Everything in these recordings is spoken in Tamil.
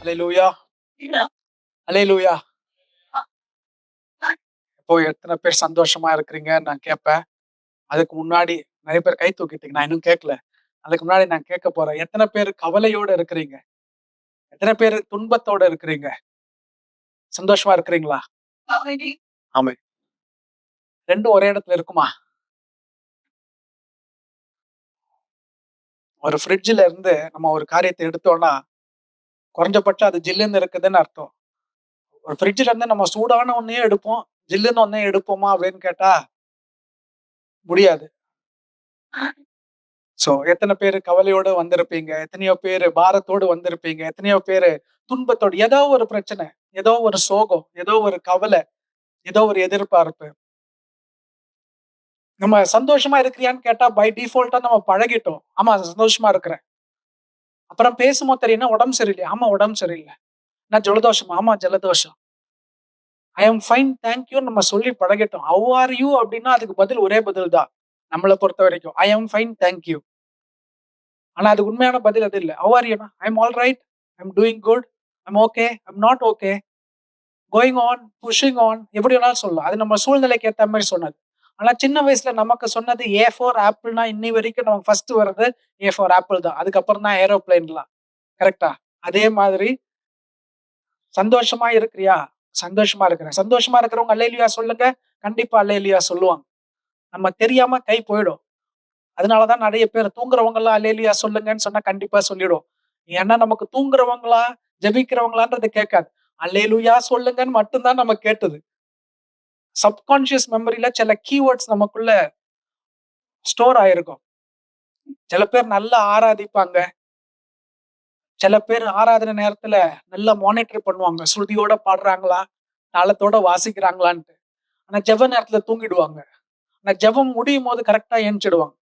அல்லேலூயா, அல்லேலூயா. இப்போ எத்தனை பேர் சந்தோஷமா இருக்கிறீங்கன்னு நான் கேட்பேன். அதுக்கு முன்னாடி நிறைய பேர் கை தூக்கிட்டீங்க. நான் இன்னும் கேட்கல. அதுக்கு முன்னாடி நான் கேட்க போறேன். எத்தனை பேர் கவலையோட இருக்கிறீங்க? எத்தனை பேர் துன்பத்தோட இருக்கிறீங்க? சந்தோஷமா இருக்கிறீங்களா? ஆமென். 2ம் ஒரே இடத்துல இருக்குமா? ஒரு ஃப்ரிட்ஜ்ல இருந்து நம்ம ஒரு காரியத்தை எடுத்தோம்னா, குறைஞ்சபட்சம் அது ஜில்லுன்னு இருக்குதுன்னு அர்த்தம். ஒரு ஃப்ரிட்ஜ்ல இருந்து நம்ம சூடான ஒண்ணையே எடுப்போம். ஜில்லுன்னு ஒண்ணையே எடுப்போமா அப்படின்னு கேட்டா முடியாது. சோ எத்தனை பேரு கவலையோட வந்திருப்பீங்க? எத்தனையோ பேரு பாரத்தோடு வந்திருப்பீங்க? எத்தனையோ பேரு துன்பத்தோடு ஏதோ ஒரு பிரச்சனை, ஏதோ ஒரு சோகம், ஏதோ ஒரு கவலை, ஏதோ ஒரு எதிர்பார்ப்பு. நம்ம சந்தோஷமா இருக்கிறியான்னு கேட்டா பை டிஃபால்ட்டா நம்ம பழகிட்டோம். ஆமா சந்தோஷமா இருக்கிறேன். அப்புறம் பேசும்போது தெரியும்னா உடம்பு சரியில்லையா? ஆமா உடம்பு சரியில்ல. நான் ஜலதோஷமா? ஆமா ஜலதோஷம். ஐ அம் ஃபைன் தேங்க் யூன்னு நம்ம சொல்லி பழகிட்டோம். ஹவ் ஆர் யூ அப்படின்னா அதுக்கு பதில் ஒரே பதில் தான். நம்மள பொறுத்தவரைக்கும். I am fine thank you. ஆனா அதுக்கு உண்மையான பதில் அது இல்ல. ஹவ் ஆர் யூன்னா? I am all right. I am doing good. I am okay. I am not okay. Going on, pushing on எப்படி வேணாலும் சொல்லலாம். அது நம்ம சூழ்நிலைக்கு ஏத்த மாரி சொன்னது. ஆனா சின்ன வயசுல நமக்கு சொன்னது ஏ ஃபார் ஆப்பிள்னா இன்னி வரைக்கும் நமக்கு ஃபர்ஸ்ட் வர்றது ஏ ஃபார் ஆப்பிள் தான். அதுக்கப்புறம் தான் ஏரோப்ளேன்லாம். கரெக்ட்டா? அதே மாதிரி சந்தோஷமா இருக்கிறியா? சந்தோஷமா இருக்கிறேன். சந்தோஷமா இருக்கிறவங்க அல்லேலூயா சொல்லுங்க. கண்டிப்பா அல்லேலூயா சொல்லுவாங்க. நம்ம தெரியாம கை போயிடும். அதனால தான் நெறைய பேர் தூங்குறவங்கலாம் அல்லேலூயா சொல்லுங்கன்னு சொன்னா கண்டிப்பா சொல்லிடுவோம். ஏன்னா நமக்கு தூங்குறவங்களா, ஜெபிக்கிறவங்களான்றது கேட்காது. அல்லேலூயா சொல்லுங்கன்னு மட்டும் தான் நமக்கு கேட்டது. சப்கான்ஷியஸ் மெமரியில சில கீவேர்ட்ஸ் நமக்குள்ள ஸ்டோர் ஆயிருக்கும். சில பேர் நல்லா ஆராதிப்பாங்க. சில பேர் ஆராதனை நேரத்துல நல்லா மானிட்டர் பண்ணுவாங்க. ஸ்ருதியோட பாடுறாங்களா? தாளத்தோட வாசிக்கிறாங்களான்ட்டு. ஆனா ஜெப நேரத்துல தூங்கிடுவாங்க. ஆனா ஜெபம் முடியும்போது கரெக்ட்டா எந்திச்சிடுவாங்க.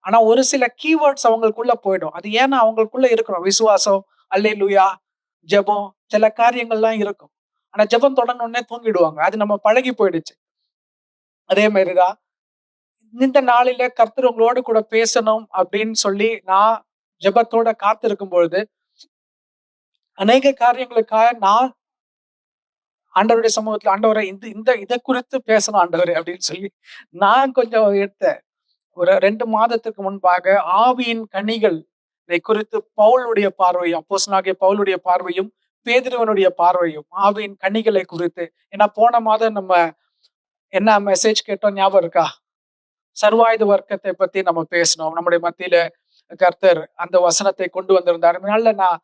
ஆனா ஒரு சில கீவேர்ட்ஸ் அவங்களுக்குள்ள போயிடும். அது ஏன்னா அவங்களுக்குள்ள இருக்கணும். விசுவாசம், அல்லேலூயா, ஜெபம் சில காரியங்கள்லாம் இருக்கும். ஆனா ஜெபம் தொடங்குன உடனே தூங்கிடுவாங்க. அது நம்ம பழகி போயிடுச்சு. அதே மாரி தான் இந்த நாளில கர்த்தர் உங்களோடு கூட பேசணும் அப்படின்னு சொல்லி நான் ஜெபத்தோட காத்திருக்கும் பொழுது, அநேக காரியங்களுக்காக நான் ஆண்டவருடைய சமூகத்துல ஆண்டவரே இந்த இந்த இத குறித்து பேசணும் ஆண்டவரே அப்படின்னு சொல்லி நான் கொஞ்சம் எடுத்தேன். ஒரு 2 மாதத்துக்கு முன்பாக ஆவியின் கனிகள் இதை குறித்து பவுலுடைய பார்வையும், அப்போஸ்தலனாகிய பவுலுடைய பார்வையும், பேதுருவினுடைய பார்வையும், ஆவியின் கனிகளை குறித்து. ஏன்னா போன மாதம் நம்ம என்ன மெசேஜ் கேட்டோம் ஞாபகம் இருக்கா? சர்வாயுத வர்க்கத்தை பத்தி நம்ம பேசினோம். நம்முடைய மத்தியில கர்த்தர் அந்த வசனத்தை கொண்டு வந்திருந்தார். அதனால நான்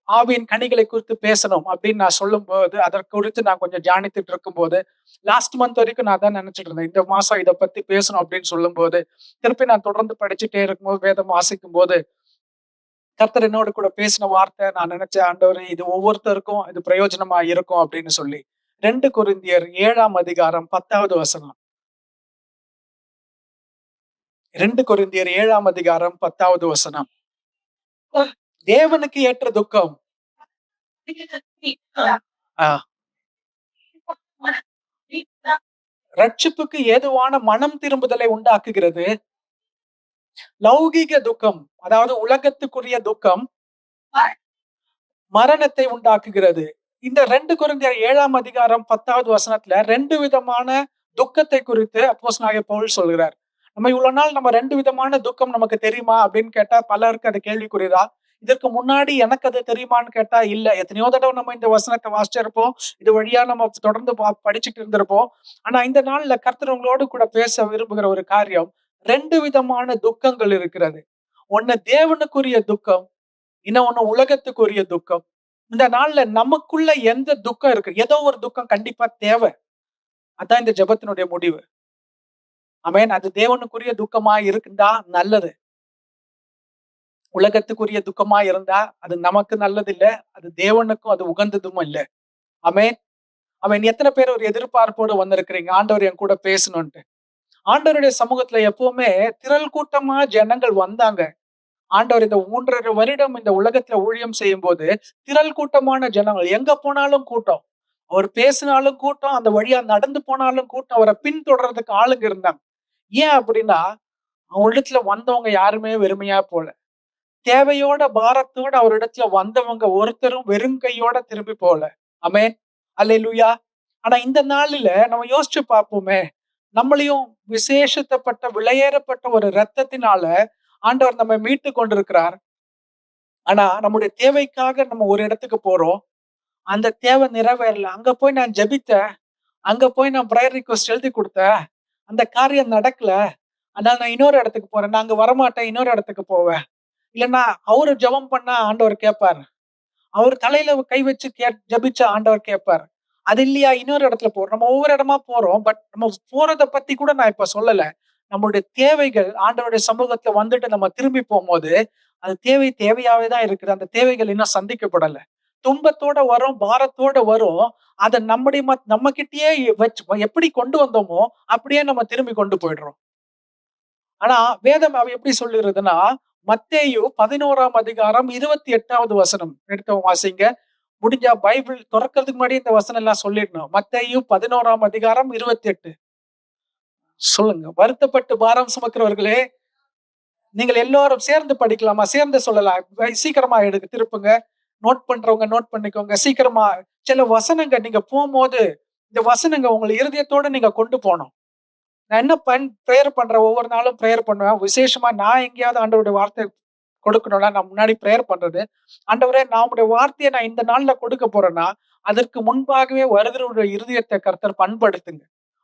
ஆவியின் கனிகளை குறித்து பேசணும் அப்படின்னு நான் சொல்லும்போது, அதற்கு குறித்து நான் கொஞ்சம் தியானித்துட்டு இருக்கும்போது, லாஸ்ட் மந்த் வரைக்கும் நான் அதான் நினைச்சுட்டு இருந்தேன். இந்த மாசம் இத பத்தி பேசணும் அப்படின்னு சொல்லும்போது, திருப்பி நான் தொடர்ந்து படிச்சுட்டே இருக்கும்போது, வேதம் வாசிக்கும்போது, கர்த்தர் என்னோடு கூட பேசின வார்த்தை நான் நினைச்சேன், ஆண்டவரே இது ஒவ்வொருத்தருக்கும் இது பிரயோஜனமா இருக்கும் அப்படின்னு சொல்லி. 2 கொரிந்தியர் 7ஆம் அதிகாரம் 10வது வசனம். 2 கொரிந்தியர் 7ஆம் அதிகாரம் 10வது வசனம். தேவனுக்கு ஏற்ற துக்கம். ஆ. ரட்சிப்புக்கு ஏதுவான மனம் திரும்புதலை உண்டாக்குகிறது. லௌகீக துக்கம், அதாவது உலகத்துக்குரிய துக்கம் மரணத்தை உண்டாக்குகிறது. இந்த 2 கொரிந்தியர் 7ஆம் அதிகாரம் 10வது வசனத்துல 2 விதமான துக்கத்தை குறித்து அப்போஸ்தலனாகிய பவுல் சொல்கிறார். நம்ம இவ்வளவு நாள் நம்ம 2 விதமான துக்கம் நமக்கு தெரியுமா அப்படின்னு கேட்டா பலருக்கு அது கேள்விக்குறிதான். இதற்கு முன்னாடி எனக்கு அது தெரியுமான்னு கேட்டா இல்ல. எத்தனையோ தடவை நம்ம இந்த வசனத்தை வாசிச்சிருப்போம். இது வழியா நம்ம தொடர்ந்து படிச்சுட்டு இருந்திருப்போம். ஆனா இந்த நாள்ல கர்த்தர் உங்களோடு கூட பேச விரும்புகிற ஒரு காரியம் 2 விதமான துக்கங்கள் இருக்கிறது. ஒண்ணு தேவனுக்குரிய துக்கம், இன்னொன்னு உலகத்துக்குரிய துக்கம். இந்த நாள்ல நமக்குள்ள எந்த துக்கம் இருக்கு? ஏதோ ஒரு துக்கம் கண்டிப்பா தேவை. அதான் இந்த ஜெபத்தினுடைய முடிவு. ஆமென். அது தேவனுக்குரிய துக்கமா இருந்தா நல்லது. உலகத்துக்குரிய துக்கமா இருந்தா அது நமக்கு நல்லது இல்ல. அது தேவனுக்கும் அது உகந்ததும் இல்ல. ஆமென். ஆமென். எத்தனை பேர் ஒரு எதிர்பார்ப்போடு வந்திருக்கிறீங்க? ஆண்டவர் என் கூட பேசணும்ன்ட்டு. ஆண்டவருடைய சமூகத்துல எப்பவுமே திரள் கூட்டமா ஜனங்கள் வந்தாங்க. ஆண்டவர் இந்த 3 1/2 வருடம் இந்த உலகத்துல ஊழியம் செய்யும்போது திரள் கூட்டமான ஜனங்கள் எங்க போனாலும் கூட்டம். அவர் பேசினாலும் கூட்டம், அந்த வழியா நடந்து போனாலும் கூட்டம், அவரை பின்தொடர்றதுக்கு ஆளுங்க இருந்தாங்க. ஏன் அப்படின்னா, அவரிடத்துல வந்தவங்க யாருமே வெறுமையா போல. தேவையோட பாரத்தோட அவரிடத்துல வந்தவங்க ஒருத்தரும் வெறும் கையோட திரும்பி போல. ஆமென். அல்லேலூயா. ஆனா இந்த நாளில நம்ம யோசிச்சு பார்ப்போமே, நம்மளையும் விசேஷித்தப்பட்ட விலையேறப்பட்ட ஒரு இரத்தத்தினால ஆண்டவர் நம்மை மீட்டு கொண்டிருக்கிறார். ஆனா நம்முடைய தேவைக்காக நம்ம ஒரு இடத்துக்கு போறோம். அந்த தேவை நிறைவேறல. அங்க போய் நான் ஜெபித்தேன். அங்க போய் நான் பிரேயர் ரிக்வெஸ்ட் எழுதி குடுத்தேன். அந்த காரியம் நடக்கல. அதனால நான் இன்னொரு இடத்துக்கு போறேன். நான் அங்க வரமாட்டேன். இன்னொரு இடத்துக்கு போவேன். இல்லன்னா அவரு ஜெபம் பண்ணா ஆண்டவர் கேட்பார். அவர் தலையில கை வச்சு ஜெபிச்சா ஆண்டவர் கேட்பார். அது இல்லையா இன்னொரு இடத்துல போறோம். நம்ம ஒவ்வொரு இடமா போறோம். பட் நம்ம போறத பத்தி கூட நான் இப்ப சொல்லல. நம்மளுடைய தேவைகள் ஆண்டவருடைய சமூகத்துல வந்துட்டு நம்ம திரும்பி போம்போது, அது தேவையாவே தான் இருக்குது. அந்த தேவைகள் இன்னும் சந்திக்கப்படல. துன்பத்தோட வரும், பாரத்தோட வரும். அத நம்ம கிட்டயே வச்சு எப்படி கொண்டு வந்தோமோ, அப்படியே நம்ம திரும்பி கொண்டு போயிடுறோம். ஆனா வேதம் எப்படி சொல்லுகிறதுன்னா, மத்தேயு 11ஆம் அதிகாரம் 28வது வசனம் எடுத்து வாசிங்க. முடிஞ்சா பைபிள் தொறக்கறதுக்கு முன்னாடி இந்த வசனம் எல்லாம் சொல்லிடணும். மத்தேயு 11ஆம் அதிகாரம் 28. சொல்லுங்க. வருத்தப்பட்டு பாரம் சுமக்கிறவர்களே, நீங்கள் எல்லாரும் சேர்ந்து படிக்கலாமா? சேர்ந்து சொல்லலாம். சீக்கிரமா எடுங்க திருப்புங்க. நோட் பண்றவங்க நோட் பண்ணிக்கோங்க. சீக்கிரமா சில வசனங்க நீங்க போம்போது, இந்த வசனங்க உங்க இருதயத்தோட நீங்க கொண்டு போணும். நான் என்ன பிரேயர் பண்றேன். ஒவ்வொரு நாளும் பிரேயர் பண்ணுவேன். விசேஷமா நான் எங்கேயாவது ஆண்டவருடைய வார்த்தை கொடுக்கணும்னா, நான் முன்னாடி பிரேயர் பண்றது, ஆண்டவரே நான் உம்முடைய வார்த்தைய நான் இந்த நாள்ல கொடுக்க போறேன்னா, அதற்கு முன்பாகவே வருகிறவருடைய இருதயத்தை கர்த்தர் பண்படுத்துங்க.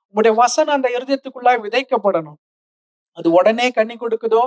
உம்முடைய வசனம் அந்த இருதயத்துக்குள்ளாய் விதைக்கப்படணும். அது உடனே கனி கொடுக்குதோ,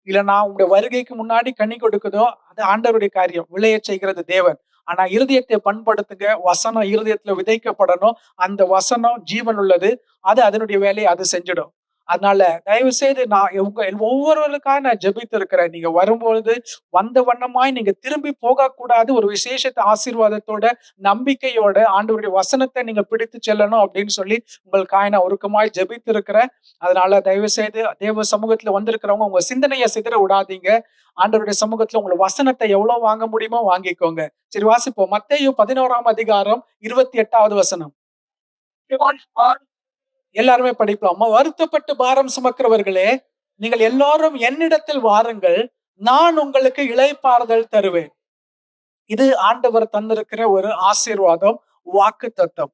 இல்லன்னா உங்களுடைய வருகைக்கு முன்னாடி கனி கொடுக்குதோ, அது ஆண்டவருடைய காரியம். விளையச் செய்கிறது தேவன். ஆனா இருதயத்தை பண்படுத்துங்க. வசனம் இருதயத்துல விதைக்கப்படணும். அந்த வசனம் ஜீவன் உள்ளது. அது அதனுடைய வேலையை அது செஞ்சிடும். அதனால தயவு செய்து நான் உங்க ஒவ்வொருவருக்காக நான் ஜெபித்து இருக்கிறேன். நீங்க வரும்பொழுது வந்த வண்ணமாய் நீங்க திரும்பி போகக்கூடாது. ஒரு விசேஷத்த ஆசீர்வாதத்தோட, நம்பிக்கையோட ஆண்டவருடைய வசனத்தை நீங்க பிடித்து செல்லணும் அப்படின்னு சொல்லி உங்களுக்காக நான் உருக்கமாய் ஜெபித்து இருக்கிறேன். அதனால தயவு செய்து தேவ சமூகத்துல வந்திருக்கிறவங்க உங்க சிந்தனையை சிதற விடாதீங்க. ஆண்டவருடைய சமூகத்துல உங்க வசனத்தை எவ்வளவு வாங்க முடியுமோ வாங்கிக்கோங்க. சரி வாசிப்போம். மத்தேயு 11ஆம் அதிகாரம் 28வது வசனம். எல்லாருமே படிப்போம். வருத்தப்பட்டு பாரம் சுமக்கிறவர்களே, நீங்கள் எல்லாரும் என்னிடத்தில் வாருங்கள், நான் உங்களுக்கு இளைப்பாறுதல் தருவேன். இது ஆண்டவர் தந்திருக்கிற ஒரு ஆசீர்வாதம், வாக்குத்தத்தம்.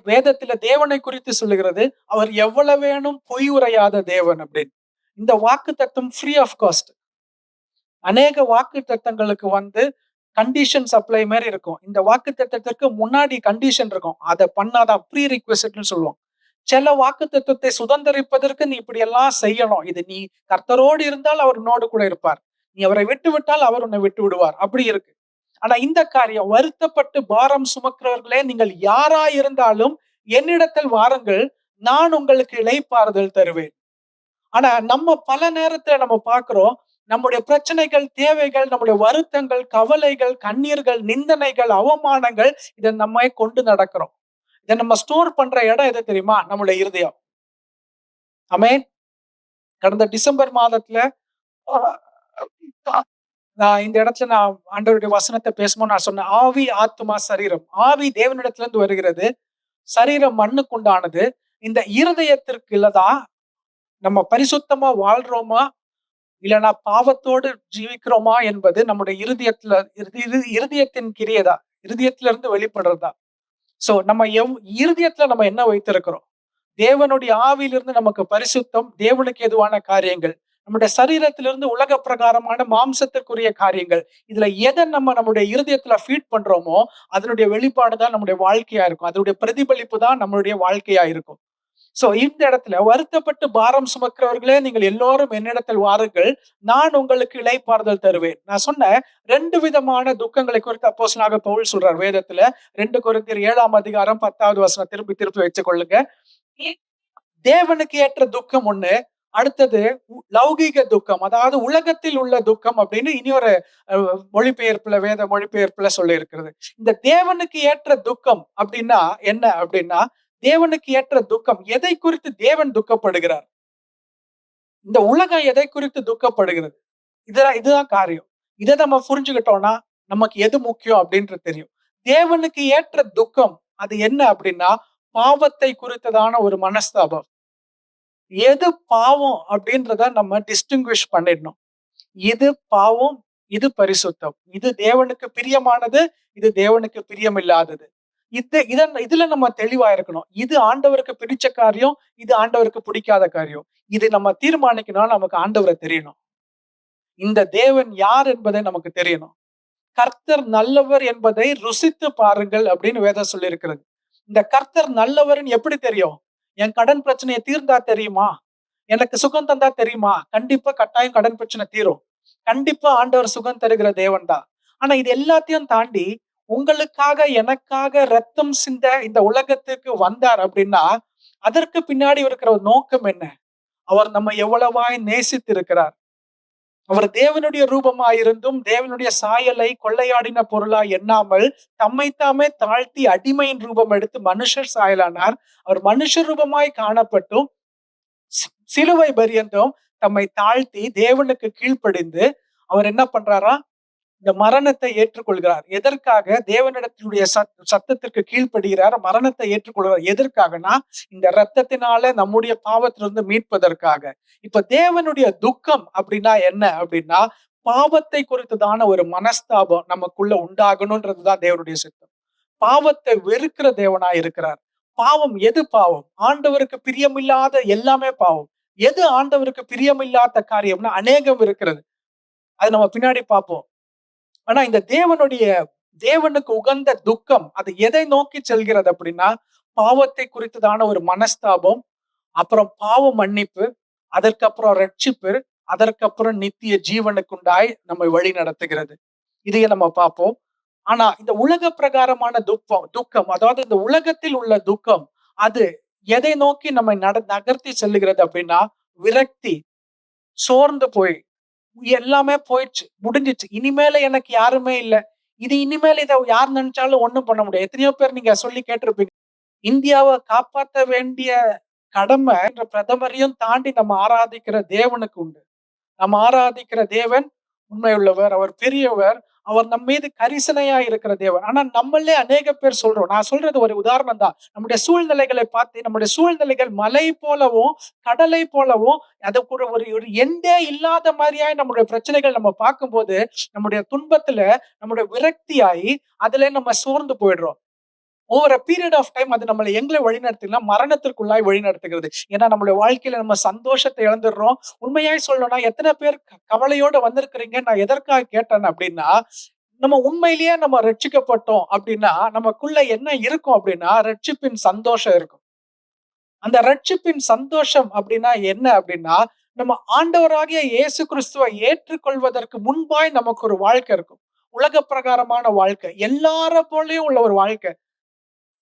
வேதத்துல தேவனை குறித்து சொல்லுகிறது, அவர் எவ்வளவேனும் பொய் உரையாத தேவன் அப்படின்னு. இந்த வாக்குத்தத்தம் ஃப்ரீ ஆஃப் காஸ்ட். அநேக வாக்குத்தத்தங்களுக்கு கண்டிஷன் சப்ளை மாதிரி இருக்கும். இந்த வாக்குத்தத்தத்திற்கு முன்னாடி கண்டிஷன் இருக்கும். அதை பண்ணாதான் ப்ரீ ரிக்வெஸ்ட்னு சொல்லுவோம். சில வாக்குத்தத்தத்தை சுதந்திரிப்பதற்கு நீ இப்படி எல்லாம் செய்யணும். இது நீ கர்த்தரோடு இருந்தால் அவர் உன்னோடு கூட இருப்பார். நீ அவரை விட்டு விட்டால் அவர் உன்னை விட்டு விடுவார். அப்படி இருக்கு. ஆனா இந்த காரியம் வருத்தப்பட்டு பாரம் சுமக்கிறவர்களே, நீங்கள் யாரா இருந்தாலும் என்னிடத்தில் வாருங்கள், நான் உங்களுக்கு இளைப்பாறுதல் தருவேன். ஆனா நம்ம பல நேரத்துல நம்ம பார்க்கிறோம், நம்முடைய பிரச்சனைகள், தேவைகள், நம்முடைய வருத்தங்கள், கவலைகள், கண்ணீர்கள், நிந்தனைகள், அவமானங்கள் இதை நம்ம கொண்டு நடக்கிறோம். இதை நம்ம ஸ்டோர் பண்ற இடம் எது தெரியுமா? நம்முடைய இருதயம். ஆமென். கடந்த டிசம்பர் மாதத்துல நான் இந்த இடத்துல நான் ஆண்டவருடைய வசனத்தை பேசும்போது நான் சொன்னேன், ஆவி, ஆத்துமா, சரீரம். ஆவி தேவனிடத்துல இருந்து வருகிறது. சரீரம் மண்ணுக்கு உண்டானது. இந்த இருதயத்திற்குள்ளதான் நம்ம பரிசுத்தமா வாழ்றோமா, இல்லைன்னா பாவத்தோடு ஜீவிக்கிறோமா என்பது நம்முடைய இருதயத்தின் கிரியைதான். இருதயத்துல இருந்து வெளிப்படுறதா. சோ நம்ம இருதயத்துல நம்ம என்ன வைத்திருக்கிறோம்? தேவனுடைய ஆவியிலிருந்து நமக்கு பரிசுத்தம், தேவனுக்கு எதுவான காரியங்கள். நம்முடைய சரீரத்திலிருந்து உலக பிரகாரமான மாம்சத்திற்குரிய காரியங்கள். இதுல எதை நம்ம நம்முடைய இருதயத்துல ஃபீட் பண்றோமோ, அதனுடைய வெளிப்பாடு தான் நம்முடைய வாழ்க்கையா இருக்கும். அதனுடைய பிரதிபலிப்பு தான் நம்மளுடைய வாழ்க்கையா இருக்கும். சோ இந்த இடத்துல வருத்தப்பட்டு பாரம் சுமக்கிறவர்களே, நீங்கள் எல்லோரும் என்னிடத்தில் வாருங்கள், நான் உங்களுக்கு இளைப்பாறுதல் தருவேன். நான் சொன்ன 2 விதமான துக்கங்களை குறித்து அப்போஸ்தலனாகிய பவுல் சொல்றார் வேதத்துல. 2 கொரிந்தியர் 7ஆம் அதிகாரம் 10வது வசனம் திருப்பி வச்சுக் கொள்ளுங்க. தேவனுக்கு ஏற்ற துக்கம் ஒண்ணு, அடுத்தது லௌகீக துக்கம், அதாவது உலகத்தில் உள்ள துக்கம் அப்படின்னு இனி ஒரு மொழிபெயர்ப்புல, வேத மொழிபெயர்ப்புல சொல்லி இருக்கிறது. இந்த தேவனுக்கு ஏற்ற துக்கம் அப்படின்னா என்ன அப்படின்னா, தேவனுக்கு ஏற்ற துக்கம் எதை குறித்து தேவன் துக்கப்படுகிறார்? இந்த உலகம் எதை குறித்து துக்கப்படுகிறது? இதுதான் காரியம். இதை நம்ம புரிஞ்சுக்கிட்டோம்னா நமக்கு எது முக்கியம் அப்படின்றது தெரியும். தேவனுக்கு ஏற்ற துக்கம் அது என்ன அப்படின்னா, பாவத்தை குறித்ததான ஒரு மனஸ்தாபம். எது பாவம் அப்படின்றத நம்ம டிஸ்டிங்விஷ் பண்ணிடணும். இது பாவம், இது பரிசுத்தம். இது தேவனுக்கு பிரியமானது. இது தேவனுக்கு பிரியமில்லாதது. இதுல நம்ம தெளிவா இருக்கணும். இது ஆண்டவருக்கு பிடிச்ச காரியம். இது ஆண்டவருக்கு பிடிக்காத காரியம். இது நம்ம தீர்மானிக்கணும்னா நமக்கு ஆண்டவர தெரியணும். இந்த தேவன் யார் என்பதை நமக்கு தெரியணும். கர்த்தர் நல்லவர் என்பதை ருசித்து பாருங்கள் அப்படின்னு வேதம் சொல்லியிருக்கிறது. இந்த கர்த்தர் நல்லவர்ன்னு எப்படி தெரியும்? என் கடன் பிரச்சனையை தீர்ந்தா தெரியுமா? எனக்கு சுகம் தந்தா தெரியுமா? கண்டிப்பா கட்டாயம் கடன் பிரச்சனை தீரும். கண்டிப்பா ஆண்டவர் சுகம் தருகிற தேவன் தான். ஆனா இது எல்லாத்தையும் தாண்டி உங்களுக்காக, எனக்காக ரத்தம் சிந்த இந்த உலகத்துக்கு வந்தார் அப்படின்னா, அதற்கு பின்னாடி இருக்கிற ஒரு நோக்கம் என்ன? அவர் நம்ம எவ்வளவாய் நேசித்திருக்கிறார். அவர் தேவனுடைய ரூபமாயிருந்தும் தேவனுடைய சாயலை கொள்ளையாடின பொருளாய் எண்ணாமல் தம்மைத்தாமே தாழ்த்தி அடிமையின் ரூபம் எடுத்து மனுஷர் சாயலானார். அவர் மனுஷர் ரூபமாய் காணப்பட்டும் சிலுவை பரியந்தம் தம்மை தாழ்த்தி தேவனுக்கு கீழ்ப்படிந்து அவர் என்ன பண்றாரா? இந்த மரணத்தை ஏற்றுக்கொள்கிறார். எதற்காக? தேவனிடத்தினுடைய சத்தத்திற்கு கீழ்ப்படுகிறார். மரணத்தை ஏற்றுக்கொள்கிறார். எதற்காகனா இந்த ரத்தத்தினால நம்முடைய பாவத்திலிருந்து மீட்பதற்காக. இப்ப தேவனுடைய துக்கம் அப்படின்னா என்ன அப்படின்னா, பாவத்தை குறித்ததான ஒரு மனஸ்தாபம் நமக்குள்ள உண்டாகணும்ன்றதுதான் தேவனுடைய சித்தம். பாவத்தை வெறுக்கிற தேவனா இருக்கிறார். பாவம் எது பாவம்? ஆண்டவருக்கு பிரியமில்லாத எல்லாமே பாவம். எது ஆண்டவருக்கு பிரியமில்லாத காரியம்னா அநேகம் இருக்கிறது. அது நம்ம பின்னாடி பார்ப்போம். ஆனா இந்த தேவனுக்கு உகந்த துக்கம் அது எதை நோக்கி செல்கிறது அப்படின்னா, பாவத்தை குறித்ததான ஒரு மனஸ்தாபம், அப்புறம் பாவ மன்னிப்பு, அதற்கப்புறம் ரட்சிப்பு, அதற்கப்புறம் நித்திய ஜீவனுக்குண்டாய் நம்மை வழி நடத்துகிறது. இதையே நம்ம பார்ப்போம். ஆனா இந்த உலக பிரகாரமான துக்கம் அதாவது இந்த உலகத்தில் உள்ள துக்கம் அது எதை நோக்கி நம்ம நகர்த்தி செல்லுகிறது அப்படின்னா, விரக்தி, சோர்ந்து போய் எல்லாமே போயிடுச்சு, முடிஞ்சிச்சு. இனிமேல எனக்கு யாருமே இல்ல. இனிமேல் இத யார் நினைச்சாலும் ஒண்ணும் பண்ண முடியாது. எத்தனையோ பேர் நீங்க சொல்லி கேட்டிருப்பீங்க. இந்தியாவை காப்பாற்ற வேண்டிய கடமை என்ற பிரதமரையும் தாண்டி நம்ம ஆராதிக்கிற தேவனுக்கு உண்டு. நம்ம ஆராதிக்கிற தேவன் உண்மையுள்ளவர், அவர் பெரியவர், அவர் நம் மீது கரிசனையா இருக்கிற தேவன். ஆனா நம்மளே அநேக பேர் சொல்றோம். நான் சொல்றது ஒரு உதாரணம் தான். நம்முடைய சூழ்நிலைகளை பார்த்து நம்முடைய சூழ்நிலைகள் மலை போலவும் கடலை போலவும் அதுக்கு ஒரு ஒரு ஒரு எண்டே இல்லாத மாதிரியாய் நம்முடைய பிரச்சனைகள் நம்ம பார்க்கும்போது நம்முடைய துன்பத்துல நம்முடைய விரக்தியாயி அதுல நம்ம சோர்ந்து போயிடுறோம். Over a period of time அது நம்மளை எங்களை வழிநடத்தினா மரணத்திற்குள்ளாய் வழிநடத்துகிறது. ஏன்னா நம்மளுடைய வாழ்க்கையில நம்ம சந்தோஷத்தை இழந்துடுறோம். உண்மையாய் சொல்லணும்னா எத்தனை பேர் கவலையோட வந்திருக்கிறீங்க? நான் எதற்காக கேட்டேன் அப்படின்னா, நம்ம உண்மையிலேயே நம்ம ரட்சிக்கப்பட்டோம் அப்படின்னா நமக்குள்ள என்ன இருக்கும் அப்படின்னா ரட்சிப்பின் சந்தோஷம் இருக்கும். அந்த ரட்சிப்பின் சந்தோஷம் அப்படின்னா என்ன அப்படின்னா, நம்ம ஆண்டவராகிய இயேசு கிறிஸ்துவை ஏற்றுக்கொள்வதற்கு முன்பாய் நமக்கு ஒரு வாழ்க்கை இருக்கும். உலக பிரகாரமான வாழ்க்கை, எல்லார போலயும் உள்ள ஒரு வாழ்க்கை.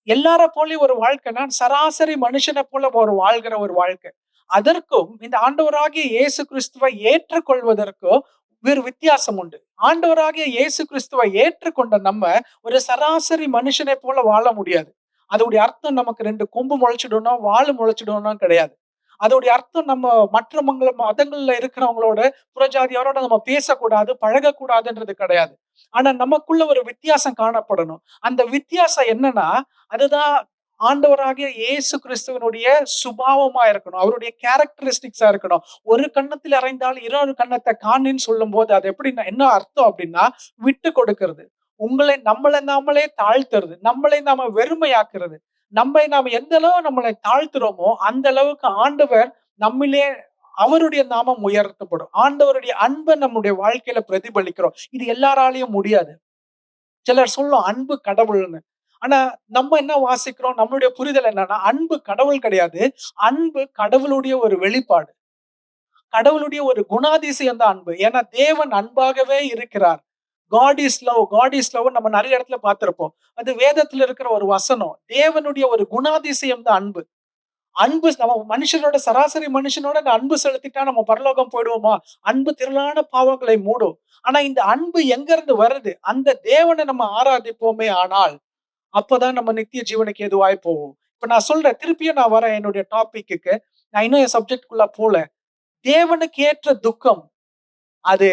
எல்லார போலயும் ஒரு வாழ்க்கைனா சராசரி மனுஷனை போல ஒரு வாழ்கிற ஒரு வாழ்க்கை. அதற்கும் இந்த ஆண்டவராகிய இயேசு கிறிஸ்துவை ஏற்றுக்கொள்வதற்கும் வேறு வித்தியாசம் உண்டு. ஆண்டவராகிய இயேசு கிறிஸ்துவை ஏற்றுக்கொண்ட நம்ம ஒரு சராசரி மனுஷனை போல வாழ முடியாது. அதோடைய அர்த்தம் நமக்கு 2 கொம்பு முளைச்சிடணும், வாலு முளைச்சிடணும் கிடையாது. அதோடைய அர்த்தம் நம்ம மற்ற மதங்கள்ல இருக்கிறவங்களோட புறஜாதியாரோட நம்ம பேசக்கூடாது, பழகக்கூடாதுன்றது கிடையாது. ஆனா நமக்குள்ள ஒரு வித்தியாசம் காணப்படணும். அந்த வித்தியாசம் என்னன்னா, அதுதான் ஆண்டவராகிய இயேசு கிறிஸ்துவனுடைய சுபாவமா இருக்கணும். அவருடைய கேரக்டரிஸ்டிக்ஸா இருக்கணும். ஒரு கன்னத்தில் அறைந்தால் இன்னொரு கன்னத்தை காணின்னு சொல்லும் போது அது எப்படின்னா என்ன அர்த்தம் அப்படின்னா விட்டு கொடுக்கிறது. நம்மளை நாமளே தாழ்த்துறது, நம்மளை நாம வெறுமையாக்குறது. நாம எந்த அளவு நம்மளை தாழ்த்துறோமோ அந்த அளவுக்கு ஆண்டவர் நம்மிலே அவருடைய நாமம் உயர்த்தப்படும். ஆண்டவருடைய அன்பை நம்முடைய வாழ்க்கையில பிரதிபலிக்கிறோம். இது எல்லாராலையும் முடியாது. சிலர் சொல்லும் அன்பு கடவுள்னு. ஆனா நம்ம என்ன வாசிக்கிறோம்? நம்மளுடைய புரிதல் என்னன்னா அன்பு கடவுள் கிடையாது. அன்பு கடவுளுடைய ஒரு வெளிப்பாடு. கடவுளுடைய ஒரு குணாதிசயம் தான் அன்பு. ஏன்னா தேவன் அன்பாகவே இருக்கிறார். God is love, God is love நம்ம நிறைய இடத்துல பார்த்திருப்போம். அது வேதத்துல இருக்கிற ஒரு வசனம். தேவனுடைய ஒரு குணாதிசயம் தான் அன்பு. அன்பு நம்ம மனுஷனோட சராசரி மனுஷனோட அந்த அன்பு செலுத்திட்டா நம்ம பரலோகம் போயிடுவோமா? அன்பு திரளான பாவங்களை மூடும். ஆனா இந்த அன்பு எங்க இருந்து வருது? அந்த தேவனை நம்ம ஆராதிப்போமே ஆனால், அப்பதான் நம்ம நித்திய ஜீவனுக்கு எதுவாய் போவோம். இப்ப நான் சொல்றேன், திருப்பியும் நான் வரேன் என்னுடைய டாபிக்கு. நான் இன்னும் என் சப்ஜெக்ட்குள்ள போல. தேவனுக்கு ஏற்ற துக்கம் அது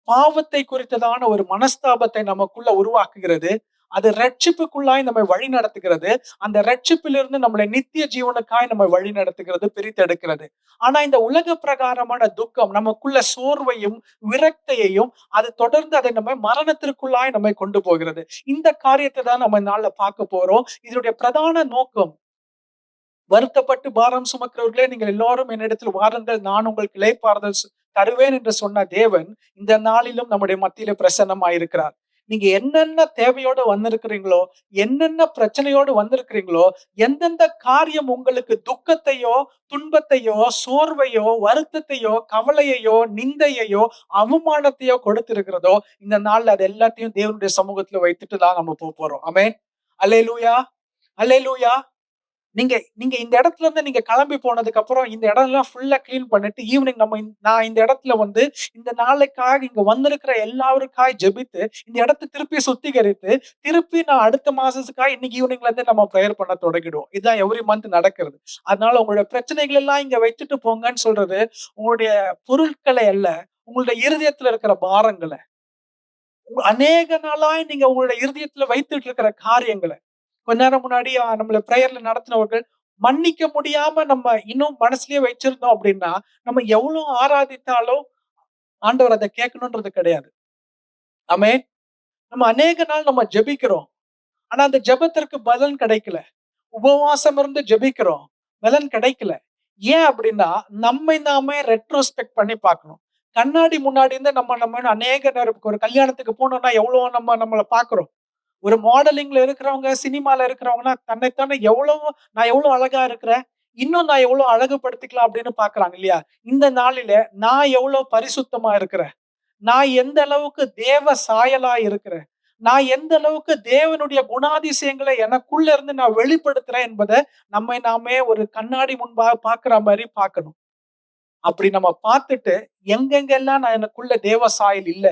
பாவத்தை குறித்ததான ஒரு மனஸ்தாபத்தை நமக்குள்ள உருவாக்குகிறது. அது ரட்சிப்புக்குள்ளாய் நம்மை வழி நடத்துகிறது. அந்த ரட்சிப்பிலிருந்து நம்மளை நித்திய ஜீவனுக்காய் நம்மை வழி நடத்துகிறது, பிரித்தெடுக்கிறது. ஆனா இந்த உலக பிரகாரமான துக்கம் நமக்குள்ள சோர்வையும், விரக்தியையும், அது தொடர்ந்து அதை நம்ம மரணத்திற்குள்ளாய் நம்மை கொண்டு போகிறது. இந்த காரியத்தை தான் நம்ம இந்த நாள்ல பார்க்க போறோம். இதனுடைய பிரதான நோக்கம், வருத்தப்பட்டு பாரம் சுமக்கிறவர்களே நீங்கள் எல்லாரும் என்னிடத்தில் வாருங்கள், நான் உங்களுக்கு இளைப்பாறுதல் தருவேன் என்று சொன்ன தேவன் இந்த நாளிலும் நம்முடைய மத்தியில பிரசன்னமாயிருக்கிறார். நீங்க என்னென்ன தேவையோடு வந்திருக்கிறீங்களோ, என்னென்ன பிரச்சனையோடு வந்திருக்கிறீங்களோ, எந்தெந்த காரியம் உங்களுக்கு துக்கத்தையோ, துன்பத்தையோ, சோர்வையோ, வருத்தத்தையோ, கவலையையோ, நிந்தையையோ, அவமானத்தையோ கொடுத்திருக்கிறதோ, இந்த நாள்ல அது எல்லாத்தையும் தேவனுடைய சமூகத்துல வைத்துட்டு தான் நம்ம போறோம். ஆமென். அல்லேலூயா, அல்லேலூயா. நீங்க நீங்க இந்த இடத்துல இருந்து நீங்க கிளம்பி போனதுக்கு அப்புறம் இந்த இடம் எல்லாம் ஃபுல்லா கிளீன் பண்ணிட்டு ஈவினிங் நான் இந்த இடத்துல வந்து இந்த நாளைக்காக இங்க வந்திருக்கிற எல்லாருக்காய் ஜெபித்து இந்த இடத்தை திருப்பி சுத்திகரித்து திருப்பி நான் அடுத்த மாசத்துக்காக இன்னைக்கு ஈவினிங்ல இருந்து நம்ம ப்ரேயர் பண்ண தொடங்கிடுவோம். இதுதான் எவ்ரி மந்த் நடக்கிறது. அதனால உங்களுடைய பிரச்சனைகள் எல்லாம் இங்க வச்சுட்டு போங்கன்னு சொல்றது உங்களுடைய பொருட்களை அல்ல, உங்களுடைய இருதயத்துல இருக்கிற பாரங்களை, அநேக நாளாய் நீங்க உங்களுடைய இருதயத்துல வைத்துட்டு இருக்கிற காரியங்களை, கொஞ்ச நேரம் முன்னாடி நம்மள பிரேயர்ல நடத்தினவர்கள் மன்னிக்க முடியாம நம்ம இன்னும் மனசுலயே வச்சிருந்தோம் அப்படின்னா, நம்ம எவ்வளவு ஆராதித்தாலும் ஆண்டவர் அதை கேட்கணும்ன்றது கிடையாது. ஆமென். நம்ம அநேக நாள் நம்ம ஜெபிக்கிறோம். ஆனா அந்த ஜெபத்திற்கு பலன் கிடைக்கல. உபவாசம் இருந்து ஜெபிக்கிறோம். பலன் கிடைக்கல. ஏன் அப்படின்னா, நம்மை நாமே ரெட்ரோஸ்பெக்ட் பண்ணி பார்க்கணும். கண்ணாடி முன்னாடி இருந்து நம்ம நம்ம அநேக நேரம் ஒரு கல்யாணத்துக்கு போனோம்னா எவ்வளவு நம்மள பார்க்கிறோம். ஒரு மாடலிங்ல இருக்கிறவங்க, சினிமால இருக்கிறவங்கன்னா தன்னைத்தானே நான் எவ்வளவு அழகா இருக்கிறேன். இன்னும் நான் எவ்வளவு அழகுபடுத்திக்கலாம் அப்படின்னு பார்க்கறாங்க இல்லையா? இந்த நாளில நான் எவ்வளவு பரிசுத்தமா இருக்கிறேன். நான் எந்த அளவுக்கு தேவ சாயலா இருக்கிறேன். நான் எந்த அளவுக்கு தேவனுடைய குணாதிசயங்களை எனக்குள்ள இருந்து நான் வெளிப்படுத்துறேன் என்பதை நம்மை நாமே ஒரு கண்ணாடி முன்பாக பார்க்கிற மாதிரி பார்க்கணும். அப்படி நம்ம பார்த்துட்டு எங்கெங்கெல்லாம் நான் எனக்குள்ள தேவ சாயல் இல்ல,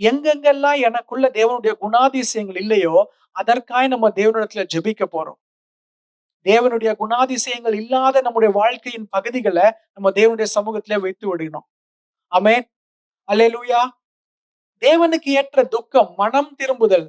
எங்கெங்கெல்லாம் எனக்குள்ள தேவனுடைய குணாதிசயங்கள் இல்லையோ, அதற்காய் நம்ம தேவனிடத்துல ஜெபிக்க போறோம். தேவனுடைய குணாதிசயங்கள் இல்லாத நம்முடைய வாழ்க்கையின் பகுதிகளை நம்ம தேவனுடைய சமூகத்திலே வைத்து விடணும். ஆமென். அல்லேலூயா. தேவனுக்கு ஏற்ற துக்கம், மனம் திரும்புதல்,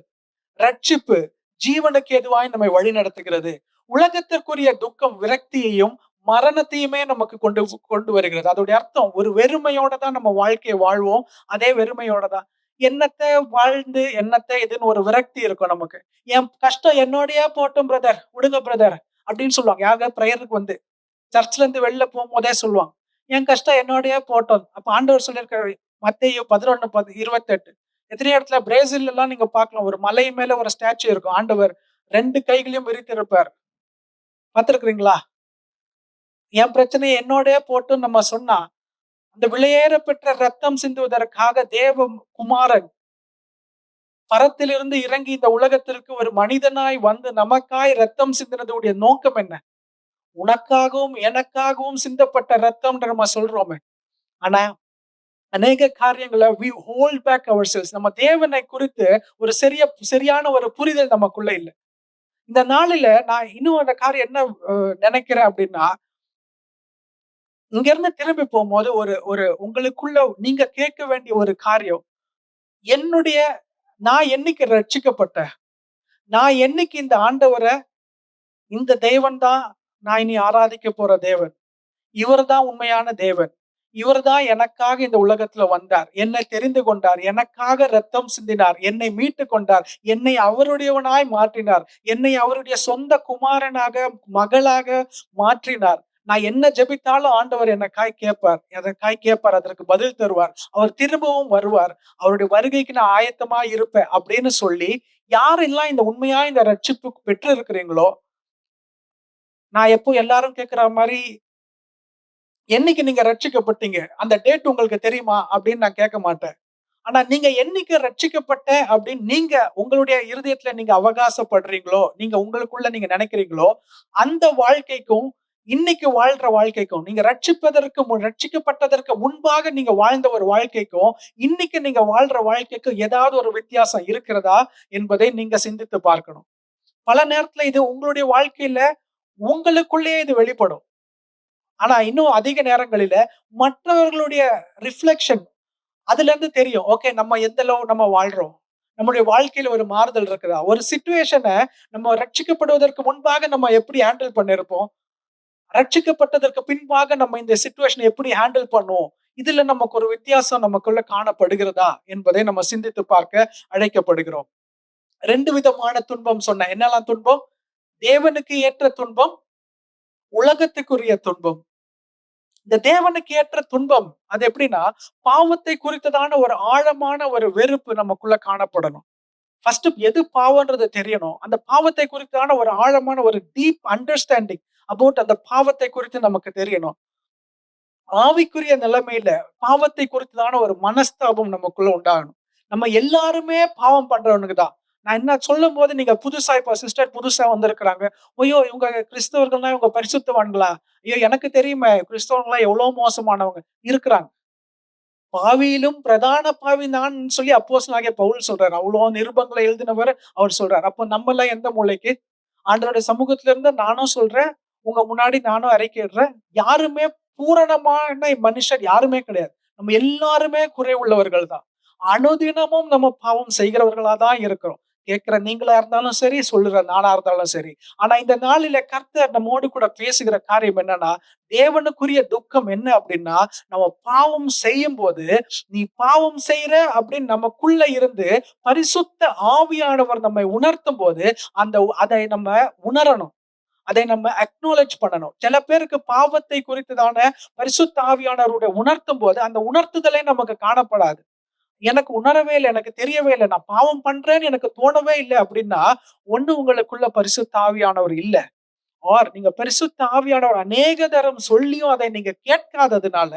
ரட்சிப்பு, ஜீவனுக்கு எதுவாய் நம்மை வழி நடத்துகிறது. உலகத்திற்குரிய துக்கம் விரக்தியையும் மரணத்தையுமே நமக்கு கொண்டு கொண்டு வருகிறது. அதோடைய அர்த்தம் ஒரு வெறுமையோட தான் நம்ம வாழ்க்கையை வாழ்வோம். அதே வெறுமையோட தான் என்னத்த வாழ்ந்து என்னத்த இதுன்னு ஒரு விரக்தி இருக்கும் நமக்கு. என் கஷ்டம் என்னோடயே போட்டும் பிரதர், விடுங்க பிரதர் அப்படின்னு சொல்லுவாங்க. யாராவது பிரேயருக்கு வந்து சர்ச்ல இருந்து வெளில போகும்போதே சொல்லுவாங்க, என் கஷ்டம் என்னோடயே போட்டோம். அப்ப ஆண்டவர் சொல்லியிருக்காரு மத்தேயு 11:28. எத்தனையோ இடத்துல பிரேசில் எல்லாம் நீங்க பார்க்கலாம், ஒரு மலை மேல ஒரு ஸ்டாச்சு இருக்கும். ஆண்டவர் 2 கைகளையும் விரித்திருப்பார். பார்த்திருக்கிறீங்களா? என் பிரச்சனையை என்னோடயே போட்டு நம்ம சொன்னா, அந்த விலையேற பெற்ற ரத்தம் சிந்துவதற்காக தேவ குமாரன் பரத்திலிருந்து இறங்கி இந்த உலகத்திற்கு ஒரு மனிதனாய் வந்து நமக்காய் ரத்தம் சிந்தினதுடைய நோக்கம் என்ன? உனக்காகவும் எனக்காகவும் சிந்தப்பட்ட ரத்தம்ன்ற நம்ம சொல்றோமே. ஆனா அநேக காரியங்களை we hold back ourselves. நம்ம தேவனை குறித்து ஒரு சரியான ஒரு புரிதல் நமக்குள்ள இல்ல. இந்த நாளில நான் இன்னும் அந்த காரியம் என்ன நினைக்கிறேன் அப்படின்னா, இங்க இருந்து திரும்பி போகும்போது ஒரு ஒரு உங்களுக்குள்ள நீங்க கேட்க வேண்டிய ஒரு காரியம், என்னுடைய நான் என்னைக்கு ரட்சிக்கப்பட்டேன்? நான் என்னைக்கு இந்த ஆண்டவர, இந்த தேவன் தான் நான் இனி ஆராதிக்க போற தேவன். இவர்தான் உண்மையான தேவன். இவர்தான் எனக்காக இந்த உலகத்துல வந்தார். என்னை தெரிந்து கொண்டார். எனக்காக ரத்தம் சிந்தினார். என்னை மீட்டு கொண்டார். என்னை அவருடையவனாய் மாற்றினார். என்னை அவருடைய சொந்த குமாரனாக, மகளாக மாற்றினார். நான் என்ன ஜெபித்தாலும் ஆண்டவர் எனக்காய் கேட்பார். எதற்காய் கேட்பார். அதற்கு பதில் தருவார். அவர் திரும்பவும் வருவார். அவருடைய வருகைக்கு நான் ஆயத்தமா இருப்பேன் அப்படின்னு சொல்லி, யாரெல்லாம் இந்த உண்மையா இந்த ரட்சிப்பு பெற்று இருக்கிறீங்களோ, நான் எப்போ எல்லாரும் கேட்கிற மாதிரி என்னைக்கு நீங்க ரட்சிக்கப்பட்டீங்க? அந்த டேட் உங்களுக்கு தெரியுமா? அப்படின்னு நான் கேட்க மாட்டேன். ஆனா நீங்க என்னைக்கு ரட்சிக்கப்பட்ட அப்படின்னு நீங்க உங்களுடைய இருதயத்துல நீங்க அவகாசப்படுறீங்களோ, நீங்க உங்களுக்குள்ள நீங்க நினைக்கிறீங்களோ, அந்த வாழ்க்கைக்கும், இன்னைக்கு வாழ்ற வாழ்க்கைக்கும், நீங்க ரட்சிக்கப்பட்டதற்கு முன்பாக நீங்க வாழ்ந்த ஒரு வாழ்க்கைக்கும், இன்னைக்கு நீங்க வாழ்ற வாழ்க்கைக்கும் ஏதாவது ஒரு வித்தியாசம் இருக்கிறதா என்பதை நீங்க சிந்தித்து பார்க்கணும். பல நேரத்துல இது உங்களுடைய வாழ்க்கையில உங்களுக்குள்ளேயே இது வெளிப்படும். ஆனா இன்னும் அதிக நேரங்களில மற்றவர்களுடைய ரிஃப்ளெக்ஷன் அதுல இருந்து தெரியும். ஓகே, நம்ம எந்த அளவு நம்ம வாழ்றோம். நம்முடைய வாழ்க்கையில ஒரு மாறுதல் இருக்குதா? ஒரு சிச்சுவேஷன நம்ம ரட்சிக்கப்படுவதற்கு முன்பாக நம்ம எப்படி ஹேண்டில் பண்ணியிருப்போம்? ரட்சிக்கப்பட்டதற்கு பின்பாக நம்ம இந்த சிச்சுவேஷன எப்படி ஹேண்டில் பண்ணுவோம்? இதுல நமக்கு ஒரு வித்தியாசம் நமக்குள்ள காணப்படுகிறதா? என்பதை நம்ம சிந்தித்து பார்க்க அழைக்கப்படுகிறோம். 2 விதமான துன்பம் சொன்னேன். என்னலாம் துன்பம்? தேவனுக்கு ஏற்ற துன்பம், உலகத்துக்குரிய துன்பம். இந்த தேவனுக்கு ஏற்ற துன்பம் அது எப்படின்னா, பாவத்தை குறித்ததான ஒரு ஆழமான ஒரு வெறுப்பு நமக்குள்ள காணப்படணும். ஃபர்ஸ்ட் எது பாவம்ன்றது தெரியணும். அந்த பாவத்தை குறித்தான ஒரு ஆழமான ஒரு டீப் அண்டர்ஸ்டாண்டிங் அபௌட் அந்த பாவத்தை குறித்து நமக்கு தெரியணும். ஆவிக்குரிய நிலைமையில பாவத்தை குறித்ததான ஒரு மனஸ்தாபம் நமக்குள்ள உண்டாகணும். நம்ம எல்லாருமே பாவம் பண்றவனுங்க தான். நான் என்ன சொல்லும்போது நீங்க புதுசா இப்ப சிஸ்டர் புதுசா வந்திருக்கிறாங்க. ஐயோ! இவங்க கிறிஸ்தவர்கள்னா இவங்க பரிசுத்தவான்களா? ஐயோ! எனக்கு தெரியுமே கிறிஸ்தவங்கலாம் எவ்வளவு மோசமானவங்க இருக்கிறாங்க. பாவியிலும் பிரதான பாவி நான் சொல்லி அப்போஸ்தலனாகிய பவுல் சொல்றாரு. அவ்வளோ நிருபங்களை எழுதினவர் அவர் சொல்றாரு. அப்போ நம்மலாம் எந்த மூலைக்கு? ஆண்டவருடைய சமூகத்துல இருந்து நானும் சொல்றேன். உங்க முன்னாடி நானும் அறிக்கையிடுறேன். யாருமே பூரணமான மனுஷர் யாருமே கிடையாது. நம்ம எல்லாருமே குறை உள்ளவர்கள் தான். அனுதினமும் நம்ம பாவம் செய்கிறவர்களா தான் இருக்கிறோம். கேட்கிற நீங்களா இருந்தாலும் சரி, சொல்லுற நானா இருந்தாலும் சரி. ஆனா இந்த நாளில கர்த்தர் நம்மோடு கூட பேசுகிற காரியம் என்னன்னா, தேவனுக்குரிய துக்கம் என்ன அப்படின்னா, நம்ம பாவம் செய்யும்போது, நீ பாவம் செய்ற அப்படின்னு நமக்குள்ள இருந்து பரிசுத்த ஆவியானவர் நம்மை உணர்த்தும்போது, அதை நம்ம உணரணும். அதை நம்ம அக்னாலெட்ஜ் பண்ணணும். சில பேருக்கு பாவத்தை குறித்ததான பரிசுத்த ஆவியானவருடைய உணர்த்தும் போது, அந்த உணர்த்துதலே நமக்கு காணப்படாது. எனக்கு உணரவே இல்ல, எனக்கு தெரியவே இல்ல. நான் பாவம் பண்றேன்னு எனக்கு தோணவே இல்ல அப்படின்னா, ஒண்ணு உங்களுக்குள்ள பரிசுத்த ஆவியானவர் இல்ல. ஆர் நீங்க பரிசுத்த ஆவியானவர் அநேக தரம் சொல்லியும் அதை நீங்க கேட்காததுனால,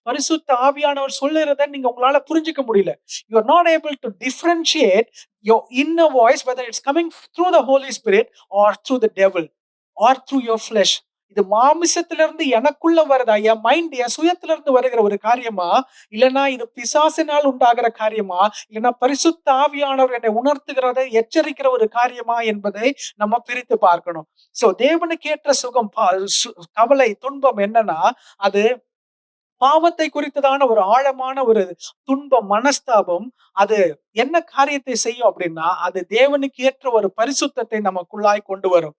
பரிசுத்த ஆவியானவர் சொல்லுறத நீங்க உங்களால புரிஞ்சுக்க முடியல. You are not able to differentiate your inner voice whether it's coming through the Holy Spirit or through the devil or through your flesh. இது மாமிசத்திலிருந்து எனக்குள்ள வருதா? என் மைண்ட் என் சுயத்திலிருந்து வருகிற ஒரு காரியமா? இல்லன்னா இது பிசாசினால் உண்டாகிற காரியமா? இல்லன்னா பரிசுத்த ஆவியானவர் என்னை உணர்த்துகிறதை எச்சரிக்கிற ஒரு காரியமா என்பதை நம்ம பிரித்து பார்க்கணும். சோ தேவனுக்கு ஏற்ற சுகம் கவலை, துன்பம் என்னன்னா, அது பாவத்தை குறித்ததான ஒரு ஆழமான ஒரு துன்பம், மனஸ்தாபம். அது என்ன காரியத்தை செய்யும் அப்படின்னா, அது தேவனுக்கு ஏற்ற ஒரு பரிசுத்தத்தை நமக்குள்ளாய் கொண்டு வரும்.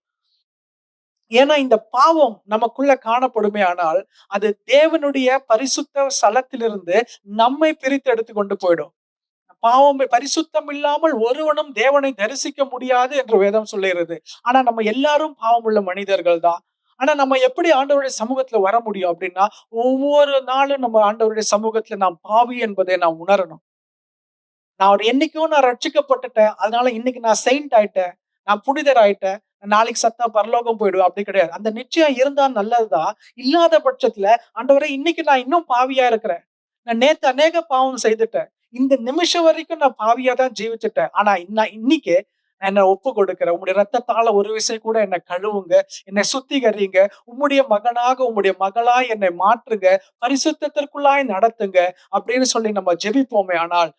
ஏன்னா இந்த பாவம் நமக்குள்ள காணப்படுமே ஆனால், அது தேவனுடைய பரிசுத்த ஸ்தலத்திலிருந்து நம்மை பிரித்து எடுத்து கொண்டு போயிடும். பாவம் பரிசுத்தம் இல்லாமல் ஒருவனும் தேவனை தரிசிக்க முடியாது என்று வேதம் சொல்லுகிறது. ஆனா நம்ம எல்லாரும் பாவம் உள்ள மனிதர்கள் தான். ஆனா நம்ம எப்படி ஆண்டவருடைய சமூகத்துல வர முடியும் அப்படின்னா, ஒவ்வொரு நாளும் நம்ம ஆண்டவருடைய சமூகத்துல நாம் பாவி என்பதை நாம் உணரணும். நான் ரட்சிக்கப்பட்டுட்டேன். அதனால இன்னைக்கு நான் செயிண்ட் ஆயிட்டேன். நான் புனிதர் ஆயிட்டேன். நாளைக்கு சத்தா பரலோகம் போயிடுவேன் அப்படி கிடையாது. அந்த நிச்சயம் இருந்தா நல்லதுதான். இல்லாத பட்சத்துல ஆண்டவரே இன்னைக்கு நான் இன்னும் பாவியா இருக்கிறேன். நான் நேத்து அநேக பாவம் செய்துட்டேன். இந்த நிமிஷம் வரைக்கும் நான் பாவியா தான் ஜீவிச்சுட்டேன். ஆனா இன்னைக்கு நான் என்ன ஒப்பு கொடுக்கிறேன். உம்முடைய ரத்தத்தால ஒரு விசை கூட என்னை கழுவுங்க. என்னை சுத்திகரிங்க. உம்முடைய மகனாக, உம்முடைய மகளா என்னை மாற்றுங்க. பரிசுத்தத்திற்குள்ளாய் நடத்துங்க. அப்படின்னு சொல்லி நம்ம ஜெபிப்போமே ஆனால்,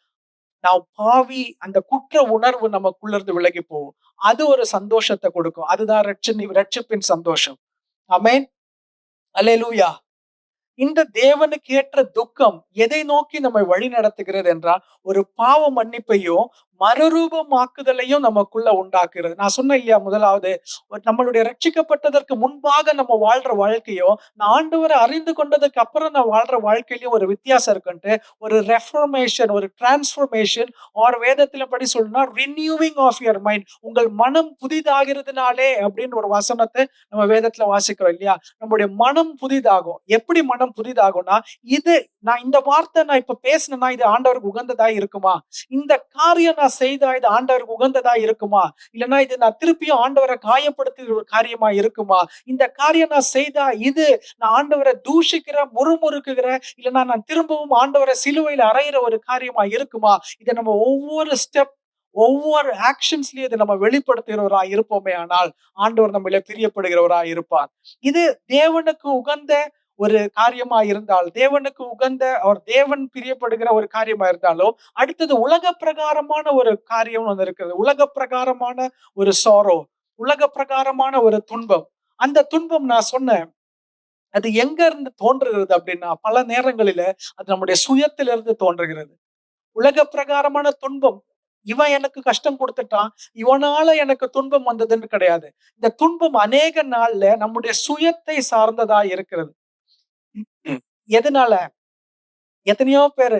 நான் பாவி அந்த குற்ற உணர்வு நமக்குள்ள இருந்து விலகி போகும். அது ஒரு சந்தோஷத்தை கொடுக்கும். அதுதான் ரட்சிப்பின் சந்தோஷம். ஆமென். அல்லேலூயா. இந்த தேவனுக்கு ஏற்ற துக்கம் எதை நோக்கி நம்மை வழி நடத்துகிறது என்றால், ஒரு பாவ மன்னிப்பையும் மறுரூபமாக்குதலையும் நமக்குள்ள உண்டாக்குகிறது. நான் சொன்னேன் இல்லையா, முதலாவது நம்மளுடைய ரட்சிக்கப்பட்டதற்கு முன்பாக நம்ம வாழ்ற வாழ்க்கையும், நான் ஆண்டவரை அறிந்து கொண்டதுக்கு அப்புறம் நான் வாழ்ற வாழ்க்கையிலயும் ஒரு வித்தியாசம் இருக்குன்ட்டு, ஒரு ரெஃபர்மேஷன், ஒரு டிரான்ஸ்ஃபர்மேஷன் ஆர் வேதத்துல படி சொல்லணும்னா ரினியூவிங் ஆஃப் யுவர் மைண்ட். உங்கள் மனம் புதிதாகிறதுனாலே அப்படின்னு ஒரு வசனத்தை நம்ம வேதத்துல வாசிக்கிறோம் இல்லையா? நம்முடைய மனம் புதிதாகும். எப்படி மனம் புதிதாகும்னா, இது நான் இந்த வார்த்தை நான் இப்ப பேசினேன்னா இது ஆண்டவருக்கு உகந்ததா இருக்குமா? இந்த காரியம் நான் செய்தா இது ஆண்டவருக்கு உகந்ததா இருக்குமா? இல்லன்னா இது நான் திருப்பியும் ஆண்டவரை காயப்படுத்துகிற ஒரு காரியமா இருக்குமா? இந்த காரியம் நான் செய்தா இது நான் ஆண்டவரை தூஷிக்கிற, முறுமுறுக்குகிற, இல்லன்னா நான் திரும்பவும் ஆண்டவரை சிலுவையில அறையிற ஒரு காரியமா இருக்குமா? இதை நம்ம ஒவ்வொரு ஆக்ஷன்ஸ்லயும் இதை நம்ம வெளிப்படுத்துகிறவரா இருப்போமே ஆனால், ஆண்டவர் நம்மள பிரியப்படுகிறவரா இருப்பார். இது தேவனுக்கு உகந்த ஒரு காரியமா இருந்தால், தேவனுக்கு உகந்த அவர் தேவன் பிரியப்படுகிற ஒரு காரியமா இருந்தாலும், அடுத்தது உலக பிரகாரமான ஒரு காரியம் ஒண்ணு இருக்குது. உலக பிரகாரமான ஒரு சாரோ, உலக பிரகாரமான ஒரு துன்பம். அந்த துன்பம் நான் சொன்னேன். அது எங்க இருந்து தோன்றுகிறது அப்படின்னா, பல நேரங்களில அது நம்முடைய சுயத்திலிருந்து தோன்றுகிறது. உலக பிரகாரமான துன்பம் இவன் எனக்கு கஷ்டம் குடுத்துட்டான், இவனால எனக்கு துன்பம் வந்ததுன்னு கிடையாது. இந்த துன்பம் அநேக நாள்ல நம்முடைய சுயத்தை சார்ந்ததா இருக்கிறது. ம். எதனால? எத்தனையோ பேரு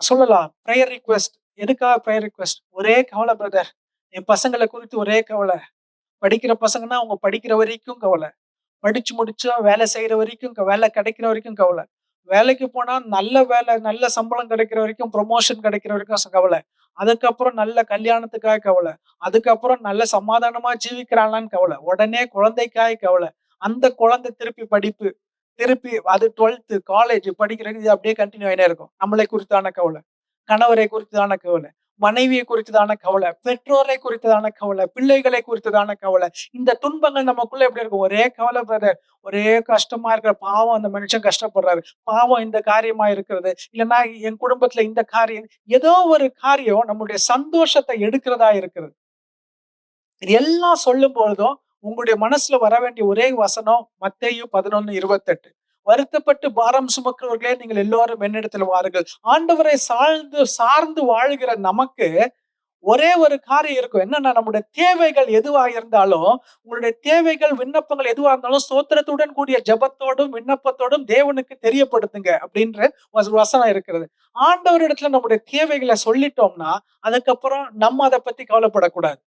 சொல்லலாம். Prayer request. எதுக்காக பிரேயர் ரிக்வெஸ்ட்? ஒரே கவல பிரதர். என் பசங்கள குறித்து ஒரே கவல. படிக்கிற பசங்கன்னா, அவங்க படிக்கிற வரைக்கும் கவல. படிச்சு முடிச்சா வேலை செய்ற வரைக்கும் வேலை கிடைக்கிற வரைக்கும் கவல. வேலைக்கு போனா நல்ல வேலை, நல்ல சம்பளம் கிடைக்கிற வரைக்கும், புரமோஷன் கிடைக்கிற வரைக்கும் கவல. அதுக்கப்புறம் நல்ல கல்யாணத்துக்காக கவல. அதுக்கப்புறம் நல்ல சமாதானமா ஜீவிக்கிறாங்களான்னு கவல. உடனே குழந்தைக்காக கவல. அந்த குழந்தை திருப்பி படிப்பு. திருப்பி அது 12த் காலேஜ் படிக்கிறது இது அப்படியே கன்டின்யூ ஆயினே இருக்கும். நம்மளை குறித்தான கவலை. கணவரை குறித்ததான கவலை. மனைவியை குறித்ததான கவலை. பெற்றோரை குறித்ததான கவலை. பிள்ளைகளை குறித்ததான கவலை. இந்த துன்பங்கள் நமக்குள்ள எப்படி இருக்கும்? ஒரே கவலை பிரதர். ஒரே கஷ்டமா இருக்கிற பாவம் அந்த மனுஷன் கஷ்டப்படுறாரு. பாவம் இந்த காரியமா இருக்கிறது. இல்லன்னா என் குடும்பத்துல இந்த காரியம். ஏதோ ஒரு காரியம் நம்முடைய சந்தோஷத்தை எடுக்கிறதா இருக்கிறது. இது எல்லாம் சொல்லும் பொழுதும் உங்களுடைய மனசுல வர வேண்டிய ஒரே வசனம் மத்தேயு 11:28. வருத்தப்பட்டு பாரம் சுமக்கிறவர்களே நீங்கள் எல்லோரும் என்னிடத்தில் வாருங்கள். ஆண்டவரை சார்ந்து வாழுகிற நமக்கு ஒரே ஒரு காரியம் இருக்கும். என்னன்னா நம்முடைய தேவைகள் எதுவா இருந்தாலும், உங்களுடைய தேவைகள், விண்ணப்பங்கள் எதுவா இருந்தாலும் ஸ்தோத்திரத்துடன் கூடிய ஜெபத்தோடும், விண்ணப்பத்தோடும் தேவனுக்கு தெரியப்படுத்துங்க அப்படின்ற ஒரு வசனம் இருக்கிறது. ஆண்டவரிடத்துல நம்முடைய தேவைகளை சொல்லிட்டோம்னா, அதுக்கப்புறம் நம்ம அத பத்தி கவலைப்படக்கூடாது.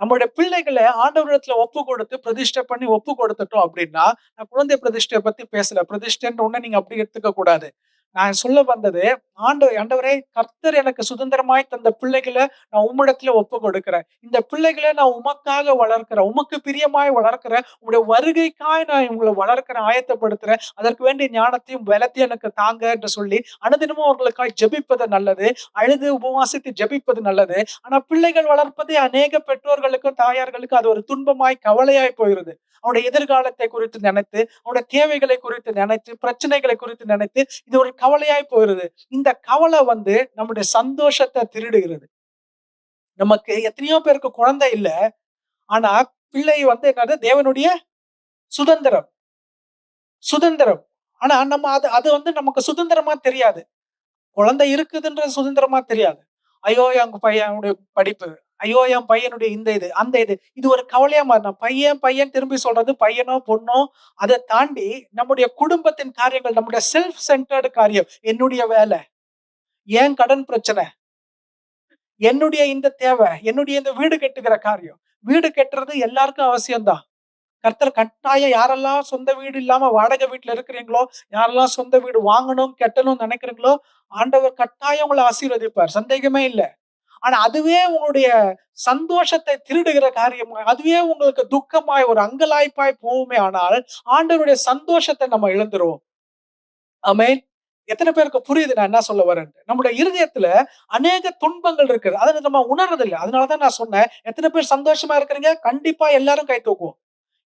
நம்மளுடைய பிள்ளைகள ஆண்டவரிடத்துல ஒப்பு கொடுத்து பிரதிஷ்டை பண்ணி ஒப்பு கொடுத்துட்டோம் அப்படின்னா, நான் குழந்தை பிரதிஷ்டையை பத்தி பேசல. பிரதிஷ்டைன்ற உடனே நீங்க அப்படி எடுத்துக்க கூடாது. நான் சொல்ல வந்தது, ஆண்டவரே கர்த்தர் எனக்கு சுதந்திரமாய் தந்த பிள்ளைகள நான் உம்மிடத்துல ஒப்பு கொடுக்கிறேன். இந்த பிள்ளைகள நான் உமக்காக வளர்க்கிறேன். உமக்கு பிரியமாய் வளர்க்கிறேன். உம்முடைய வருகைக்காய் நான் இவங்கள வளர்க்கிறேன், ஆயத்தப்படுத்துறேன். அதற்கு வேண்டிய ஞானத்தையும் பலத்தையும் எனக்கு தாங்க என்று சொல்லி அனுதினமும் அவர்களுக்காய் ஜெபிப்பது நல்லது. அழுது உபவாசித்து ஜெபிப்பது நல்லது. ஆனா பிள்ளைகள் வளர்ப்பது அநேக பெற்றோர்களுக்கும் தாயார்களுக்கும் அது ஒரு துன்பமாய் கவலையாய் போயிருது. அவனுடைய எதிர்காலத்தை குறித்து நினைத்து, அவனுடைய தேவைகளை குறித்து நினைத்து, பிரச்சனைகளை குறித்து நினைத்து இது ஒரு கவலையாய் போயிருது. இந்த கவலை நம்முடைய சந்தோஷத்தை திருடுகிறது. நமக்கு எத்தனையோ பேருக்கு குழந்தை இல்ல. ஆனா பிள்ளை என்னது தேவனுடைய சுதந்திரம். சுதந்திரம். ஆனா நம்ம அது அது நமக்கு சுதந்திரமா தெரியாது. குழந்தை இருக்குதுன்ற சுதந்திரமா தெரியாது. ஐயோ! எங்க பையனுடைய படிப்பு. ஐயோ! என் பையனுடைய இந்த இது, அந்த இது. இது ஒரு கவலையா மாறிடும். பையன் பையன் திரும்பி சொல்றது பையனோ, பொண்ணோ அத தாண்டி நம்முடைய குடும்பத்தின் காரியங்கள், நம்முடைய செல்ஃப் சென்டர்டு காரியம். என்னுடைய வேலை, என் கடன் பிரச்சனை, என்னுடைய இந்த தேவை, என்னுடைய இந்த வீடு கட்டுகிற காரியம். வீடு கட்டுறது எல்லாருக்கும் அவசியம் தான். கர்த்தர் கட்டாயம் யாரெல்லாம் சொந்த வீடு இல்லாம வாடகை வீட்டுல இருக்கிறீங்களோ, யாரெல்லாம் சொந்த வீடு வாங்கணும், கட்டணும்னு நினைக்கிறீங்களோ, ஆண்டவர் கட்டாயம் உங்களை ஆசீர்வதிப்பார். சந்தேகமே இல்ல. ஆனா அதுவே உங்களுடைய சந்தோஷத்தை திருடுகிற காரியம். அதுவே உங்களுக்கு துக்கமாய் ஒரு அங்கலாய்ப்பாய் போகுமே ஆனால், ஆண்டவருடைய சந்தோஷத்தை நம்ம இழந்துருவோம். ஆமென். எத்தனை பேருக்கு புரியுது நான் என்ன சொல்ல வரேன்ட்டு. நம்முடைய இருதயத்துல அநேக துன்பங்கள் இருக்குது. அத நம்ம உணர்றதில்ல. அதனாலதான் நான் சொன்னேன், எத்தனை பேர் சந்தோஷமா இருக்கிறீங்க? கண்டிப்பா எல்லாரும் கை தூக்குவோம்.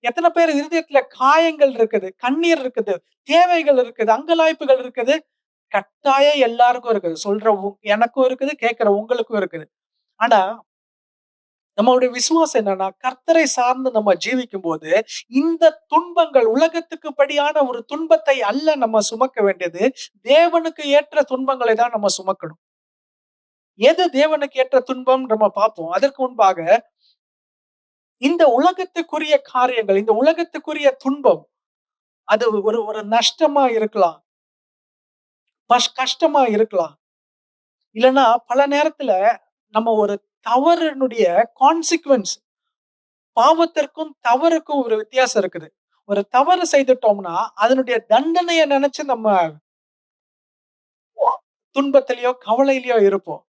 எத்தனை பேர் இருதயத்துல காயங்கள் இருக்குது, கண்ணீர் இருக்குது, தேவைகள் இருக்குது, அங்கலாய்ப்புகள் இருக்குது. கட்டாயம் எல்லாருக்கும் இருக்குது. சொல்ற எனக்கும் இருக்குது, கேட்கிற உங்களுக்கும் இருக்குது. ஆனா நம்மளுடைய விசுவாசம் என்னன்னா, கர்த்தரை சார்ந்து நம்ம ஜீவிக்கும்போது, இந்த துன்பங்கள் உலகத்துக்கு படியான ஒரு துன்பத்தை அல்ல நம்ம சுமக்க வேண்டியது. தேவனுக்கு ஏற்ற துன்பங்களை தான் நம்ம சுமக்கணும். எது தேவனுக்கு ஏற்ற துன்பம் நம்ம பார்ப்போம். அதற்கு முன்பாக இந்த உலகத்துக்குரிய காரியங்கள், இந்த உலகத்துக்குரிய துன்பம், அது ஒரு ஒரு நஷ்டமா இருக்கலாம். கஷ்டமா இருக்கலாம். இல்லன்னா பல நேரத்துல நம்ம ஒரு தவறினுடைய கான்சிக்வென்ஸ், பாவத்திற்கும் தவறுக்கும் ஒரு வித்தியாசம் இருக்குது. ஒரு தவறு செய்துட்டோம்னா, அதனுடைய தண்டனைய நினைச்சு நம்ம துன்பத்திலயோ, கவலையிலயோ இருப்போம்.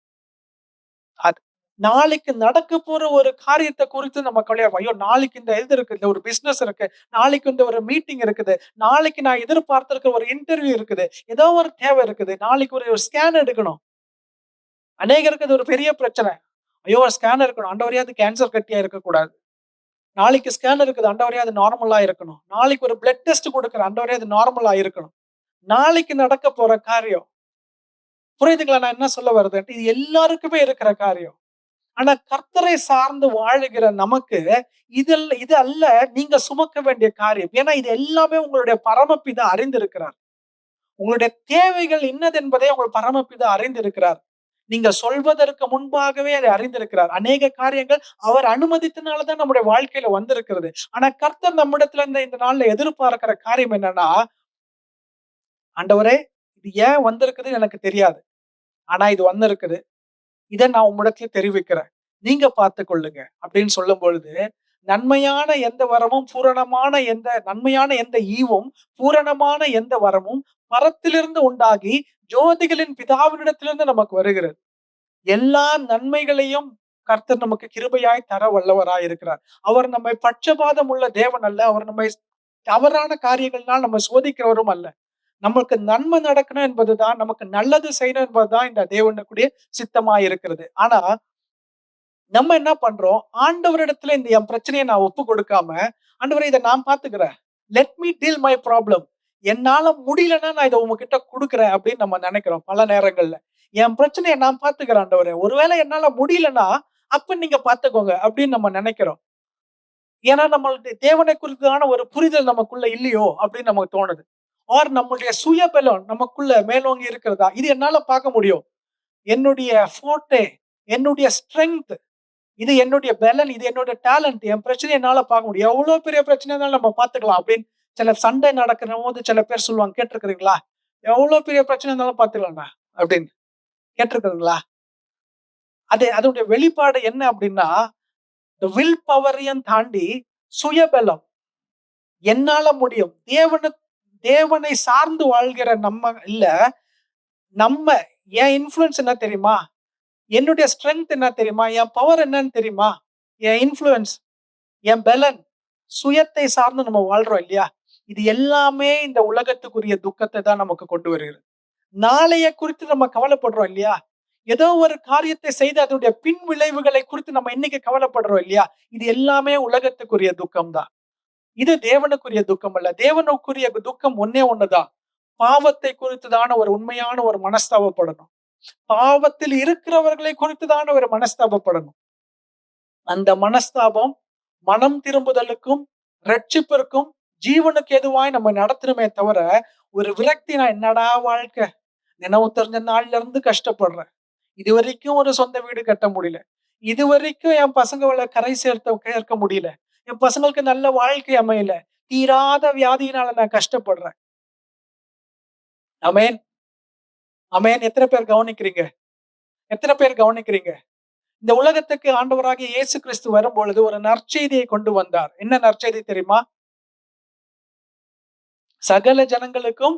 அது நாளைக்கு நடக்க போற ஒரு காரியத்த குறித்து நம்ம கவலையா ஐயோ! நாளைக்கு இந்த இது இருக்கு, இந்த ஒரு பிசினஸ் இருக்கு, நாளைக்கு இந்த ஒரு மீட்டிங் இருக்குது, நாளைக்கு நான் எதிர்பார்த்திருக்கிற ஒரு இன்டர்வியூ இருக்குது, ஏதோ ஒரு தேவை இருக்குது, நாளைக்கு ஒரு ஸ்கேன் எடுக்கணும். அநேகருக்கு அது ஒரு பெரிய பிரச்சனை. ஐயோ! ஒரு ஸ்கேன் இருக்கணும். ஆண்டவரே அது கேன்சர் கட்டியா இருக்கக்கூடாது. நாளைக்கு ஸ்கேன் இருக்குது. ஆண்டவரே அது நார்மலா இருக்கணும். நாளைக்கு ஒரு பிளட் டெஸ்ட் குடுக்குறேன். ஆண்டவரே அது நார்மலா இருக்கணும். நாளைக்கு நடக்க போற காரியம். புரியுதுங்களா? நான் என்ன சொல்ல வருதுன்ட்டு? இது எல்லாருக்குமே இருக்கிற காரியம். ஆனா கர்த்தரை சார்ந்து வாழுகிற நமக்கு இது அல்ல நீங்க சுமக்க வேண்டிய காரியம். ஏன்னா இது எல்லாமே உங்களுடைய பரமபிதா அறிந்திருக்கிறார். உங்களுடைய தேவைகள் இன்னதென்பதை உங்கள் பரமபிதா அறிந்திருக்கிறார். நீங்க சொல்வதற்கு முன்பாகவே அதை அறிந்திருக்கிறார். அநேக காரியங்கள் அவர் அனுமதித்தனாலதான் நம்முடைய வாழ்க்கையில வந்திருக்கிறது. ஆனா கர்த்தர் நம்மிடத்துல இந்த நாள்ல எதிர்பார்க்கிற காரியம் என்னன்னா, ஆண்டவரே, இது ஏன் வந்திருக்குதுன்னு எனக்கு தெரியாது. ஆனா இது வந்திருக்குது. இத நான் உம்மிடத்துல தெரிவிக்கிறேன். நீங்க பார்த்துக் கொள்ளுங்க அப்படின்னு சொல்லும் பொழுது, நன்மையான எந்த வரமும், பூரணமான எந்த நன்மையான எந்த ஈவும், பூரணமான எந்த வரமும் பரத்திலிருந்து உண்டாகி, ஜோதிகளின் பிதாவினிடத்திலிருந்து நமக்கு வருகிறது. எல்லா நன்மைகளையும் கர்த்தர் நமக்கு கிருபையாய் தர வல்லவராய் இருக்கிறார். அவர் நம்மை பட்சபாதம் உள்ள தேவன் அல்ல. அவர் நம்மை தவறான காரியங்கள்னால் நம்ம சோதிக்கிறவரும் அல்ல. நமக்கு நன்மை நடக்கணும் என்பதுதான், நமக்கு நல்லது செய்யணும் என்பதுதான் இந்த தேவனுக்குரிய சித்தமாய் இருக்கிறது. ஆனா நம்ம என்ன பண்றோம், ஆண்டவரிடத்துல இந்த என் பிரச்சனையை நான் ஒப்பு கொடுக்காம, ஆண்டவரே இதை நான் பாத்துக்கிறேன், let me deal my problem, என்னால முடியலன்னா நான் இதை உங்ககிட்ட கொடுக்குறேன் அப்படின்னு நம்ம நினைக்கிறோம் பல நேரங்கள்ல. என் பிரச்சனையை நான் பாத்துக்கிறேன் ஆண்டவரே, ஒருவேளை என்னால முடியலன்னா அப்ப நீங்க பாத்துக்கோங்க அப்படின்னு நம்ம நினைக்கிறோம். ஏன்னா நம்மளுடைய தேவனை குறித்தான ஒரு புரிதல் நமக்குள்ள இல்லையோ அப்படின்னு நமக்கு தோணுது. ஆர் நம்மளுடைய சுயபலம் நமக்குள்ள மேலோங்கி இருக்கிறதா, இது என்னால பார்க்க முடியும், என்னுடைய ஃபோர்ட்டே, என்னுடைய ஸ்ட்ரென்த், இது என்னுடைய பலன், இது என்னோட டேலண்ட், என் பிரச்சனை என்னால பார்க்க முடியும், எவ்வளவு பெரிய பிரச்சனை இருந்தாலும் நம்ம பார்த்துக்கலாம் அப்படின்னு சில சண்டை நடக்கிற போது சில பேர் சொல்லுவாங்க, கேட்டிருக்கிறீங்களா? எவ்வளவு பெரிய பிரச்சனை இருந்தாலும் பார்த்துக்கலாம்டா அப்படின்னு கேட்டிருக்கிறீங்களா? அதனுடைய வெளிப்பாடு என்ன அப்படின்னா, வில் பவரையும் தாண்டி சுயபலம், என்னால முடியும். தேவனை சார்ந்து வாழ்கிற நம்ம இல்ல, நம்ம என் இன்ஃப்ளூயன்ஸ் என்ன தெரியுமா, என்னுடைய ஸ்ட்ரென்த் என்ன தெரியுமா, என் பவர் என்னன்னு தெரியுமா, என் இன்ஃப்ளூயன்ஸ், என் பலன், சுயத்தை சார்ந்து நம்ம வாழ்றோம் இல்லையா? இது எல்லாமே இந்த உலகத்துக்குரிய துக்கத்தை தான் நமக்கு கொண்டு வருகிறது. நாளைய குறித்து நம்ம கவலைப்படுறோம் இல்லையா? ஏதோ ஒரு காரியத்தை செய்து அதனுடைய பின் விளைவுகளை குறித்து நம்ம இன்னைக்கு கவலைப்படுறோம் இல்லையா? இது எல்லாமே உலகத்துக்குரிய துக்கம் தான். இது தேவனுக்குரிய துக்கம் அல்ல. தேவனுக்குரிய துக்கம் ஒன்னே ஒண்ணுதான். பாவத்தை குறித்துதான ஒரு உண்மையான ஒரு மனஸ்தாபப்படணும். பாவத்தில் இருக்கிறவர்களை குறித்துதான ஒரு மனஸ்தாபப்படணும். அந்த மனஸ்தாபம் மனம் திரும்புதலுக்கும் ரட்சிப்பிற்கும் ஜீவனுக்கு எதுவாய் நம்ம நடத்தணுமே தவிர, ஒரு விரக்தி, நான் என்னடா வாழ்க்கை, நினைவு தெரிஞ்ச நாள்ல இருந்து கஷ்டப்படுறேன், இது வரைக்கும் ஒரு சொந்த வீடு கட்ட முடியல, இது வரைக்கும் என் பசங்களை கரை சேர்க்க முடியல, என் பசங்களுக்கு நல்ல வாழ்க்கை அமையல, தீராத வியாதியினால நான் கஷ்டப்படுறேன். அமேன், அமேன். எத்தனை பேர் கவனிக்கிறீங்க? எத்தனை பேர் கவனிக்கிறீங்க? இந்த உலகத்துக்கு ஆண்டவராகிய இயேசு கிறிஸ்து வரும்பொழுது ஒரு நற்செய்தியை கொண்டு வந்தார். என்ன நற்செய்தி தெரியுமா? சகல ஜனங்களுக்கும்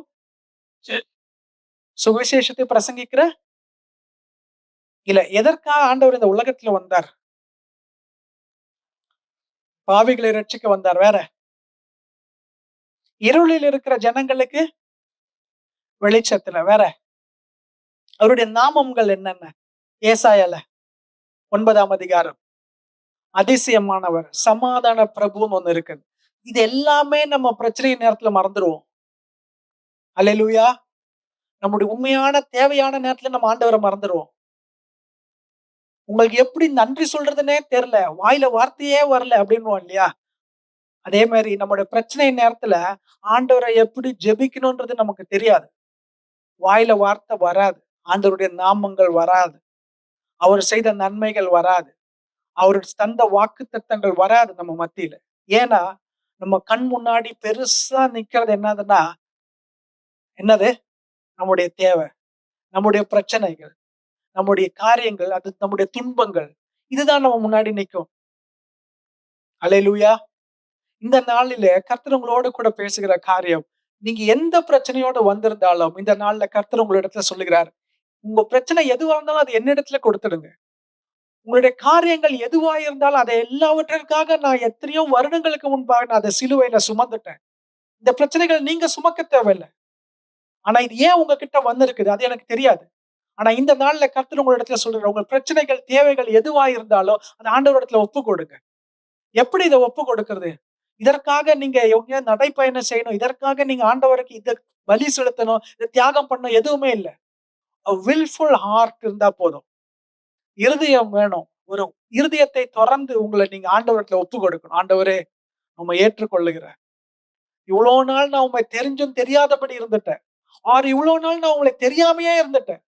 சுவிசேஷத்தை பிரசங்கிக்கிற இல்ல. எதற்காக ஆண்டவர் இந்த உலகத்துல வந்தார்? பாவிகளை ரட்சிக்க வந்தார். வேற? இருளில் இருக்கிற ஜனங்களுக்கு வெளிச்சத்துல. வேற? அவருடைய நாமங்கள் என்னென்ன? ஏசாயால 9ஆம் அதிகாரம், அதிசயமானவர், சமாதான பிரபுன்னு ஒண்ணு இருக்கு. இது எல்லாமே நம்ம பிரச்சனை நேரத்துல மறந்துடுவோம். அல்லேலூயா. நம்முடைய உண்மையான தேவையான நேரத்துல நம்ம ஆண்டவரை மறந்துடுவோம். உங்களுக்கு எப்படி நன்றி சொல்றதுன்னே தெரியல, வாயில வார்த்தையே வரல அப்படின்னு இல்லையா? அதே மாதிரி நம்முடைய பிரச்சனை நேரத்துல ஆண்டவரை எப்படி ஜெபிக்கணும்ன்றது நமக்கு தெரியாது. வாயில வார்த்தை வராது, ஆண்டவருடைய நாமங்கள் வராது, அவர் செய்த நன்மைகள் வராது, அவர் தந்த வாக்கு தத்தங்கள் வராது நம்ம மத்தியில. ஏன்னா நம்ம கண் முன்னாடி பெருசா நிக்கிறது என்னதுன்னா, என்னது? நம்முடைய தேவை, நம்முடைய பிரச்சனைகள், நம்முடைய காரியங்கள், அது நம்முடைய துன்பங்கள், இதுதான் நம்ம முன்னாடி நிற்கும். அல்லேலூயா. இந்த நாளில கர்த்தர் உங்களோடு கூட பேசுகிற காரியம், நீங்க எந்த பிரச்சனையோடு வந்திருந்தாலும் இந்த நாள்ல கர்த்தர் உங்களிடத்துல சொல்லுகிறார், உங்க பிரச்சனை எதுவா இருந்தாலும் அது என்னிடத்துல கொடுத்துடுங்க. உங்களுடைய காரியங்கள் எதுவா இருந்தாலும் அதை எல்லாவற்றிற்காக நான் எத்தனையோ வருடங்களுக்கு முன்பாக நான் அதை சிலுவையில சுமந்துட்டேன். இந்த பிரச்சனைகள் நீங்க சுமக்க தேவையில்லை. ஆனா இது ஏன் உங்ககிட்ட வந்திருக்குது அது எனக்கு தெரியாது. ஆனா இந்த நாள்ல கர்த்தர் உங்களிடத்துல சொல்ற, உங்க பிரச்சனைகள், தேவைகள் எதுவா இருந்தாலும் அந்த ஆண்டவரிடத்துல ஒப்பு கொடுங்க. எப்படி இதை ஒப்பு கொடுக்கிறது? இதற்காக நீங்க எங்க நடைப்பயணம் செய்யணும், இதற்காக நீங்க ஆண்டவருக்கு இத பலி செலுத்தணும், இதை தியாகம் பண்ணணும், எதுவுமே இல்லை. வில்ஃபுல் ஹார்ட் இருந்தா போதும். இருதயம் வேணும். ஒரு இருதயத்தை தொடர்ந்து உங்களை நீங்க ஆண்டவரத்துல ஒப்பு கொடுக்கணும். ஆண்டவரே, நம்ம ஏற்றுக்கொள்ளுகிறேன். இவ்வளவு நாள் நான் உண்மை தெரிஞ்சும் தெரியாதபடி இருந்துட்டேன். இவ்வளவு நாள் நான் உங்களை தெரியாமையே இருந்துட்டேன்.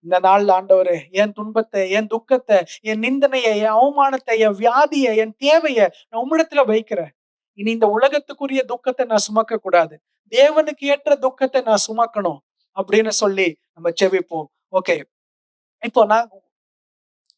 இந்த நாள்ல ஆண்டவரே, என் துன்பத்தை, என் துக்கத்தை, என் நிந்தனைய, என் அவமானத்தை, என் வியாதிய, என் தேவைய நான் உம்மிடத்துல வைக்கிறேன். இனி இந்த உலகத்துக்குரிய துக்கத்தை நான் சுமக்க கூடாது. தேவனுக்கு ஏற்ற துக்கத்தை நான் சுமக்கணும் அப்படின்னு சொல்லி நம்ம ஜெபிப்போம். ஓகே. இப்போ நான்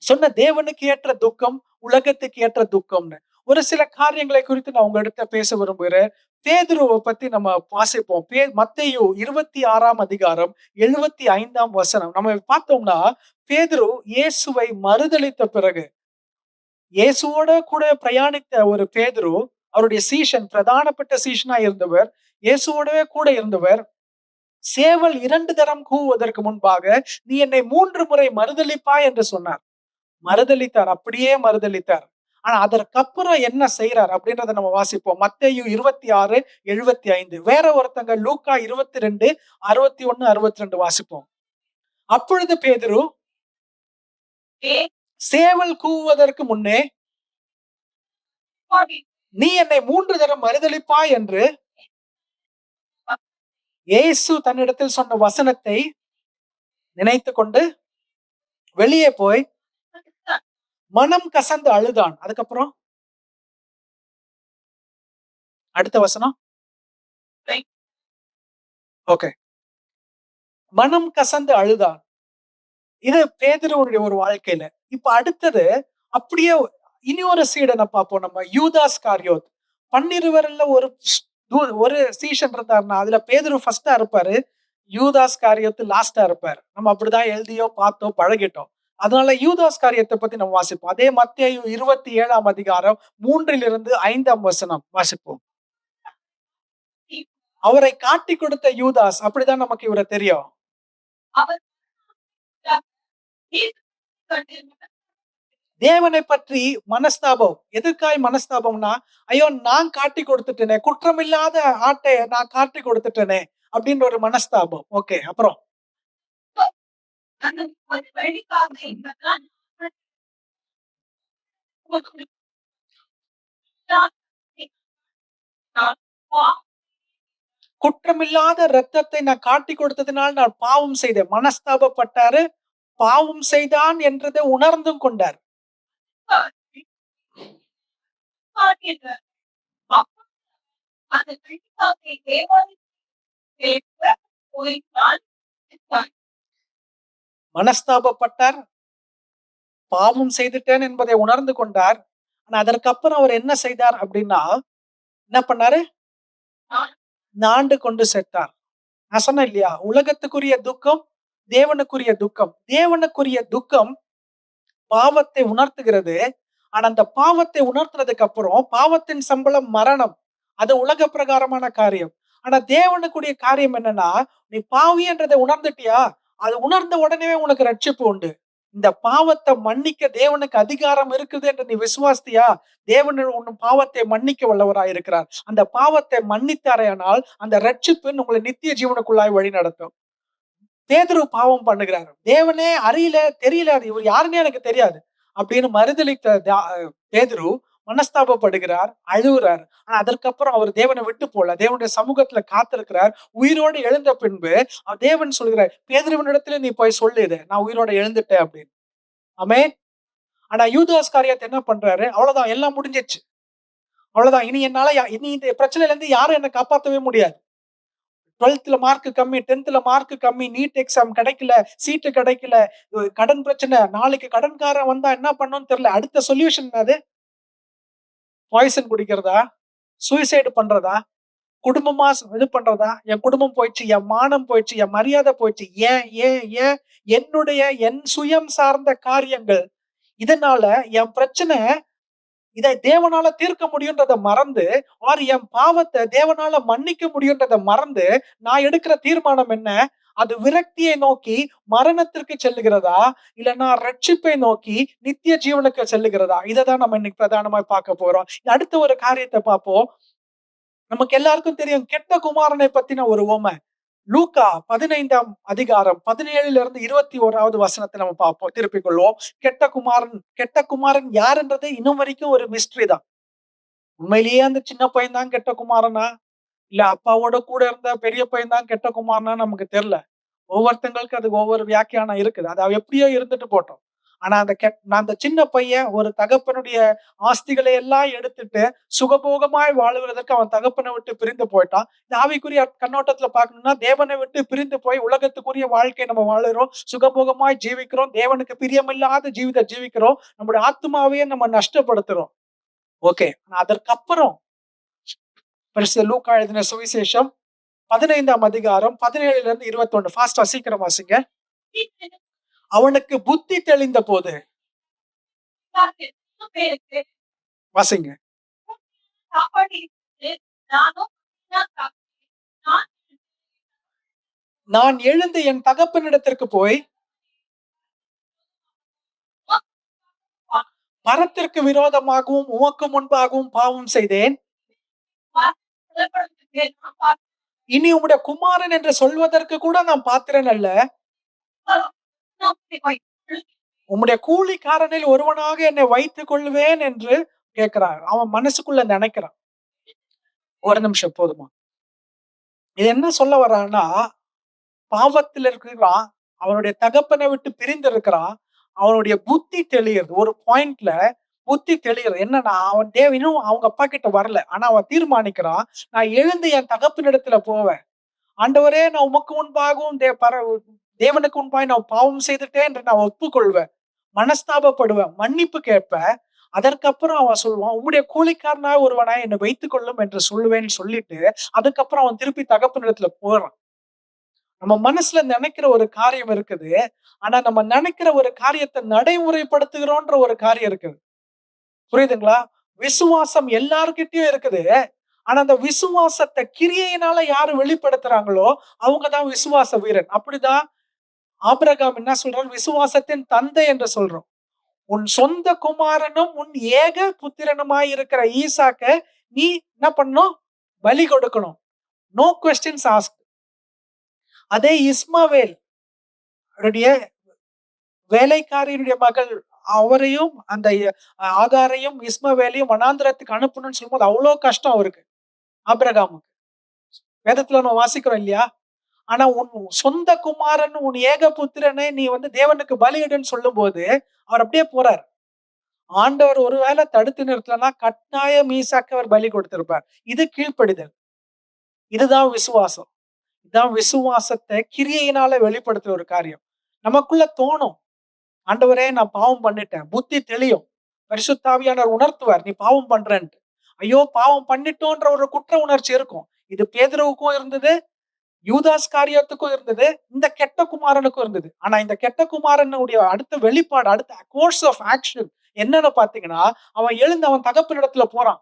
சொன்ன தேவனுக்கு ஏற்ற துக்கம், உலகத்துக்கு ஏற்ற துக்கம்னு. ஒரு சில காரியங்களை குறித்து நான் உங்களிடத்துல பேச விரும்புகிறேன். பேதுருவ பத்தி நம்ம வாசிப்போம். மத்தேயு 26ஆம் அதிகாரம் 75ஆம் வசனம். நம்ம பார்த்தோம்னா, பேதுரு இயேசுவை மறுதலித்த பிறகு, இயேசுவோட கூட பிரயாணித்த ஒரு பேதுரு, அவருடைய சீஷன், பிரதானப்பட்ட சீஷனா இருந்தவர், இயேசுவோடவே கூட இருந்தவர், சேவல் 2 தரம் கூவுவதற்கு முன்பாக, நீ என்னை 3 முறை மறுதலிப்பாய் என்று சொன்னார். மறுதலித்தார். அப்படியே மறுதலித்தார். ஆனா அதற்கப்புறம் என்ன செய்றார் அப்படின்றத நம்ம வாசிப்போம். மத்தேயு 26:75. வேற ஒருத்தங்க லூக்கா 22:61, 62 வாசிப்போம். அப்பொழுது பேதுரு சேவல் கூவுவதற்கு முன்னே நீ என்னை 3 தரம் மறுதலிப்பாய் என்று இயேசு தன்னிடத்தில் சொன்ன வசனத்தை நினைத்துக் கொண்டு வெளியே போய் மனம் கசந்து அழுதான். அதுக்கப்புறம் அடுத்த வசனம். ஓகே. மனம் கசந்து அழுதான். இது பேதுருவுடைய ஒரு வாழ்க்கையில. இப்ப அடுத்தது அப்படியே இனி ஒரு சீடனை பார்ப்போம் நம்ம. யூதாஸ் காரியோத். 12 ஒரு சீஷன் இருந்தாருன்னா, அதுல பேதுரு ஃபர்ஸ்ட்டா இருப்பாரு. யூதாஸ் காரியத்து லாஸ்ட்டா இருப்பாரு. நம்ம அப்படிதான் எழுதியோ, பார்த்தோ பழகிட்டோம். அதனால யூதாஸ் காரியத்தை பத்தி நம்ம வாசிப்போம். அதே மத்தேயு 27ஆம் அதிகாரம் 3 5ஆம் வசனம் வாசிப்போம். அவரை காட்டிக் கொடுத்த யூதாஸ், அப்படிதான் நமக்கு இவரை தெரியும். தேவனை பற்றி மனஸ்தாபம். எதற்காய் மனஸ்தாபம்னா, ஐயோ நான் காட்டி கொடுத்துட்டேனே, குற்றமில்லாத ஆட்டை நான் காட்டி கொடுத்துட்டேனே அப்படின்ற ஒரு மனஸ்தாபம். ஓகே. அப்புறம் குற்றமில்லாத ரத்தத்தை நான் காட்டி கொடுத்ததினால் நான் பாவம் செய்தேன். மனஸ்தாபப்பட்டாரு. பாவம் செய்தான் என்றதை உணர்ந்தும் கொண்டார். மனஸ்தாபப்பட்டார். பாவம் செய்துட்டேன் என்பதை உணர்ந்து கொண்டார். ஆனா அதற்கப்புறம் அவர் என்ன செய்தார் அப்படின்னா, என்ன பண்ணாரு? நாண்டு கொண்டு செத்தார். நான் சொன்னேன் இல்லையா? உலகத்துக்குரிய துக்கம், தேவனுக்குரிய துக்கம். தேவனுக்குரிய துக்கம் பாவத்தை உணர்த்துகிறது. ஆனா அந்த பாவத்தை உணர்த்துறதுக்கு அப்புறம் பாவத்தின் சம்பளம் மரணம். அது உலக பிரகாரமான காரியம். ஆனா தேவனுக்குரிய காரியம் என்னன்னா, நீ பாவின்றதை உணர்ந்துட்டியா? அது உணர்ந்த உடனே உனக்கு ரட்சிப்பு உண்டு. இந்த பாவத்தை மன்னிக்க தேவனுக்கு அதிகாரம் இருக்குது என்று நீ விசுவாசித்தியா? தேவன் உன் பாவத்தை மன்னிக்க வல்லவராய் இருக்கிறார். அந்த பாவத்தை மன்னித்தாரேயானால் அந்த ரட்சிப்பு உங்களை நித்திய ஜீவனுக்குள்ளாய் வழி நடத்தும். பேதுரு பாவம் பண்ணுகிறார். தேவனே அறியல, தெரியல, அது இவர் யாருன்னே எனக்கு தெரியாது அப்படின்னு மறுதலித்த பேதுரு மனஸ்தாபப்படுகிறார், அழுகுறார். ஆனா அதற்கப்புறம் அவர் தேவனை விட்டு போல, தேவனுடைய சமூகத்துல காத்திருக்கிறார். உயிரோடு எழுந்த பின்பு தேவன் சொல்கிறார், பேதுருவினிடத்துல நீ போய் சொல்லு, இதை நான் உயிரோட எழுந்துட்டேன் அப்படின்னு. ஆமென். ஆனா யூதாஸ் காரியத்தை என்ன பண்றாரு? அவ்வளவுதான், எல்லாம் முடிஞ்சிச்சு. அவ்வளவுதான், இனி என்னால இனி இந்த பிரச்சனையில இருந்து யாரும் என்ன காப்பாற்றவே முடியாது. 12th மார்க் கம்மி, 10th மார்க் கம்மி, நீட் எக்ஸாம் கிடைக்கல, சீட்டு கிடைக்கல, கடன் பிரச்சனை, நாளைக்கு கடன்காரன் வந்தா என்ன பண்ணணும்னு தெரியல. அடுத்த சொல்யூஷன் அது பாய்சன் குடிக்கிறதா, சூசைடு பண்றதா, குடும்பமா இது பண்றதா? என் குடும்பம் போயிடுச்சு, என் மானம் போயிடுச்சு, என் மரியாதை போயிடுச்சு. ஏன் ஏன் ஏன் என்னுடைய என் சுயம் சார்ந்த காரியங்கள், இதனால என் பிரச்சனை இதை தேவனால தீர்க்க முடியுன்றத மறந்து, ஆர் என் பாவத்தை தேவனால மன்னிக்க முடியுன்றத மறந்து, நான் எடுக்கிற தீர்மானம் என்ன? அது விரக்தியை நோக்கி மரணத்திற்கு செல்லுகிறதா, இல்லைன்னா ரட்சிப்பை நோக்கி நித்திய ஜீவனுக்கு செல்லுகிறதா? இதைதான் நம்ம இன்னைக்கு பிரதானமாய் பார்க்க போறோம். அடுத்த ஒரு காரியத்தை பார்ப்போம். நமக்கு எல்லாருக்கும் தெரியும், கெட்ட குமாரனை பத்தின ஒரு உவமை. லூக்கா 15ஆம் அதிகாரம் 17 21வது வசனத்தை நம்ம பார்ப்போம். திருப்பிக் கொள்வோம். கெட்ட குமாரன் யாருன்றது இன்னும் வரைக்கும் ஒரு மிஸ்ட்ரி தான். உண்மையிலேயே அந்த சின்ன பையன் தான் கெட்ட குமாரனா, இல்ல அப்பாவோட கூட இருந்த பெரிய பையன் தான் கெட்ட குமாரனா நமக்கு தெரியல. ஒவ்வொருத்தங்களுக்கு அது ஒவ்வொரு வியாக்கியானம் இருக்குது. அது எப்படியோ இருந்துட்டு போட்டோம். ஆனா அந்த சின்ன பையன் ஒரு தகப்பனுடைய ஆஸ்திகளை எல்லாம் எடுத்துட்டு சுகபோகமாய் வாழுவதற்கு அவன் தகப்பனை விட்டு பிரிந்து போயிட்டான். இந்த ஆவிக்குரிய கண்ணோட்டத்துல பார்க்கணும்னா தேவனை விட்டு பிரிந்து போய் உலகத்துக்குரிய வாழ்க்கை நம்ம வாழுறோம், சுகபோகமாய் ஜீவிக்கிறோம், தேவனுக்கு பிரியமில்லாத ஜீவித ஜீவிக்கிறோம், நம்முடைய ஆத்மாவையே நம்ம நஷ்டப்படுத்துறோம். ஓகே, அதற்கப்புறம் லூக்கா எழுதின சுவிசேஷம் 15ஆம் அதிகாரம் 17ல இருந்து 21 ஃபாஸ்டா சீக்கிரம் வாசிங்க. அவனுக்கு புத்தி தெளிந்த போது வாசிங்க. நான் எழுந்து என் தகப்பனிடத்திற்கு போய் பரத்திற்கு விரோதமாகவும் உமக்கு முன்பாகவும் பாவம் செய்தேன், இனி உம்முடைய குமாரன் என்று சொல்வதற்கு கூட நான் பாத்திரன் அல்ல, உம்முடைய கூலிக்காரனில் ஒருவனாக என்னை வைத்துக் கொள்வேன் என்று கேட்கிறார். அவன் மனசுக்குள்ள நினைக்கிறான். ஒரு நிமிஷம் போதுமா? இது என்ன சொல்ல வர்றான்னா, பாவத்தில் இருக்கிறான், அவனுடைய தகப்பனை விட்டு பிரிந்து இருக்கிறான், அவனுடைய புத்தி தெளியுது. ஒரு பாயிண்ட்ல புத்தி தெளியுது. என்னன்னா, அவன் இன்னும் அவங்க அப்பா கிட்ட வரல. ஆனா அவன் தீர்மானிக்கிறான், நான் எழுந்து என் தகப்பனிடத்துல போவேன். ஆண்டவரே, நான் உமக்கு முன்பாகவும் தேவனுக்கு முன்பாக நான் பாவம் செய்துட்டேன் என்று நான் ஒப்புக்கொள்வேன், மனஸ்தாபப்படுவேன், மன்னிப்பு கேட்பேன். அதற்கப்புறம் அவன் சொல்லுவான், உம்முடைய கூலிக்காரனா ஒருவனாய் என்னை வைத்துக் கொள்ளும் என்று சொல்லுவேன்னு சொல்லிட்டு அதுக்கப்புறம் அவன் திருப்பி தகப்பனிடத்துல போறான். நம்ம மனசுல நினைக்கிற ஒரு காரியம் இருக்குது, ஆனா நம்ம நினைக்கிற ஒரு காரியத்தை நடைமுறைப்படுத்துகிறோன்ற ஒரு காரியம் இருக்குது. புரியுதுங்களா? விசுவாசம் எல்லார்கிட்டயும் இருக்குது. ஆனா அந்த விசுவாசத்தை கிரியையினால யாரு வெளிப்படுத்துறாங்களோ அவங்கதான் விசுவாச வீரன். அப்படிதான் ஆபிரகாம் என்ன சொல்றாரு? விசுவாசத்தின் தந்தை என்று சொல்றோம். உன் சொந்த குமாரனும் உன் ஏக புத்திரனுமாய் இருக்கிற ஈசாக்க நீ என்ன பண்ணணும்? பலி கொடுக்கணும். No questions ask. அதே இஸ்மவேல் வேலைக்காரியினுடைய மகள், அவரையும் அந்த ஆகாரையும் இஸ்மவேலையும் வனாந்திரத்துக்கு அனுப்பணும்னு சொல்லும்போது அவ்வளவு கஷ்டம் அவருக்கு, ஆபிரகாமுக்கு. வேதத்துல நம்ம வாசிக்கிறோம் இல்லையா? ஆனா உன் சொந்த குமாரன் உன் ஏக புத்திரனை நீ தேவனுக்கு பலியிடுன்னு சொல்லும் போது அவர் அப்படியே போறார். ஆண்டவர் ஒருவேளை தடுத்து நிறுத்தலன்னா கட்டாயம் ஈசாக்கு அவர் பலி கொடுத்திருப்பார். இது கீழ்ப்படிதல். இதுதான் விசுவாசம். இதுதான் விசுவாசத்தை கிரியையினால வெளிப்படுத்துற ஒரு காரியம். நமக்குள்ள தோணும், ஆண்டவரே நான் பாவம் பண்ணிட்டேன், புத்தி தெளியும், பரிசுத்தாவியானவர் உணர்த்துவார் நீ பாவம் பண்றேன்ட்டு. ஐயோ பாவம் பண்ணிட்டோன்ற ஒரு குற்ற உணர்ச்சி இருக்கும். இது பேதுருவுக்கும் இருந்தது, யூதாஸ் காரியத்துக்கும் இருந்தது, இந்த கெட்ட குமாரனுக்கும் இருந்தது. ஆனா இந்த கெட்ட குமாரனுடைய அடுத்த வெளிப்பாடு, அடுத்த கோர்ஸ் ஆஃப் ஆக்ஷன் என்னன்னு பாத்தீங்கன்னா, அவன் எழுந்து அவன் தகப்பனிடத்துல போறான்.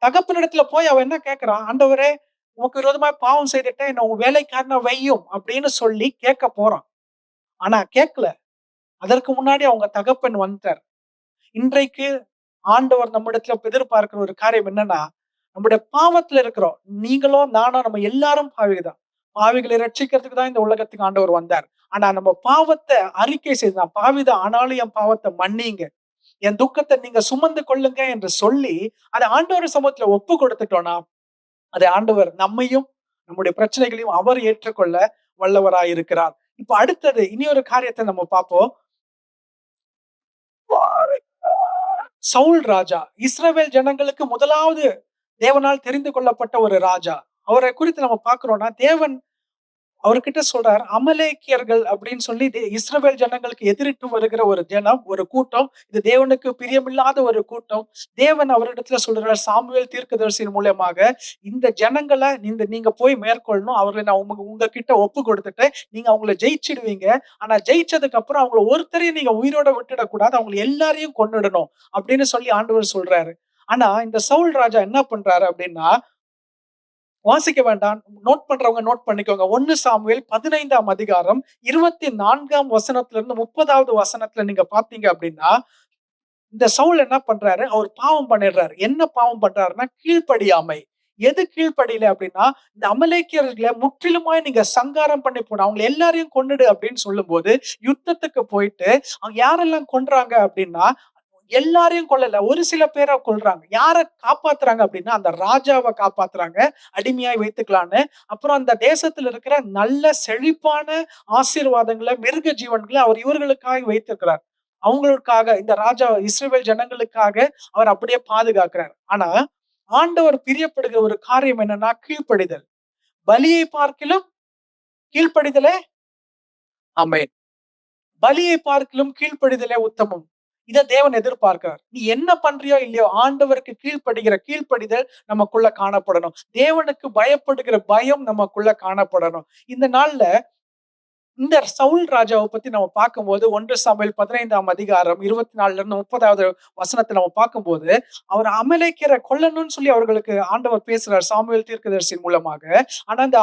தகப்பனிடத்துல போய் அவன் என்ன கேட்கிறான்? ஆண்டவரே, உனக்கு விரோதமா பாவம் செய்துட்டேன், என்ன உன் வேலைக்காரனை வையும் அப்படின்னு சொல்லி கேட்க போறான். ஆனா கேட்கல. அதற்கு முன்னாடி அவங்க தகப்பன் வந்துட்டார். இன்றைக்கு ஆண்டவர் நம்மிடத்துல எதிர்பார்க்கிற ஒரு காரியம் என்னன்னா, நம்முடைய பாவத்துல இருக்கிறோம். நீங்களோ நானோ நம்ம எல்லாரும் பாவிதான். பாவிகளை ரட்சிக்கிறதுக்கு தான் இந்த உலகத்துக்கு ஆண்டவர் வந்தார். ஆனா நம்ம பாவத்தை அறிக்கை செய்து, நான் பாவிதான் ஆனாலும் என் பாவத்தை மன்னிங்க, என் துக்கத்தை நீங்க சுமந்து கொள்ளுங்க என்று சொல்லி அதை ஆண்டவர் சமூகத்துல ஒப்பு கொடுத்துட்டோம்னா, அதை ஆண்டவர் நம்மையும் நம்முடைய பிரச்சனைகளையும் அவர் ஏற்றுக்கொள்ள வல்லவராயிருக்கிறார். இப்ப அடுத்தது இனி ஒரு காரியத்தை நம்ம பார்ப்போம். சவுல் ராஜா இஸ்ரவேல் ஜனங்களுக்கு முதலாவது தேவனால் தெரிந்து கொள்ளப்பட்ட ஒரு ராஜா. அவரை குறித்து நம்ம பார்க்கிறோம்னா, தேவன் அவர்கிட்ட சொல்றார், அமலேக்கியர்கள் அப்படின்னு சொல்லி இஸ்ரவேல் ஜனங்களுக்கு எதிரிட்டு வருகிற ஒரு ஜனம், ஒரு கூட்டம், இது தேவனுக்கு பிரியமில்லாத ஒரு கூட்டம். தேவன் அவரிடத்துல சொல்றார், சாமுவேல் தீர்க்கதரிசியின் மூலமாக, இந்த ஜனங்களை நீங்க போய் மேற்கொள்ளணும், அவர்களை நான் உங்ககிட்ட ஒப்பு கொடுத்துட்டு நீங்க அவங்களை ஜெயிச்சிடுவீங்க. ஆனா ஜெயிச்சதுக்கு அப்புறம் அவங்களை ஒருத்தரையும் நீங்க உயிரோட விட்டுடக்கூடாது, அவங்களை எல்லாரையும் கொன்னுடணும் அப்படின்னு சொல்லி ஆண்டவர் சொல்றாரு. ஆனா இந்த சவுல் ராஜா என்ன பண்றாரு அப்படின்னா, வாசிக்க வேண்டாம், நோட் பண்றவங்க நோட் பண்ணிக்கோங்க. 1 சாமுவேல் 15ஆம் அதிகாரம் 24ஆம் வசனத்துல இருந்து 30வது வசனத்துல நீங்க பாத்தீங்க அப்படின்னா, இந்த சவுல் என்ன பண்றாரு? அவர் பாவம் பண்ணிடுறாரு. என்ன பாவம் பண்றாருன்னா, கீழ்ப்படியாமை. எது கீழ்ப்படியல அப்படின்னா, இந்த அமலேக்கியர்களை முற்றிலுமாய் நீங்க சங்காரம் பண்ணி போன, அவங்க எல்லாரையும் கொன்னுடு அப்படின்னு சொல்லும் போது யுத்தத்துக்கு போயிட்டு அவங்க யாரெல்லாம் கொன்றாங்க அப்படின்னா, எல்லாரையும் கொல்லல. ஒரு சில பேர கொல்றாங்க. யார காப்பாத்துறாங்க அப்படின்னா, அந்த ராஜாவ காப்பாத்துறாங்க. அடிமையாய் வைத்துக்கலான்னு. அப்புறம் அந்த தேசத்துல இருக்கிற நல்ல செழிப்பான ஆசீர்வாதங்கள, மிருக ஜீவன்கள அவர் இவர்களுக்காக வைத்திருக்கிறார். அவங்களுக்காக இந்த ராஜா இஸ்ரவேல் ஜனங்களுக்காக அவர் அப்படியே பாதுகாக்கிறார். ஆனா, ஆண்டவர் பிரியப்படுகிற ஒரு காரியம் என்னன்னா, கீழ்ப்படிதல். பலியை பார்க்கிலும் கீழ்ப்படிதலே ஆமென். பலியை பார்க்கிலும் கீழ்ப்படிதலே உத்தமம். இத தேவன் எதிர்பார்க்கிறார். நீ என்ன பண்றியோ இல்லையோ ஆண்டவருக்கு கீழ்ப்படிதல் நமக்குள்ள காணப்படணும். தேவனுக்கு பயப்படுகிற பயம் நமக்குள்ள காணப்படணும். இந்த நாள்ல இந்த சவுல் ராஜாவை பத்தி நம்ம பார்க்கும்போது 1 சாமுவேல் 15ஆம் அதிகாரம் 24ல இருந்து 30வது வசனத்தை நம்ம பார்க்கும்போது, அவர் அமலேக்கியரை கொல்லணும்னு சொல்லி அவர்களுக்கு ஆண்டவர் பேசுறார் சாமுவேல் தீர்க்கதரிசியின் மூலமாக. ஆனா அந்த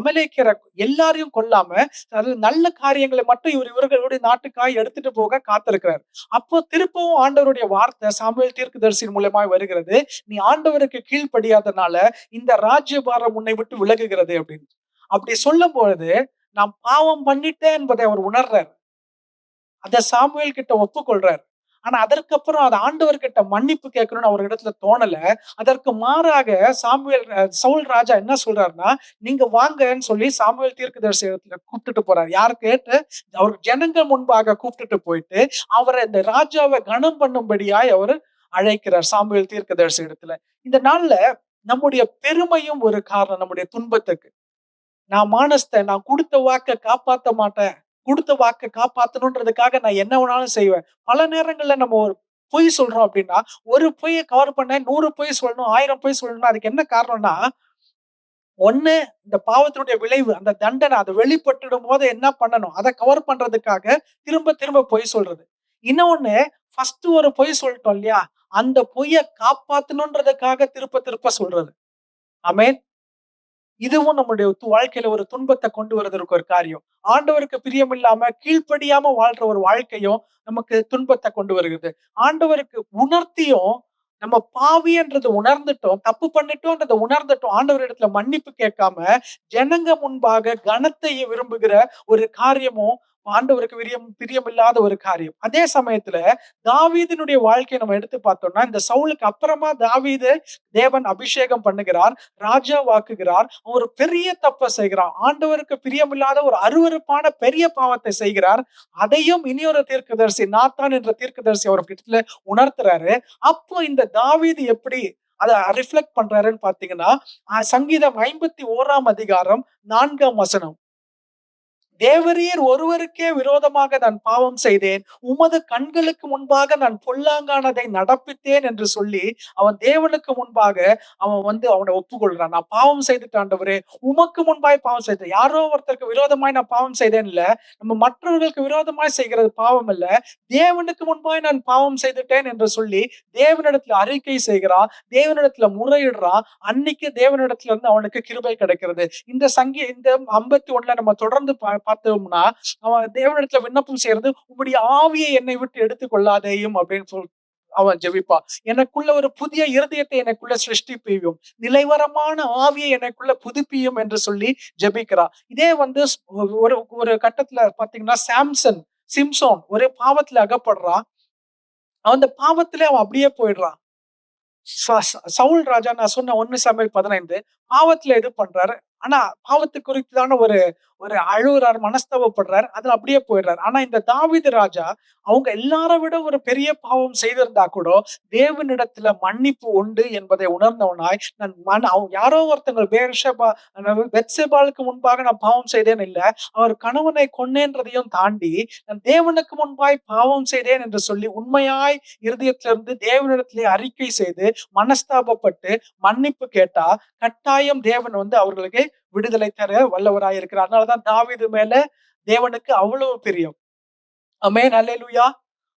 அமலேக்கியரை எல்லாரையும் கொல்லாம, அது நல்ல காரியங்களை மட்டும் இவர்களுடைய நாட்டுக்காய் எடுத்துட்டு போக காத்திருக்கிறார். அப்போ திருப்பவும் ஆண்டவருடைய வார்த்தை சாமுவேல் தீர்க்கதரிசியின் மூலமாய் வருகிறது. நீ ஆண்டவருக்கு கீழ்ப்படியாதனால இந்த ராஜ்யபாரம் உன்னை விட்டு விலகுகிறது அப்படின்னு. அப்படி சொல்லும் பொழுது நான் பாவம் பண்ணிட்டேன் என்பதை அவர் உணர்றார். அத சாமுவேல் கிட்ட ஒப்புக்கொள்றார். ஆனா அதற்கப்புறம் அது ஆண்டவர் கிட்ட மன்னிப்பு கேட்கணும்னு அவர் இடத்துல தோணல. அதற்கு மாறாக சவுல் ராஜா என்ன சொல்றாருன்னா, நீங்க வாங்கன்னு சொல்லி சாமுவேல் தீர்க்கதரிசி இடத்துல கூப்பிட்டுட்டு போறாரு. யார் கேட்டு அவர் ஜனங்கள் முன்பாக கூப்பிட்டுட்டு போயிட்டு, அவரை இந்த ராஜாவை கனம் பண்ணும்படியாய் அவரு அழைக்கிறார் சாமுவேல் தீர்க்கதரிசி இடத்துல. இந்த நாள்ல நம்முடைய பெருமையும் ஒரு காரணம் நம்முடைய துன்பத்துக்கு. நான் மானஸ்தன். நான் குடுத்த வாக்க காப்பாத்த மாட்டேன். குடுத்த வாக்க காப்பாத்தணுன்றதுக்காக நான் என்ன வேணாலும் செய்வேன். பல நேரங்கள்ல நம்ம ஒரு பொய் சொல்றோம் அப்படின்னா, ஒரு பொய்ய கவர் பண்ண 100 பொய் சொல்லணும், 1000 பொய் சொல்லணும்னா அதுக்கு என்ன காரணம்னா, ஒண்ணு இந்த பாவத்தினுடைய விளைவு, அந்த தண்டனை அது வெளிப்பட்டுடும்போது என்ன பண்ணணும்? அத கவர் பண்றதுக்காக திரும்ப திரும்ப பொய் சொல்றது. இன்னொன்னு ஃபர்ஸ்ட் ஒரு பொய் சொல்லிட்டோம் இல்லையா? அந்த பொய்ய காப்பாத்தணுன்றதுக்காக திருப்ப திருப்ப சொல்றது. ஆமென். இதுவும் நம்முடைய வாழ்க்கையில ஒரு துன்பத்தை கொண்டு வருவதற்கு ஒரு காரியம். ஆண்டவருக்கு பிரியமில்லாம கீழ்ப்படியாம வாழ்ற ஒரு வாழ்க்கையும் நமக்கு துன்பத்தை கொண்டு வருகிறது. ஆண்டவருக்கு உணர்த்தியும் நம்ம பாவின்றத உணர்ந்துட்டோம், தப்பு பண்ணிட்டோம்ன்றத உணர்ந்துட்டோம். ஆண்டவர் இடத்துல மன்னிப்பு கேட்காம ஜனங்க முன்பாக கனத்தை விரும்புகிற ஒரு காரியமும் ஆண்டவருக்கு பிரியமில்லாத ஒரு காரியம். அதே சமயத்துல தாவீதினுடைய வாழ்க்கையை நம்ம எடுத்து பார்த்தோம்னா, இந்த சவுலுக்கு அப்புறமா தாவீது தேவன் அபிஷேகம் பண்ணுகிறார், ராஜாவாக்குகிறார். அவன் ஒரு பெரிய தப்ப செய்கிறான். ஆண்டவருக்கு பிரியமில்லாத ஒரு அருவருப்பான பெரிய பாவத்தை செய்கிறார். அதையும் இனியொரு தீர்க்கதரிசி நாத்தான் என்ற தீர்க்கதரிசி அவர் இடத்துல உணர்த்துறாரு. அப்போ இந்த தாவீது எப்படி அத ரிஃப்ளெக்ட் பண்றாருன்னு பாத்தீங்கன்னா, சங்கீதம் 51ஆம் அதிகாரம் 4ஆம் வசனம். தேவரீர் ஒருவருக்கே விரோதமாக நான் பாவம் செய்தேன். உமது கண்களுக்கு முன்பாக நான் பொல்லாங்கானதை நடப்பித்தேன் என்று சொல்லி, அவன் தேவனுக்கு முன்பாக அவனை ஒப்புக்கொள்றான். நான் பாவம் செய்துட்டேன் ஆண்டவரே. உமக்கு முன்பாய் பாவம் செய்தேன். யாரோ ஒருத்தருக்கு விரோதமாய் நான் பாவம் செய்தேன் இல்ல. நம்ம மற்றவர்களுக்கு விரோதமாய் செய்கிறது பாவம் இல்ல. தேவனுக்கு முன்பாய் நான் பாவம் செய்துட்டேன் என்று சொல்லி, தேவனிடத்துல அறிக்கை செய்கிறான். தேவனிடத்துல முறையிடுறான். அன்னைக்கு தேவனிடத்துல இருந்து அவனுக்கு கிருபை கிடைக்கிறது. இந்த 51ல நம்ம தொடர்ந்து பார்த்தோம்னா, அவன் தேவனிடத்துல விண்ணப்பம் செய்யறது, உம்முடைய ஆவியை என்னை விட்டு எடுத்துக் கொள்ளாதேயும் அப்படின்னு அவன் ஜெபிப்பான். எனக்குள்ள ஒரு புதிய இருதயத்தை எனக்குள்ள சிருஷ்டிப்பையும், நிலைவரமான ஆவியை எனக்குள்ள புதுப்பியும் என்று சொல்லி ஜெபிக்கிறான். இதே ஒரு ஒரு கட்டத்துல பாத்தீங்கன்னா, சிம்சோன் ஒரே பாவத்துல அகப்படுறான். அந்த பாவத்திலே அவன் அப்படியே போயிடுறான். சவுல் ராஜா நான் சொன்ன 1 சாமுவேல் 15 பாவத்துல இது பண்றாரு. ஆனா பாவத்து குறித்துதான ஒரு ஒரு அழுகுறார், மனஸ்தாபப்படுறார். அதுல அப்படியே போயிடுறாரு. ஆனா இந்த தாவீது ராஜா அவங்க எல்லார விட ஒரு பெரிய பாவம் செய்திருந்தா கூட தேவனிடத்துல மன்னிப்பு உண்டு என்பதை உணர்ந்தவனாய் அவங்க யாரோ ஒருத்தங்க பெத்சேபாளுக்கு முன்பாக நான் பாவம் செய்தேன் இல்ல, அவர் கணவனை கொன்னேன்றதையும் தாண்டி நான் தேவனுக்கு முன்பாய் பாவம் செய்தேன் என்று சொல்லி உண்மையாய் இருதயத்திலிருந்து தேவனிடத்திலே அறிக்கை செய்து மனஸ்தாபப்பட்டு மன்னிப்பு கேட்டா கட்டாயம் தேவன் அவர்களுக்கு விடுதலை தர வல்லவராய் இருக்கிறார். அதனாலதான் தாவீது மேல தேவனுக்கு அவ்வளவு பிரியம். ஆமென், அல்லேலூயா.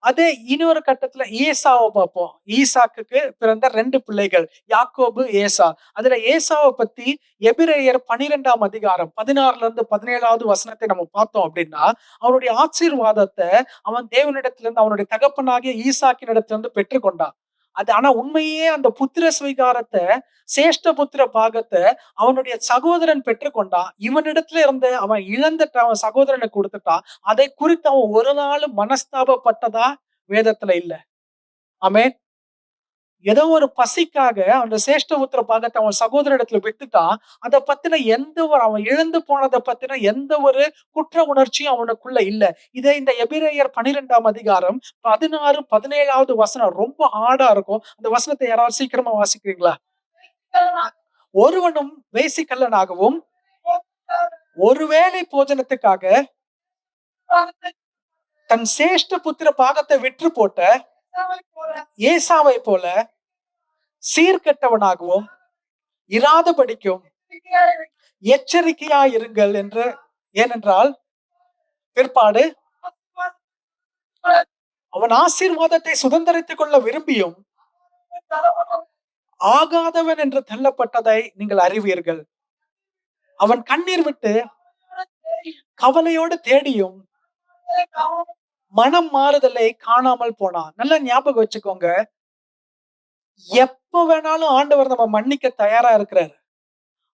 அதே இன்னொரு கட்டத்துல ஏசாவை பார்ப்போம். ஈசாக்குக்கு பிறந்த 2 பிள்ளைகள் யாக்கோபு, ஏசா. அதுல ஏசாவை பத்தி எபிரேயர் 12ஆம் அதிகாரம் 16ல இருந்து 17வது வசனத்தை நம்ம பார்த்தோம் அப்படின்னா, அவனுடைய ஆசீர்வாதத்தை அவன் தேவனிடத்திலிருந்து அவனுடைய தகப்பனாகிய ஈசாக்கினிடத்திலிருந்து பெற்றுக்கொண்டான். ஆனா உண்மையே அந்த புத்திர சுவீகாரத்தை, சேஷ்ட புத்திர பாகத்தை அவனுடைய சகோதரன் பெற்றுக்கொண்டான். இவனிடத்துல இருந்து அவன் இழந்துட்டான், அவன் சகோதரனுக்கு கொடுத்துட்டான். அதை குறித்து அவன் ஒரு நாளும் மனஸ்தாபப்பட்டதா வேதத்துல இல்ல. ஆமென். ஏதோ ஒரு பசிக்காக அந்த சேஷ்டபுத்திர பாகத்தை அவன் சகோதரரிடத்துல விட்டுட்டான். அத பத்தின எந்த ஒரு அவன் இழந்து போனத பத்தின எந்த ஒரு குற்ற உணர்ச்சியும் அவனுக்குள்ள இல்ல. இதே இந்த எபிரெயர் 12ஆம் அதிகாரம் 16, 17வது வசனம் ரொம்ப ஹார்டா இருக்கும். அந்த வசனத்த யாராவது சீக்கிரமா வாசிக்கிறீங்களா? ஒருவனும் வேசிக்கல்லனாகவும், ஒருவேளை போஜனத்துக்காக தன் சேஷ்ட புத்திர பாகத்தை விற்று போட்ட ஏசாவை போல சீர்கெட்டவனாகவும் இராதபடிக்கும் எச்சரிக்கையாயிருங்கள் என்று. ஏனென்றால் பிற்பாடு அவன் ஆசீர்வாதத்தை சுதந்திரித்துக் கொள்ள விரும்பியும் ஆகாதவன் என்று தள்ளப்பட்டதை நீங்கள் அறிவீர்கள். அவன் கண்ணீர் விட்டு கவலையோடு தேடியும் மனம் மாறுதலை காணாமல் போனான். நல்லா ஞாபகம் வச்சுக்கோங்க. எப்ப வேணாலும் ஆண்டவர் நம்ம மன்னிக்க தயாரா இருக்கிறார்.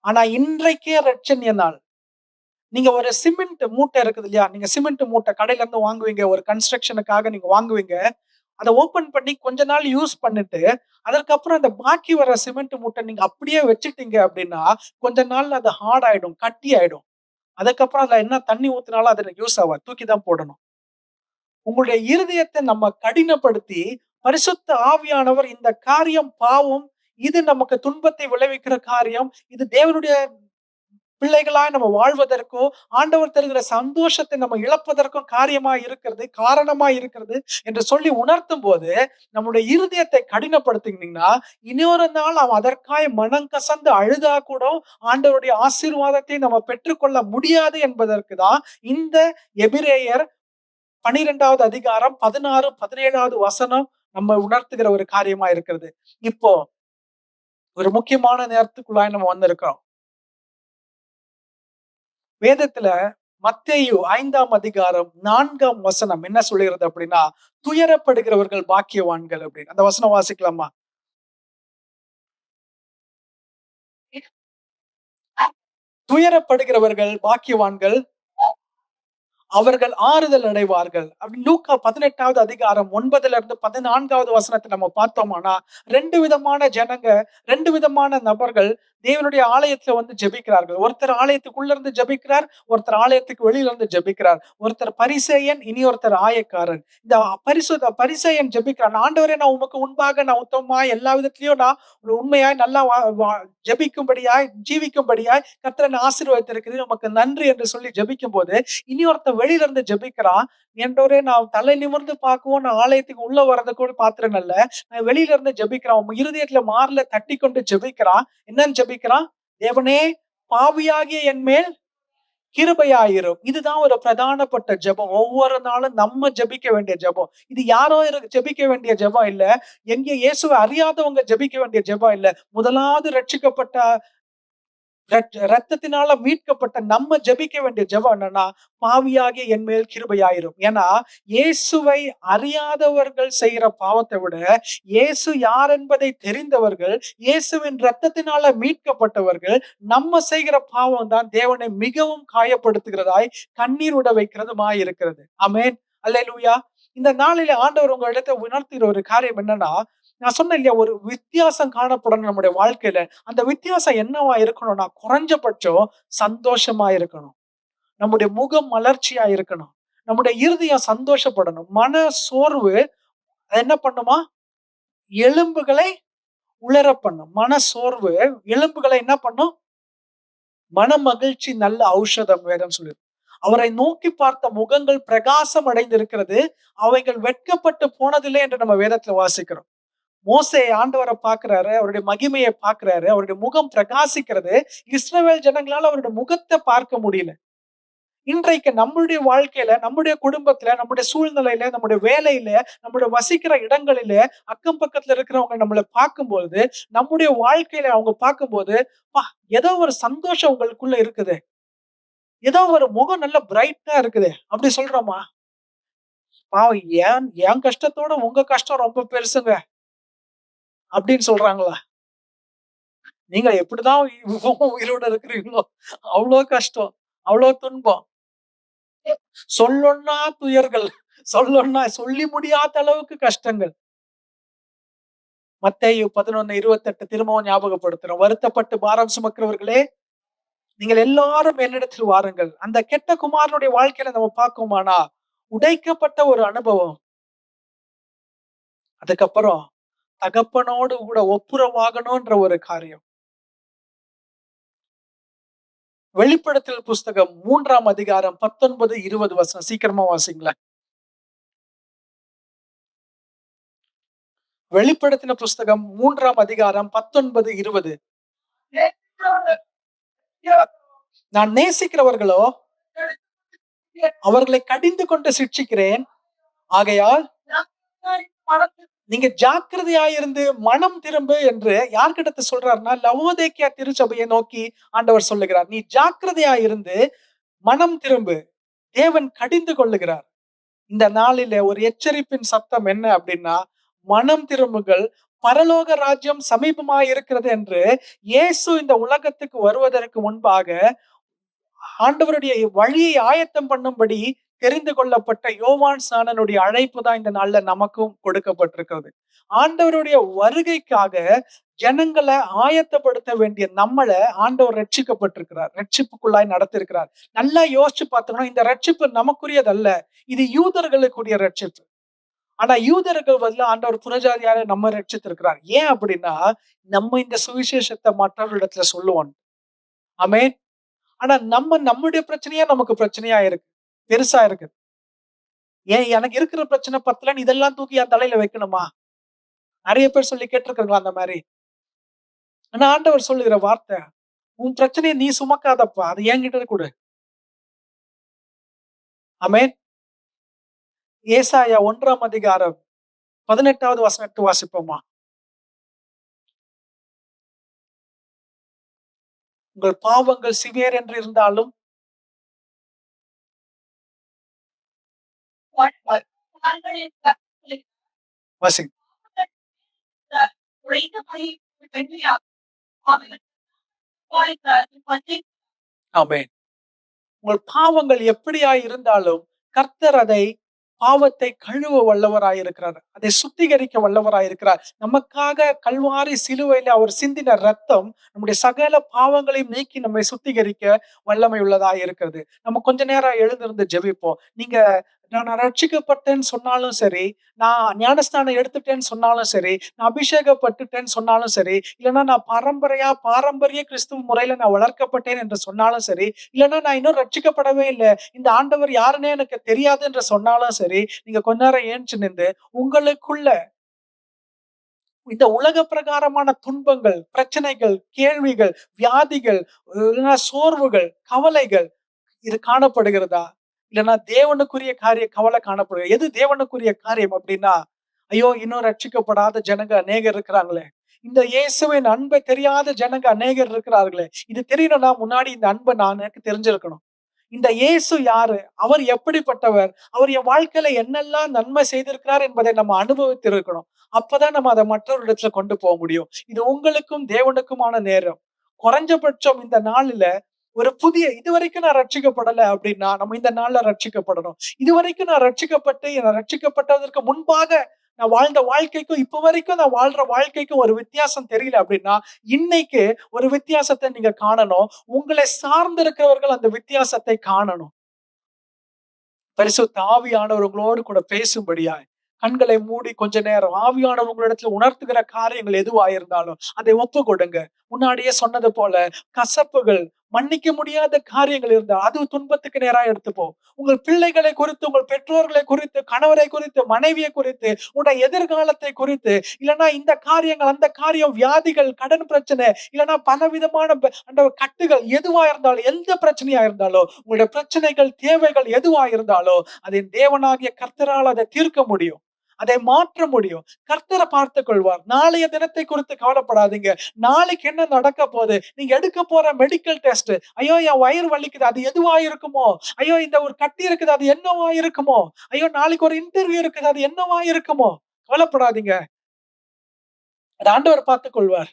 ஆனா இன்றைக்கே ரட்சணிய நாள். நீங்க ஒரு சிமெண்ட் மூட்டை இருக்குது இல்லையா? நீங்க சிமெண்ட் மூட்டை கடையில இருந்து வாங்குவீங்க. ஒரு கன்ஸ்ட்ரக்ஷனுக்காக நீங்க வாங்குவீங்க. அத ஓப்பன் பண்ணி கொஞ்ச நாள் யூஸ் பண்ணிட்டு, அதற்கப்புறம் அந்த பாக்கி வர சிமெண்ட் மூட்டை நீங்க அப்படியே வச்சுட்டீங்க அப்படின்னா, கொஞ்ச நாள்ல அது ஹார்ட் ஆயிடும். கட்டி ஆயிடும். அதுக்கப்புறம் அதுல என்ன தண்ணி ஊத்துனாலும் அது யூஸ் ஆவாது. தூக்கி தான் போடணும். உங்களுடைய இருதயத்தை நம்ம கடினப்படுத்தி, பரிசுத்த ஆவியானவர் இந்த காரியம் பாவம். இது நமக்கு துன்பத்தை விளைவிக்கிற காரியம். இது தேவனுடைய பிள்ளைகளாய் நம்ம வாழ்வதற்கோ, ஆண்டவர் தருகிற சந்தோஷத்தை நம்ம இழப்பதற்கும் காரியமா இருக்கிறது, காரணமா இருக்கிறது என்று சொல்லி உணர்த்தும் போது, நம்முடைய இருதயத்தை கடினப்படுத்தினீங்கன்னா, இன்னொரு நாள் அவன் அதற்காய் மனம் கசந்து அழுதா கூட ஆண்டவருடைய ஆசீர்வாதத்தை நம்ம பெற்றுக்கொள்ள முடியாது என்பதற்கு தான் இந்த எபிரெயர் 12வது அதிகாரம் 16, 17வது வசனம் நம்ம உணர்த்துகிற ஒரு காரியமா இருக்கிறது. இப்போ ஒரு முக்கியமான நேரத்துக்குள்ளாய் நம்ம வந்திருக்கிறோம். வேதத்துல மத்தேயு 5ஆம் அதிகாரம் 4ஆம் வசனம் என்ன சொல்லுகிறது அப்படின்னா, துயரப்படுகிறவர்கள் பாக்கியவான்கள் அப்படின்னு. அந்த வசனம் வாசிக்கலாமா? துயரப்படுகிறவர்கள் பாக்கியவான்கள், அவர்கள் ஆறுதல் அடைவார்கள். அப்படின்னு லூக்கா 18வது அதிகாரம் 9ல இருந்து 14வது வசனத்தை நம்ம பார்த்தோம்னா, 2 விதமான ஜனங்க, 2 விதமான நபர்கள் தேவனுடைய ஆலயத்துல வந்து ஜெபிக்கிறார்கள். ஒருத்தர் ஆலயத்துக்குள்ள இருந்து ஜெபிக்கிறார், ஒருத்தர் ஆலயத்துக்கு வெளியில இருந்து ஜெபிக்கிறார். ஒருத்தர் பரிசேயன், இனி ஒருத்தர் ஆயக்காரன். இந்த பரிசேயன் ஜெபிக்கிறான். ஆண்டவரே, நான் உமக்கு முன்பாக நான் உத்தமமா எல்லா விதத்திலயும் நான் உண்மையாய் நல்லா ஜெபிக்கும்படியாய் ஜீவிக்கும்படியாய் கர்த்தர் ஆசீர்வதித்திருக்கிறீர், உமக்கு நன்றி என்று சொல்லி ஜெபிக்கும் போது, இனி ஒருத்தன் வெளியில இருந்து ஜெபிக்கிறான். என்றவரே, நான் தலை நிமிர்ந்து பார்க்கவும் நான் ஆலயத்துக்கு உள்ள வர்றது கூட பாத்திரம் இல்ல. நான் வெளியில இருந்து ஜெபிக்கிறான். உன் இருதயத்துல மார்ல தட்டி கொண்டு ஜெபிக்கிறான். என்னன்னு ஜெபிக்கிறான்? தேவனே, பாவியாகிய என் மேல் கிருபையாயிரும். இதுதான் ஒரு பிரதானப்பட்ட ஜெபம். ஒவ்வொரு நாளும் நம்ம ஜெபிக்க வேண்டிய ஜெபம். இது யாரோ ஜெபிக்க வேண்டிய ஜெபம் இல்ல. எங்க இயேசுவை அறியாதவங்க ஜெபிக்க வேண்டிய ஜெபம் இல்ல. முதலாவது ரட்சிக்கப்பட்ட ரத்தத்தினால மீட்கப்பட்ட நம்ம ஜெபிக்க வேண்டிய ஜெபம் என்னன்னா, பாவியாகிய என் மேல் கிருபையாயிரும். ஏன்னா, இயேசுவை அறியாதவர்கள் செய்கிற பாவத்தை விட, இயேசு யார் என்பதை தெரிந்தவர்கள், இயேசுவின் ரத்தத்தினால மீட்கப்பட்டவர்கள், நம்ம செய்கிற பாவம் தான் தேவனை மிகவும் காயப்படுத்துகிறதாய், கண்ணீர் விட வைக்கிறதுமாய் இருக்கிறது. ஆமென். அல்லேலூயா. இந்த நாளிலே ஆண்டவர் உங்க இடத்தை உணர்த்துகிற ஒரு காரியம் என்னன்னா, நான் சொன்னேன் இல்லையா, ஒரு வித்தியாசம் காணப்படணும் நம்முடைய வாழ்க்கையில. அந்த வித்தியாசம் என்னவா இருக்கணும்னா, குறைஞ்சபட்சம் சந்தோஷமா இருக்கணும். நம்முடைய முகம் மலர்ச்சியா இருக்கணும். நம்முடைய இருதயம் சந்தோஷப்படணும். மன சோர்வு என்ன பண்ணுமா? எலும்புகளை உலர பண்ணும். மன சோர்வு எலும்புகளை என்ன பண்ணும்? மன மகிழ்ச்சி நல்ல ஔஷதம் வேதம் சொல்லுது. அவரை நோக்கி பார்த்த முகங்கள் பிரகாசம் அடைந்திருக்கிறது. அவைகள் வெட்கப்பட்டு போனதில்லை என்று நம்ம வேதத்துல வாசிக்கிறோம். மோசே ஆண்டவரை பார்க்கிறாரு, அவருடைய மகிமையை பார்க்கிறாரு, அவருடைய முகம் பிரகாசிக்கிறது. இஸ்ரவேல் ஜனங்களால அவருடைய முகத்தை பார்க்க முடியல. இன்றைக்கு நம்முடைய வாழ்க்கையில, நம்முடைய குடும்பத்துல, நம்முடைய சூழ்நிலையில, நம்முடைய வேலையில, நம்முடைய வசிக்கிற இடங்களில, அக்கம் பக்கத்துல இருக்கிறவங்க நம்மள பார்க்கும்போது, நம்முடைய வாழ்க்கையில அவங்க பார்க்கும்போது, "அப்பா, ஏதோ ஒரு சந்தோஷம் உங்களுக்குள்ள இருக்குது. ஏதோ ஒரு முகம் நல்ல பிரைட்டா இருக்குது." அப்படி சொல்றோமா? பாவம், என் கஷ்டத்தோட உங்க கஷ்டம் ரொம்ப பெருசுங்க அப்படின்னு சொல்றாங்களா? நீங்க எப்படிதான் உயிரோட இருக்கிறீங்களோ, அவ்வளோ கஷ்டம், அவ்வளோ துன்பம். சொல்லொன்னா துயர்கள், சொல்லொன்னா சொல்லி முடியாத அளவுக்கு கஷ்டங்கள். மத்தேயு 11:28 திரும்பவும் ஞாபகப்படுத்துறோம். வருத்தப்பட்டு பாரம் சுமக்கிறவர்களே, நீங்கள் எல்லாரும் என்னிடத்தில் வாருங்கள். அந்த கெட்ட குமாரனுடைய வாழ்க்கையில நம்ம பார்க்கோமானா, உடைக்கப்பட்ட ஒரு அனுபவம். அதுக்கப்புறம் தகப்பனோடு கூட ஒப்புரவாகணும்ன்ற ஒரு காரியம். வெளிப்படுத்தல் புஸ்தகம் 3ஆம் அதிகாரம் 19, 20 வசனம். சீக்கிரமா வாசிங்களேன். வெளிப்படுத்தின புஸ்தகம் 3ஆம் அதிகாரம் 19, 20. நான் நேசிக்கிறவர்களோ அவர்களை கடிந்து கொண்டு சிட்சிக்கிறேன். ஆகையால் நீங்க ஜாக்கிரதையாயிருந்து மனம் திரும்பு என்று யார்கிட்ட சொல்றாருன்னா, லவோதேக்கியா திருச்சபையை நோக்கி ஆண்டவர் சொல்லுகிறார். நீ ஜாக்கிரதையாயிருந்து மனம் திரும்பு. தேவன் கடிந்து கொள்ளுகிறார். இந்த நாளில ஒரு எச்சரிப்பின் சத்தம் என்ன அப்படின்னா, மனம் திரும்புங்கள், பரலோக ராஜ்யம் சமீபமாய் இருக்கிறது என்று இயேசு இந்த உலகத்துக்கு வருவதற்கு முன்பாக ஆண்டவருடைய வழியை ஆயத்தம் பண்ணும்படி தெரிந்து கொள்ளப்பட்ட யோவான் ஸ்நானனுடைய அழைப்பு தான் இந்த நாள்ல நமக்கும் கொடுக்கப்பட்டிருக்கிறது. ஆண்டவருடைய வருகைக்காக ஜனங்களை ஆயத்தப்படுத்த வேண்டிய நம்மள ஆண்டவர் ரட்சிக்கப்பட்டிருக்கிறார், ரட்சிப்புக்குள்ளாய் நடத்திருக்கிறார். நல்லா யோசிச்சு பார்த்தோம்னா இந்த ரட்சிப்பு நமக்குரியதல்ல, இது யூதர்களுக்குரிய ரட்சிப்பு. ஆனா யூதர்கள் பதிலா ஆண்டவர் புறஜாதியாரை நம்ம ரட்சித்திருக்கிறார். ஏன் அப்படின்னா, நம்ம இந்த சுவிசேஷத்தை மற்றவர்களிடத்துல சொல்லுவோம். ஆமென். ஆனா நம்முடைய பிரச்சனையா நமக்கு பிரச்சனையா இருக்கு, பெருசா இருக்கு. ஏன் எனக்கு இருக்கிற பிரச்சனை பத்தலன்னு இதெல்லாம் தூக்கி என் தலையில வைக்கணுமா? நிறைய பேர் சொல்லி கேட்டிருக்காங்களா அந்த மாதிரி? ஆனா ஆண்டவர் சொல்லுகிற வார்த்தை, உன் பிரச்சனையை நீ சுமக்காதப்பா, அது என்கிட்ட கொடு. ஆமென். ஏசாயா 1ஆம் அதிகாரம் 18வது வசனத்தை வாசிப்போமா? உங்கள் பாவங்கள் சிவியர் என்று இருந்தாலும் வாசி. ஆமென். உங்கள் பாவங்கள் எப்படியாய் இருந்தாலும் கர்த்தர் அதை பாவத்தை கழுவ வல்லவராய் இருக்கிறார், அதை சுத்திகரிக்க வல்லவராய் இருக்கிறார். நமக்காக கல்வாரி சிலுவையில அவர் சிந்தின ரத்தம் நம்முடைய சகல பாவங்களையும் நீக்கி நம்மை சுத்திகரிக்க வல்லமை உள்ளதாய் இருக்கிறது. நம்ம கொஞ்ச நேரம் எழுந்திருந்து ஜெபிப்போம். நீங்க நான் ரட்சிக்கப்பட்டேன்னு சொன்னாலும் சரி, நான் ஞானஸ்நானம் எடுத்துட்டேன்னு சொன்னாலும் சரி, நான் அபிஷேகப்பட்டுட்டேன்னு சொன்னாலும் சரி, இல்லைன்னா நான் பாரம்பரிய கிறிஸ்துவ முறையில நான் வளர்க்கப்பட்டேன் என்று சொன்னாலும் சரி, இல்லைன்னா நான் இன்னும் ரட்சிக்கப்படவே இல்லை, இந்த ஆண்டவர் யாருன்னே எனக்கு தெரியாது என்று சொன்னாலும் சரி, நீங்க கொஞ்ச நேரம் ஏஞ்சி நின்று உங்களுக்குள்ள இந்த உலக பிரகாரமான துன்பங்கள், பிரச்சனைகள், கேள்விகள், வியாதிகள், சோர்வுகள், கவலைகள் இது காணப்படுகிறதா? இல்லைன்னா தேவனுக்குரிய கவலை காணப்படுகிறது. எது தேவனுக்குரிய காரியம் அப்படின்னா, ஐயோ இன்னும் ரட்சிக்கப்படாத ஜனங்க அநேகர் இருக்கிறாங்களே, இந்த இயேசுவின் அன்பை தெரியாத ஜனங்க அநேகர் இருக்கிறார்களே, இது தெரியணும்னா முன்னாடி இந்த அன்பை நான் எனக்கு தெரிஞ்சிருக்கணும். இந்த இயேசு யாரு, அவர் எப்படிப்பட்டவர், அவர் என் வாழ்க்கையில என்னெல்லாம் நன்மை செய்திருக்கிறார் என்பதை நம்ம அனுபவித்து இருக்கணும். அப்பதான் நம்ம அதை மற்றவரிடத்துல கொண்டு போக முடியும். இது உங்களுக்கும் தேவனுக்குமான நேரம். குறைஞ்சபட்சம் இந்த நாளில ஒரு புதிய, இதுவரைக்கும் நான் ரட்சிக்கப்படல அப்படின்னா நம்ம இந்த நாள்ல ரட்சிக்கப்படணும். இதுவரைக்கும் நான் ரட்சிக்கப்பட்டு ரட்சிக்கப்பட்டதற்கு முன்பாக நான் வாழ்ந்த வாழ்க்கைக்கும் இப்ப வரைக்கும் நான் வாழ்ற வாழ்க்கைக்கும் ஒரு வித்தியாசம் தெரியல அப்படின்னா, இன்னைக்கு ஒரு வித்தியாசத்தை நீங்க காணணும். உங்களை சார்ந்து இருக்கிறவர்கள் அந்த வித்தியாசத்தை காணணும். பரிசுத்த ஆவியானவர் உங்களோடு கூட பேசும்படியாய் கண்களை மூடி கொஞ்ச நேரம் ஆவியானவர் உங்களிடத்துல உணர்த்துகிற காரியங்கள் எதுவாயிருந்தாலும் அதை ஒப்பு கொடுங்க. முன்னாடியே சொன்னது போல கசப்புகள், மன்னிக்க முடியாத காரியங்கள் இருந்தா அது துன்பத்துக்கு நேரா எடுத்துப்போம். உங்கள் பிள்ளைகளை குறித்து, உங்கள் பெற்றோர்களை குறித்து, கணவரை குறித்து, மனைவியை குறித்து, உங்களுடைய எதிர்காலத்தை குறித்து, இல்லைன்னா இந்த காரியங்கள் அந்த காரியம், வியாதிகள், கடன் பிரச்சனை, இல்லைன்னா பலவிதமான அந்த கட்டுகள் எதுவா இருந்தாலும், எந்த பிரச்சனையா இருந்தாலும், உங்களுடைய பிரச்சனைகள், தேவைகள் எதுவா இருந்தாலும் அதை தேவனாகிய கர்த்தரால் அதை தீர்க்க முடியும், அதை மாற்ற முடியும். கர்த்தரை பார்த்துக் கொள்வார். நாளைய தினத்தை குறித்து கவலைப்படாதீங்க. நாளைக்கு என்ன நடக்க போகுது, நீங்க எடுக்க போற மெடிக்கல் டெஸ்ட், ஐயோ என் வயிறு வலிக்குது, அது எதுவா இருக்குமோ, ஐயோ இந்த ஒரு கட்டி இருக்குது, அது என்னவா இருக்குமோ, ஐயோ நாளைக்கு ஒரு இன்டர்வியூ இருக்குது, அது என்னவா இருக்குமோ, கவலைப்படாதீங்க. அது ஆண்டவர் பார்த்துக் கொள்வார்.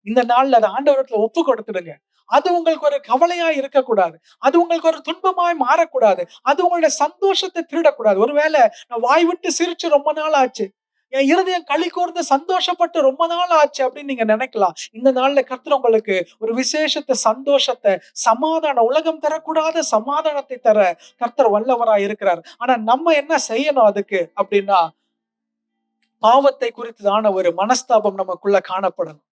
இந்த நாள்ல அதை ஆண்டவரத்துல ஒப்பு கொடுத்துடுங்க. அது உங்களுக்கு ஒரு கவலையா இருக்கக்கூடாது, அது உங்களுக்கு ஒரு துன்பமாய் மாறக்கூடாது, அது உங்களுடைய சந்தோஷத்தை திருடக்கூடாது. ஒருவேளை நான் வாய் விட்டு சிரிச்சு ரொம்ப நாள் ஆச்சு, என் இருதயம் களி கூர்ந்து சந்தோஷப்பட்டு ரொம்ப நாள் ஆச்சு அப்படின்னு நீங்க நினைக்கலாம். இந்த நாள்ல கர்த்தர் உங்களுக்கு ஒரு விசேஷத்தை, சந்தோஷத்தை, சமாதானம், உலகம் தரக்கூடாத சமாதானத்தை தர கர்த்தர் வல்லவராய் இருக்கிறார். ஆனா நம்ம என்ன செய்யணும் அதுக்கு அப்படின்னா, பாவத்தை குறித்ததான ஒரு மனஸ்தாபம் நமக்குள்ள காணப்படணும்.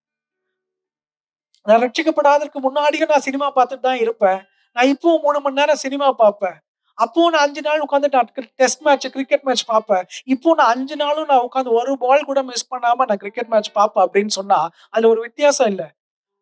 நான் ரட்சிக்கப்படாதற்கு முன்னாடியும் நான் சினிமா பார்த்துட்டு தான் இருப்பேன். நான் இப்பவும் 3 மணி நேரம் சினிமா பார்ப்பேன். அப்பவும் நான் 5 நாள் உட்கார்ந்து நான் டெஸ்ட் மேட்ச், கிரிக்கெட் மேட்ச் பார்ப்பேன். இப்போ நான் 5 நாளும் நான் உட்கார்ந்து ஒரு பால் கூட மிஸ் பண்ணாம நான் கிரிக்கெட் மேட்ச் பார்ப்பேன் அப்படின்னு சொன்னா, அதுல ஒரு வித்தியாசம் இல்ல.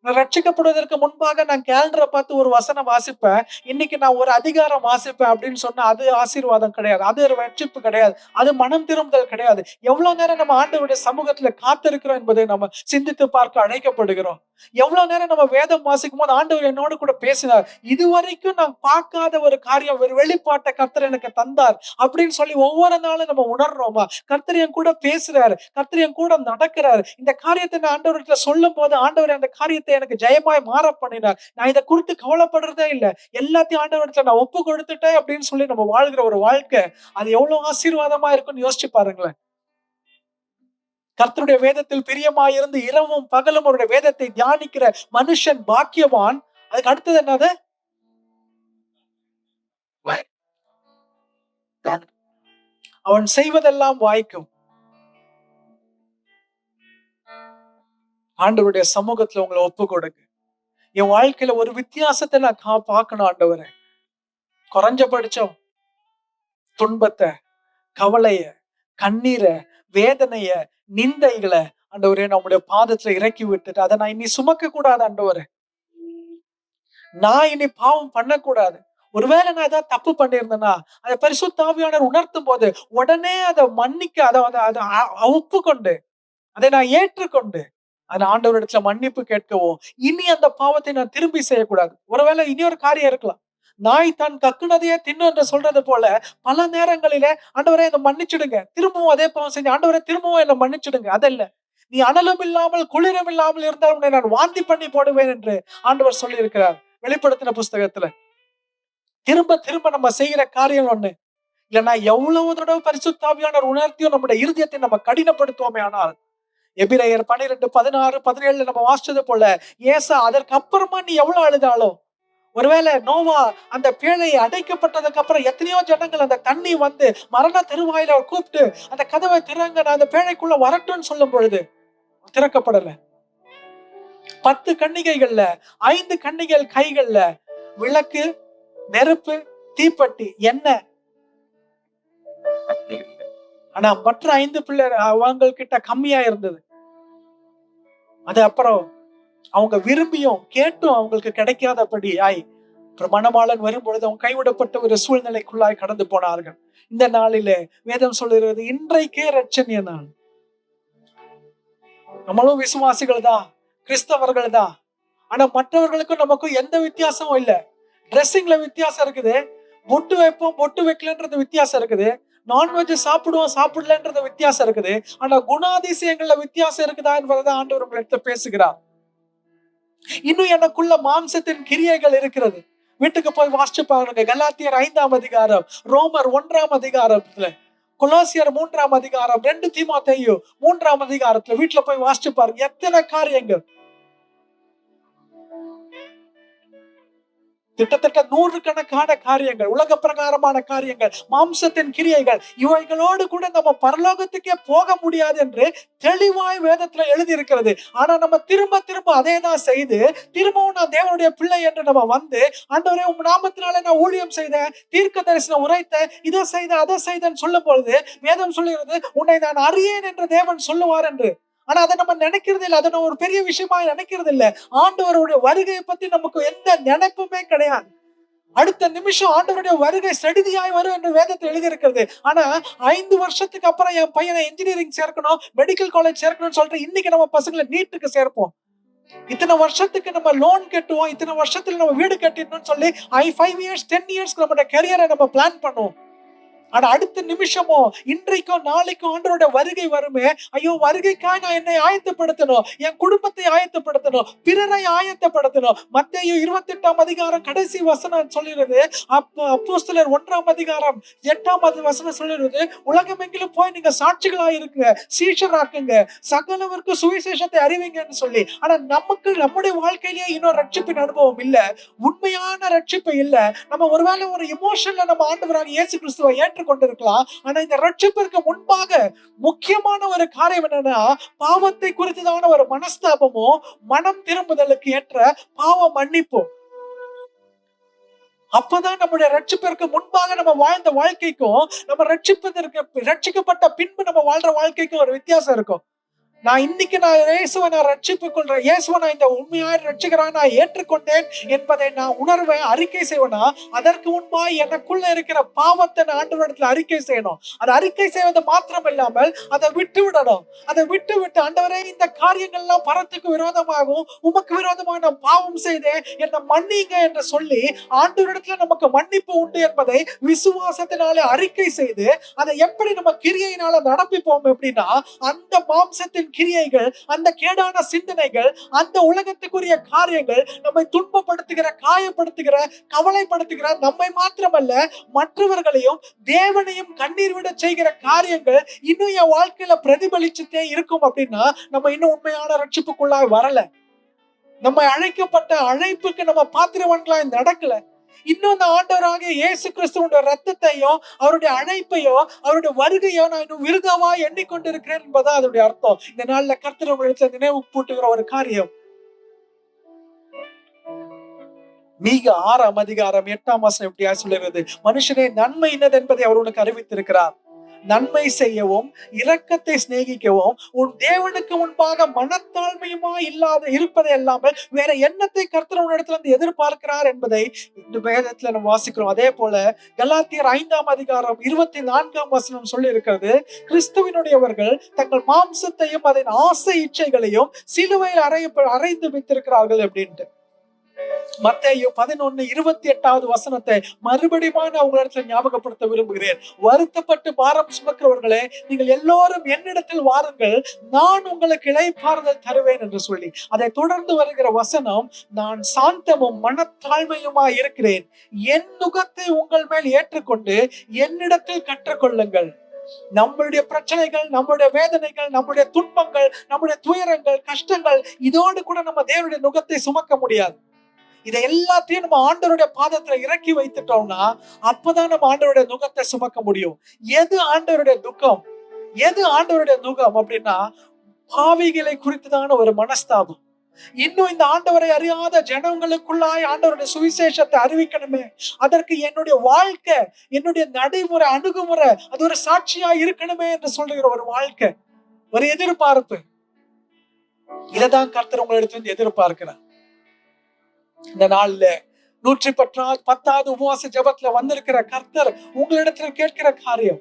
நான் ரட்சிக்கப்படுவதற்கு முன்பாக நான் கேலண்டரை பார்த்து ஒரு வசனம் வாசிப்பேன். இன்னைக்கு நான் ஒரு அதிகாரம் வாசிப்பேன் அப்படின்னு சொன்னா, அது ஆசீர்வாதம் கிடையாது. அது ஒரு ரட்சிப்பு கிடையாது. அது மனம் திரும்புதல் கிடையாது. எவ்வளவு நேரம் நம்ம ஆண்டவருடைய சமூகத்துல காத்திருக்கிறோம் என்பதை நம்ம சிந்தித்து பார்க்க அழைக்கப்படுகிறோம். எவ்வளவு நேரம் நம்ம வேதம் வாசிக்கும் போது ஆண்டவர் என்னோடு கூட பேசினார். இதுவரைக்கும் நான் பார்க்காத ஒரு காரியம், ஒரு வெளிப்பாட்டை கர்த்தர் எனக்கு தந்தார் அப்படின்னு சொல்லி ஒவ்வொரு நாளும் நம்ம உணர்றோமா? கர்த்தர் என் கூட பேசுறாரு, கர்த்தர் என் கூட நடக்கிறாரு. இந்த காரியத்தை நான் ஆண்டவர்கிட்ட சொல்லும் போது ஆண்டவர் அந்த காரியத்தை எனக்கு ஜெயமாய் மாற பண்ணினார். நான் இதை குறித்து கவலைப்படுறதே இல்லை. எல்லாத்தையும் ஆண்டவர்கிட்ட நான் ஒப்பு கொடுத்துட்டேன் அப்படின்னு சொல்லி நம்ம வாழ்கிற ஒரு வாழ்க்கை, அது எவ்வளவு ஆசீர்வாதமா இருக்குன்னு யோசிச்சு பாருங்களேன். கர்த்தருடைய வேதத்தில் பிரியமாயிருந்து இரவும் பகலும் அவருடைய வேதத்தை தியானிக்கிற மனுஷன் பாக்கியவான். அதுக்கு அடுத்தது என்னது? அவன் செய்வதெல்லாம் வாய்க்கும். ஆண்டவருடைய சமூகத்துல உங்களை ஒப்பு கொடுங்க. என் வாழ்க்கையில ஒரு வித்தியாசத்தை நான் பார்க்கணும் ஆண்டவரே. குறைஞ்சபட்சம் துன்பத்தை, கவலைய, கண்ணீரை, வேதனைய, நிந்தைகளை ஆண்டவரே நம்முடைய பாதத்துல இறக்கி விட்டுட்டு அதை நான் இனி சுமக்க கூடாது ஆண்டவரே. நான் இனி பாவம் பண்ணக்கூடாது. ஒருவேளை நான் ஏதாவது தப்பு பண்ணியிருந்தேன்னா அதை பரிசுத்த ஆவியானவர் உணர்த்தும் போது உடனே அதை மன்னிக்க, அதை ஒப்புக்கொண்டு, அதை நான் ஏற்றுக்கொண்டு அந்த ஆண்டவரிடத்துல மன்னிப்பு கேட்கவும், இனி அந்த பாவத்தை நான் திரும்பி செய்யக்கூடாது. ஒருவேளை இனி ஒரு காரியம் இருக்கலாம். நாய் தான் கக்குனதையே தின்னு என்று சொல்றது போல பல நேரங்களிலே ஆண்டவரே என்னை மன்னிச்சிடுங்க, திரும்பவும் அதே பாவம் செஞ்சு ஆண்டவரே திரும்பவும் என்னை மன்னிச்சிடுங்க. அதல்ல, நீ அனலும் இல்லாமல் குளிரும் இல்லாமல் இருந்தால் உன்னை நான் வாந்தி பண்ணி போடுவேன் என்று ஆண்டவர் சொல்லி இருக்கிறார் வெளிப்படுத்தின புஸ்தகத்துல. திரும்ப திரும்ப நம்ம செய்யற காரியம் ஒண்ணு இல்லைன்னா எவ்வளவு தடவை பரிசுத்த ஆவியானவர் உணர்த்தியும் நம்முடைய இருதயத்தை நம்ம கடினப்படுத்துவோமே. ஆனால் எபிரேயர் 12, 16, 17 நம்ம வாசிச்சது போல ஏசா அதற்கு அப்புறமா நீ எவ்வளவு அழுதாலும், ஒருவேளை நோவா அந்த பேழையை அடைக்கப்பட்டதுக்கு அப்புறம் எத்தனையோ ஜனங்கள் அந்த தண்ணி வந்து மரண தருவாயில அவர் கூப்பிட்டு அந்த கதவை திறங்க, நான் அந்த பேழைக்குள்ள வரட்டும்னு சொல்லும் பொழுது திறக்கப்படல. 10 கன்னிகைகள்ல 5 கன்னிகள் கைகள்ல விளக்கு, நெருப்பு, தீப்பெட்டி, எண்ணெய். ஆனா மற்ற 5 பிள்ளை அவங்க கிட்ட கம்மியா இருந்தது. அது அப்புறம் அவங்க விரும்பியும் கேட்டும் அவங்களுக்கு கிடைக்காதபடி மணவாளன் வரும்பொழுது அவங்க கைவிடப்பட்ட ஒரு சூழ்நிலைக்குள்ளாய் கடந்து போனார்கள். இந்த நாளிலே வேதம் சொல்லுகிறது, இன்றைக்கே ரட்சணிய நாள். நம்மளும் விசுவாசிகள் தான், கிறிஸ்தவர்கள் தான். ஆனா மற்றவர்களுக்கும் நமக்கும் எந்த வித்தியாசமும் இல்லை. ட்ரெஸ்ஸிங்ல வித்தியாசம் இருக்குது, பொட்டு வைப்போம் பொட்டு வைக்கலன்றது வித்தியாசம் இருக்குது, நான்வெஜ் சாப்பிடுவோம் சாப்பிடலன்றது வித்தியாசம் இருக்குது. ஆனா குணாதிசயங்கள்ல வித்தியாசம் இருக்குதா என்பதை ஆண்டவர் உங்களிடத்துல பேசுகிறார். இன்னும் எனக்குள்ள மாம்சத்தின் கிரியைகள் இருக்கிறது. வீட்டுக்கு போய் வாசிச்சு பாருங்க. கலாத்தியர் 5ஆம் அதிகாரம், ரோமர் 1ஆம் அதிகாரத்துல, கொலோசியர் 3ஆம் அதிகாரம், 2 தீமோத்தேயு 3ஆம் அதிகாரத்துல வீட்டுல போய் வாசிச்சு பாருங்க. எத்தனை காரியங்கள், கிட்டத்தட்ட 100 கணக்கான காரியங்கள், உலக பிரகாரமான காரியங்கள், மாம்சத்தின் கிரியைகள். இவைகளோடு கூட நம்ம பரலோகத்துக்கே போக முடியாது என்று தெளிவாய் வேதத்துல எழுதி இருக்கிறது. ஆனா நம்ம திரும்ப திரும்ப அதே தான் செய்து திரும்பவும் நான் தேவனுடைய பிள்ளை என்று நம்ம வந்து, ஆண்டவரே உம் நாமத்தினால நான் ஊழியம் செய்தேன், தீர்க்க தரிசனம் உரைத்தேன், இதை செய்த அதை செய்தேன்னு சொல்லும் பொழுது வேதம் சொல்லுகிறது, உன்னை நான் அறியேன் என்று தேவன் சொல்லுவார் என்று. ஆனா அதை நம்ம நினைக்கிறது இல்லை. அதை நம்ம ஒரு பெரிய விஷயமா நினைக்கிறது இல்லை. ஆண்டவருடைய வருகையை பத்தி நமக்கு எந்த நினைப்புமே கிடையாது. அடுத்த நிமிஷம் ஆண்டவருடைய வருகை சடிதியாய் வரும் என்று வேதத்தில் எழுதி இருக்கிறது. ஆனா 5 வருஷத்துக்கு அப்புறம் என் பையனை இன்ஜினியரிங் சேர்க்கணும், மெடிக்கல் காலேஜ் சேர்க்கணும்னு சொல்லிட்டு இன்னைக்கு நம்ம பசங்களை நீட்டுக்கு சேர்ப்போம். இத்தனை வருஷத்துக்கு நம்ம லோன் கட்டுவோம், இத்தனை வருஷத்துல நம்ம வீடு கட்டிடணும்னு சொல்லி 5 years 10 years நம்மளுடைய கரியரை நம்ம பிளான் பண்ணுவோம். ஆனா அடுத்த நிமிஷமோ இன்றைக்கோ நாளைக்கோ ஆண்டவருடைய வருகை வருமே, ஐயோ வருகைக்காய் நான் என்னை ஆயத்தப்படுத்தணும், என் குடும்பத்தை ஆயத்தப்படுத்தணும், பிறரை ஆயத்தப்படுத்தணும். மத்தேயு 28ஆம் அதிகாரம் கடைசி வசனம் சொல்லுகிறது, அப்போஸ்தலர் 1ஆம் அதிகாரம் 8ஆம் வசனம் சொல்லுகிறது, உலகமெங்கிலும் போய் நீங்க சாட்சிகளா இருங்க, சீஷராக்குங்க, சகலவருக்கும் சுவிசேஷத்தை அறிவிங்கன்னு சொல்லி. ஆனா நமக்கு நம்முடைய வாழ்க்கையிலேயே இன்னொரு ரட்சிப்பின் அனுபவம் இல்ல, உண்மையான ரட்சிப்பு இல்ல. நம்ம ஒருவேளை ஒரு எமோஷன்ல நம்ம ஆண்டவராக இயேசு கிறிஸ்துவை ஏற்றுக்கொண்டிருக்கலாம். ஆனா இந்த ரட்சிப்பிற்கு முன்பாக முக்கியமான ஒரு காரியம் என்னன்னா, பாவத்தை குறித்ததான ஒரு மனஸ்தாபமும் மனம் திரும்புதலுக்கு ஏற்ற பாவ மன்னிப்பும். அப்பதான் நம்முடைய ரட்சிப்பிற்கு முன்பாக நம்ம வாழ்ந்த வாழ்க்கைக்கும், நம்ம ரட்சிக்கப்பட்ட பின்பு நம்ம வாழ்ற வாழ்க்கைக்கும் ஒரு வித்தியாசம் இருக்கும். நான் இன்னைக்கு இயேசுவை ரட்சிப்புக்கொள்றேன், இயேசுவை நான் இந்த உண்மையாய் ரட்சிகராக நான் ஏற்றுக்கொண்டேன் என்பதை நான் உணர்வேன், அறிக்கை செய்வேனா, அதற்கு முன்பாய் எனக்குள்ள இருக்கிற பாவத்தை நான் ஆண்டவரிடத்துல அறிக்கை செய்யணும். அதை அறிக்கை செய்வது மாத்திரம் இல்லாமல் அதை விட்டு விடணும். அதை விட்டு ஆண்டவரே இந்த காரியங்கள் எல்லாம் பரத்துக்கு விரோதமாகவும் உமக்கு விரோதமாக நான் பாவம் செய்தேன், என்னை மன்னிங்க என்று சொல்லி ஆண்டவரிடத்துல நமக்கு மன்னிப்பு உண்டு என்பதை விசுவாசத்தினாலே அறிக்கை செய்து அதை எப்படி நம்ம கிரியையினால நடப்பிப்போம் எப்படின்னா, அந்த மாம்சத்தின் கிரியைகள், அந்த கேடான சிந்தனைகள், அந்த உலகத்துக்குரிய காரியங்கள் நம்மை துன்பப்படுத்துகிற, காயப்படுத்துகிற, கவலைப்படுத்துகிற, நம்மை மாத்திரமல்ல மற்றவர்களையும் தேவனையும் கண்ணீர் விட செய்கிற காரியங்கள் இன்னும் என் வாழ்க்கையில பிரதிபலிச்சுட்டே இருக்கும் அப்படின்னா நம்ம இன்னும் உண்மையான ரட்சிப்புக்குள்ளாய் வரல. நம்ம அழைக்கப்பட்ட அழைப்புக்கு நம்ம பாத்திரவான்களாய் நடக்கல. இன்னும் அந்த ஆண்டவராகிய இயேசு கிறிஸ்துவோட ரத்தத்தையும் அவருடைய அழைப்பையோ அவருடைய வருகையோ நான் இன்னும் விருதாவா எண்ணிக்கொண்டிருக்கிறேன் என்பதான் அதனுடைய அர்த்தம். இந்த நாள்ல கர்த்தர் உங்களுக்கு நினைவு கூட்டுகிற ஒரு காரியம், நீங்க 6ஆம் அதிகாரம் 8ஆம் வசனம் எப்படியா சொல்லுகிறது, மனுஷனே நன்மை என்னது என்பதை அவர் உனக்கு அறிவித்திருக்கிறார். நன்மை செய்யவும் இரக்கத்தை சிநேகிக்கவும் உன் தேவனுக்கு முன்பாக மனத்தாழ்மையுமா இல்லாத இருப்பதை அல்லாமல் வேற எண்ணத்தை கர்த்தர் உன்னிடத்துல இருந்து எதிர்பார்க்கிறார் என்பதை இந்த வேதத்துல நம்ம வாசிக்கிறோம். அதே போல கலாத்தியர் 5ஆம் அதிகாரம் 24ஆம் வசனம் சொல்லி இருக்கிறது, கிறிஸ்துவினுடையவர்கள் தங்கள் மாம்சத்தையும் அதன் ஆசை இச்சைகளையும் சிலுவையில் அறைந்து வைத்திருக்கிறார்கள் அப்படின்ட்டு. மத்தேயு 11:28 வசனத்தை மறுபடியும் நான் உங்களிடத்துல ஞாபகப்படுத்த விரும்புகிறேன். வருத்தப்பட்டு பாரம் சுமக்கிறவர்களே, நீங்கள் எல்லோரும் என்னிடத்தில் வாருங்கள், நான் உங்களுக்கு இளைப்பாறுதல் தருவேன் என்று சொல்லி அதை தொடர்ந்து வருகிற வசனம், நான் சாந்தமும் மனத்தாழ்மையுமா இருக்கிறேன், என் நுகத்தை உங்கள் மேல் ஏற்றுக்கொண்டு என்னிடத்தில் கற்றுக்கொள்ளுங்கள். நம்மளுடைய பிரச்சனைகள், நம்முடைய வேதனைகள், நம்முடைய துன்பங்கள், நம்முடைய துயரங்கள், கஷ்டங்கள், இதோடு கூட நம்ம தேவனுடைய நுகத்தை சுமக்க முடியாது. இதை எல்லாத்தையும் நம்ம ஆண்டவருடைய பாதத்துல இறக்கி வைத்துட்டோம்னா அப்பதான் நம்ம ஆண்டவருடைய நுகத்தை சுமக்க முடியும். எது ஆண்டவருடைய துக்கம், எது ஆண்டவருடைய நுகம் அப்படின்னா, பாவிகளை குறித்துதான ஒரு மனஸ்தாபம். இன்னும் இந்த ஆண்டவரை அறியாத ஜனங்களுக்குள்ளாய் ஆண்டவருடைய சுவிசேஷத்தை அறிவிக்கணுமே, அதற்கு என்னுடைய வாழ்க்கை, என்னுடைய நடைமுறை, அணுகுமுறை அது ஒரு சாட்சியா இருக்கணுமே என்று சொல்லுகிற ஒரு வாழ்க்கை, ஒரு எதிர்பார்ப்பு. இதைதான் கர்த்தர் உங்களிடத்துல எதிர்பார்க்கிறார். இந்த நாள்ல 110வது உபவாச ஜெபத்துல வந்திருக்கிற கர்த்தர் உங்களிடத்துல கேட்கிற காரியம்,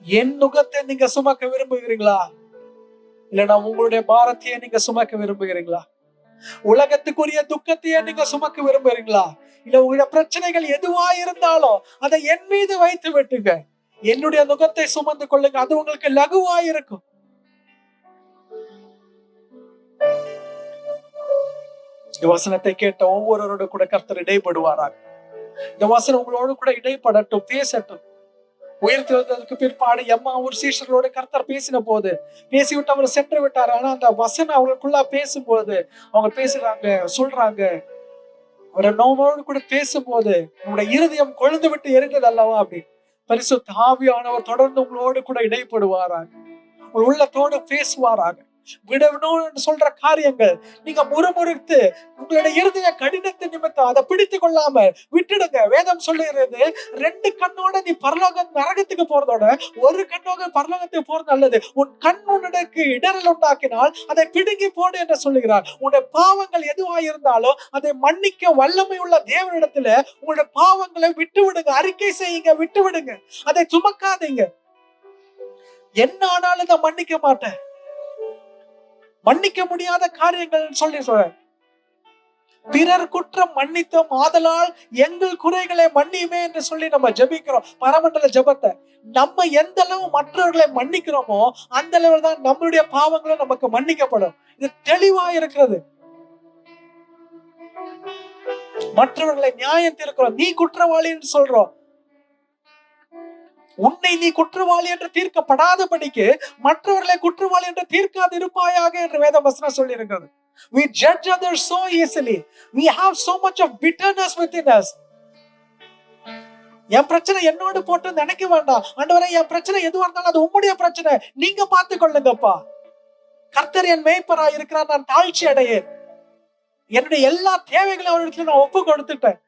என் நுகத்தை நீங்க சுமக்க விரும்புகிறீங்களா, இல்லைன்னா உங்களுடைய பாரத்தையே நீங்க சுமக்க விரும்புகிறீங்களா? உலகத்துக்குரிய துக்கத்தையே நீங்க சுமக்க விரும்புகிறீங்களா? இல்ல உங்களுடைய பிரச்சனைகள் எதுவா இருந்தாலும் அதை என் மீது வைத்து விட்டுங்க, என்னுடைய நுகத்தை சுமந்து கொள்ளுங்க, அது உங்களுக்கு லகுவா இருக்கும். இந்த வசனத்தை கேட்ட ஒவ்வொருவரோட கூட கர்த்தர் இடைப்படுவாராக. இந்த வசனம் உங்களோடு கூட இடைப்படட்டும், பேசட்டும். உயர்த்துவதற்கு பிற்பாடு எம்மா ஒரு சீஷர்களோட கர்த்தர் பேசின போது பேசிவிட்டு அவர் சென்று விட்டார். ஆனா அந்த வசனம் அவங்களுக்குள்ள பேசும்போது அவங்க பேசுறாங்க, சொல்றாங்க, அவரை நோவோடு கூட பேசும்போது உங்களுடைய இருதயம் கொழுந்து விட்டு எரிந்தது அல்லவா அப்படி. பரிசுத்த ஆவியானவர் தொடர்ந்து உங்களோடு கூட இடைப்படுவாராக, உங்கள் உள்ளத்தோடு பேசுவாராக. விடணும் சொல்ற காரியங்கள் நீங்க முறுமுறுத்து உங்களுடைய இருதய கடினத்தை நிமித்தம் அதை பிடித்து கொள்ளாம விட்டுடுங்க. வேதம் சொல்லுகிறது, 2 கண்ணோட நீ நரகத்துக்கு போறதோட ஒரு கண்ணோட பரலோகத்துக்கு போறது நல்லது. உன் கண் உன்னுக்கு இடரல் உண்டாக்கினால் அதை பிடுங்கி போடு என்று சொல்லுகிறார். உங்களுடைய பாவங்கள் எதுவா இருந்தாலும் அதை மன்னிக்க வல்லமை உள்ள தேவனிடத்துல உங்களுடைய பாவங்களை விட்டு விடுங்க, அறிக்கை செய்யுங்க, விட்டு விடுங்க, அதை சுமக்காதீங்க. என்ன ஆனாலும் நான் மன்னிக்க மாட்டேன், மன்னிக்க முடியாத காரியங்கள் சொல்லி சொல்ற பிறர் குற்றம் மன்னித்தோம் ஆதலால் எங்கள் குறைகளை மன்னியுமே என்று சொல்லி நம்ம ஜெபிக்கிறோம் பரமண்டல ஜெபத்தை. நம்ம எந்த அளவு மற்றவர்களை மன்னிக்கிறோமோ அந்த அளவு தான் நம்மளுடைய பாவங்களும் நமக்கு மன்னிக்கப்படும். இது தெளிவா இருக்கிறது. மற்றவர்களை நியாயம் தீர்க்கிறோம். நீ குற்றவாளி என்று சொல்றோம். உன்னை நீ குற்றவாளி என்று தீர்க்கப்படாதபடிக்கு மற்றவர்களை குற்றவாளி என்று தீர்க்காதிருப்பாயாக என்று வேத வசனம் சொல்லி இருக்கிறது. We judge others so easily. We have so much of bitterness within us. என் பிரச்சனை என்னோடு போட்டு நினைக்க வேண்டாம். ஆண்டவரே, என் பிரச்சனை எதுவா இருந்தாலும் அது உம்முடைய பிரச்சனை, நீங்க பார்த்து கொள்ளுங்கப்பா. கர்த்தர் என் மேய்ப்பராய் இருக்கிறார், நான் தாழ்ச்சி அடையேன். என்னுடைய எல்லா தேவைகளையும் அவரிடத்துல நான் ஒப்பு கொடுத்துட்டேன்.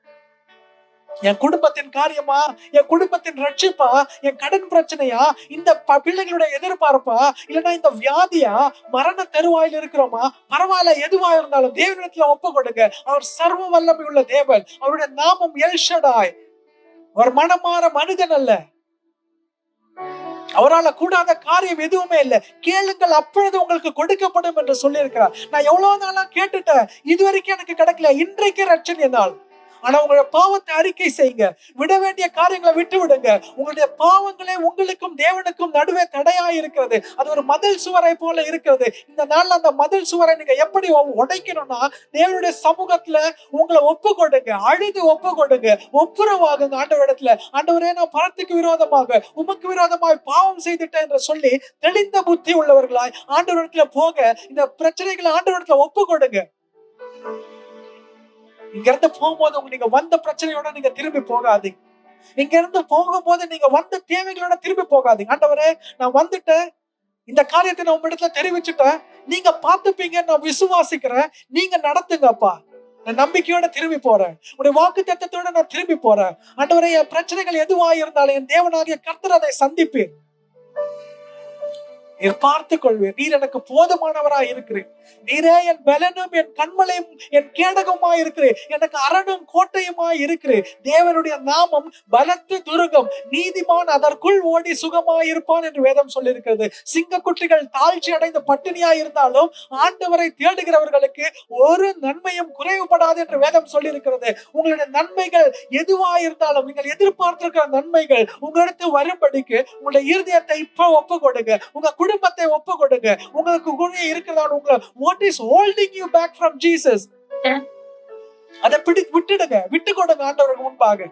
என் குடும்பத்தின் காரியமா, என் குடும்பத்தின் ரட்சிப்பா, என் கடன் பிரச்சனையா, இந்த பிள்ளைகளுடைய எதிர்பார்ப்பா, இல்லைன்னா இந்த வியாதியா, மரண தருவாயில் இருக்கிறோமா, பரவாயில்ல, எதுவா இருந்தாலும் தேவனிடத்துல ஒப்பு கொடுங்க. அவர் சர்வ வல்லமை உள்ள தேவன். அவருடைய நாமம் எல் ஷடாய். அவர் மனமாற மனிதன் அல்ல. அவரால் கூடாத காரியம் எதுவுமே இல்லை. கேளுங்கள் அப்பொழுது உங்களுக்கு கொடுக்கப்படும் என்று சொல்லி இருக்கிறார். நான் எவ்வளவு நாளா கேட்டுட்டேன், இதுவரைக்கும் எனக்கு கிடைக்கல. இன்றைக்கு ரட்சணை நாள். ஆனா உங்களுடைய பாவத்தை அறிக்கை செய்யுங்க. விட வேண்டிய காரியங்களை விட்டு விடுங்க. உங்களுடைய பாவங்களே உங்களுக்கும் தேவனுக்கும் நடுவே தடையா இருக்கிறது. அது ஒரு மதில் சுவரை போல இருக்கிறது. இந்த நாள்ல அந்த மதில் சுவரை நீங்க எப்படி உடைக்கணும்னா, தேவனுடைய சமூகத்துல உங்களை ஒப்பு கொடுங்க. அழுது ஒப்பு கொடுங்க. ஒப்புரவாகுங்க ஆண்டவரிடத்துல. ஆண்டவரே, நான் பணத்துக்கு விரோதமாக, உமக்கு விரோதமாய் பாவம் செய்துட்டேன் என்று சொல்லி தெளிந்த புத்தி உள்ளவர்களாய் ஆண்டவரிடத்துல போக, இந்த பிரச்சனைகளை ஆண்டவரிடத்துல ஒப்பு கொடுங்க. இங்க இருந்து போகும்போது நீங்க வந்த பிரச்சனையோட நீங்க திரும்பி போகாதீங்க. இங்க இருந்து போகும்போது நீங்க வந்த தேவைகளோட திரும்பி போகாதீங்க. ஆண்டவரே, நான் வந்துட்டேன், இந்த காரியத்தை நான் உங்க இடத்துல தெரிவிச்சுட்டேன், நீங்க பார்த்துப்பீங்க, நான் விசுவாசிக்கிறேன், நீங்க நடத்துங்கப்பா. நான் நம்பிக்கையோட திரும்பி போறேன். உடைய வாக்கு தத்தத்தோட நான் திரும்பி போறேன். ஆண்டவரே, என் பிரச்சனைகள் எதுவா இருந்தாலும் என் தேவனாகிய கர்த்தர் அதை சந்திப்பேன். நீர் பார்த்துக் கொள்வேன். நீர் எனக்கு போதுமானவராய் இருக்கிறேன். நீரே என் பலனும் என் கண்மலையும் என் கேடகமாய் இருக்கிறேன். எனக்கு அரணும் கோட்டையுமாய் இருக்கிறேன். தேவனுடைய நாமம் பலத்த துருகம். நீதிமான் அதற்குள் ஓடி சுகமாய் இருப்பான் என்று வேதம் சொல்லி இருக்கிறது. சிங்கக்குட்டிகள் தாழ்ச்சி அடைந்து பட்டினியாய் இருந்தாலும் ஆண்டவரை தேடுகிறவர்களுக்கு ஒரு நன்மையும் குறைவுபடாது என்று வேதம் சொல்லி இருக்கிறது. உங்களுடைய நன்மைகள் எதுவாய் இருந்தாலும், நீங்கள் எதிர்பார்த்திருக்கிற நன்மைகள் உங்களிடத்து வரும்படிக்கு உங்களுடைய இருதயத்தை இப்ப ஒப்பு கொடுங்க. உங்க குடும்பத்தை ஒப்பு கொடுங்க. உங்களுக்கு குறை இருக்கிறதா, உங்களை what is holding you back from Jesus, அதை விட்டுடுங்க, விட்டு கொடுங்க ஆண்டவருக்கு முன்பாக.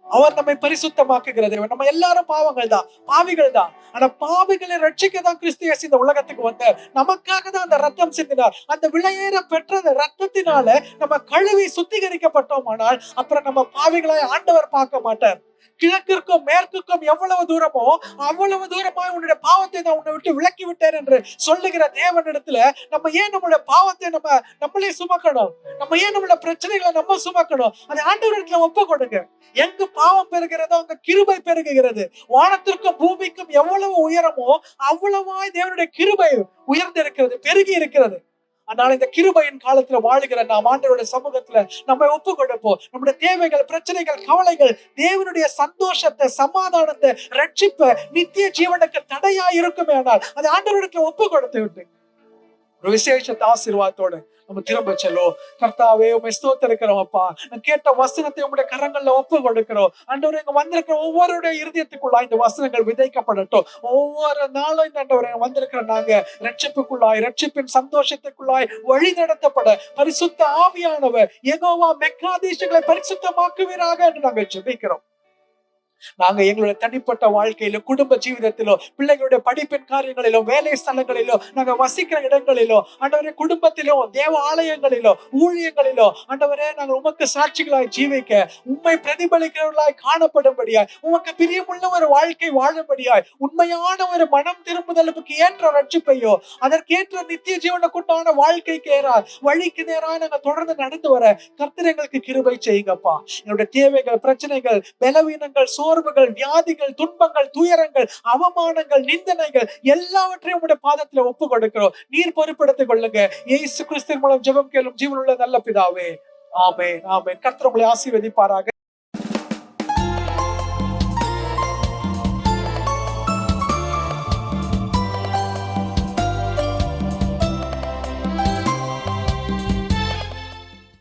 அவர் நம்மை பரிசுத்தமாக்குகிறது. நம்ம எல்லாரும் பாவங்கள் தான், பாவிகள் தான். ஆனா பாவிகளை ரட்சிக்க தான் கிறிஸ்து இயேசு இந்த உலகத்துக்கு வந்தார். நமக்காக தான் அந்த ரத்தம் சிந்தினார். அந்த விலையேற பெற்ற ரத்தத்தினால நம்ம கழுவி சுத்திகரிக்கப்பட்டோமானால் அப்புறம் நம்ம பாவிகளாய் ஆண்டவர் பார்க்க மாட்டார். கிழக்கிற்கும் மேற்குக்கும் எவ்வளவு தூரமோ அவ்வளவு தூரமாய் உன்னுடைய பாவத்தை நான் உன்னை விட்டு விலக்கி விட்டேன் என்று சொல்லுகிற தேவனிடத்துல நம்ம ஏன் நம்மளுடைய பாவத்தை நம்மளே சுமக்கணும்? நம்ம ஏன் நம்மளோட பிரச்சனைகளை நம்ம சுமக்கணும்? அதை ஆண்டவரிடத்துல ஒப்பு கொடுங்க. எங்கு பாவம் பெறுகிறதோ அங்க கிருபை பெருகுகிறது. வானத்திற்கும் பூமிக்கும் எவ்வளவு உயரமோ அவ்வளவாய் தேவனுடைய கிருபை உயர்ந்திருக்கிறது, பெருகி இருக்கிறது. அதனால இந்த கிருபையின் காலத்துல வாழுகிற நாம் ஆண்டவருடைய சமூகத்துல நம்ம ஒப்பு கொடுப்போம். நம்முடைய தேவைகள், பிரச்சனைகள், கவலைகள் தேவனுடைய சந்தோஷத்தை, சமாதானத்தை, ரட்சிப்பை, நித்திய ஜீவனுக்கு தடையா இருக்குமே ஆனால் அதை ஆண்டவரிடத்துல ஒப்பு கொடுத்து விட்டு ஒரு விசேஷத்தை ஆசீர்வாதத்தோடு நம்ம திரும்ப செல்லும். கர்த்தாவே, உண்மை ஸ்தோத்திரிக்கிறோம் அப்பா. நான் கேட்ட வசனத்தை உங்களுடைய கரங்கள்ல ஒப்பு கொடுக்கிறோம். ஆண்டவரே, இங்க வந்திருக்கிற ஒவ்வொருடைய இருதயத்துக்குள்ளாய் இந்த வசனங்கள் விதைக்கப்படட்டும். ஒவ்வொரு நாளும் இந்த ஆண்டவரே வந்திருக்கிற நாங்க ரட்சிப்புக்குள்ளாய், ரட்சிப்பின் சந்தோஷத்துக்குள்ளாய் வழி நடத்தப்பட பரிசுத்த ஆவியானவர் யெகோவா மெக்காதீசுகளை பரிசுத்தமாக்குவீராக என்று நாங்கள் ஜெபிக்கிறோம். நாங்க எங்களுடைய தனிப்பட்ட வாழ்க்கையிலோ, குடும்ப ஜீவிதத்திலோ, பிள்ளைகளுடைய படிப்பின் காரியங்களிலோ, வேலை ஸ்தலங்களிலோ, நாங்க வசிக்கிற இடங்களிலோ, ஆண்டவரே குடும்பத்திலோ, தேவ ஆலயங்களிலோ, ஊழியங்களிலோ, ஆண்டவரே நாங்கள் உமக்கு சாட்சிகளாய் ஜீவிக்க, உண்மை பிரதிபலிக்கிறவர்களாய் காணப்படும்படியாய், உமக்கு பிரியமுள்ள ஒரு வாழ்க்கை வாழும்படியாய், உண்மையான ஒரு மனம் திரும்புதலுக்கு ஏற்ற ரட்சிப்பையோ, அதற்கேற்ற நித்திய ஜீவனுக்குண்டான வாழ்க்கைக்கு வழிக்கு நேராக நாங்க தொடர்ந்து நடந்து வர கர்த்தர் எங்களுக்கு கிருபை செய்யுங்கப்பா. என்னுடைய தேவைகள், பிரச்சனைகள், பலவீனங்கள், சோர்வுகள், வியாதிகள், துன்பங்கள், துயரங்கள், அவமானங்கள், நிந்தனைகள் எல்லாவற்றையும் உங்களுடைய பாதத்துல ஒப்பு கொடுக்கிறோம். நீர் பொறுப்படுத்திக் கொள்ளுங்க. இயேசு கிறிஸ்துவின் மூலம் ஜெபம் கேளும் ஜீவனுள்ள நல்ல பிதாவே. ஆமென், ஆமென். கர்த்தர் உங்களை ஆசீர்வதிப்பாராக.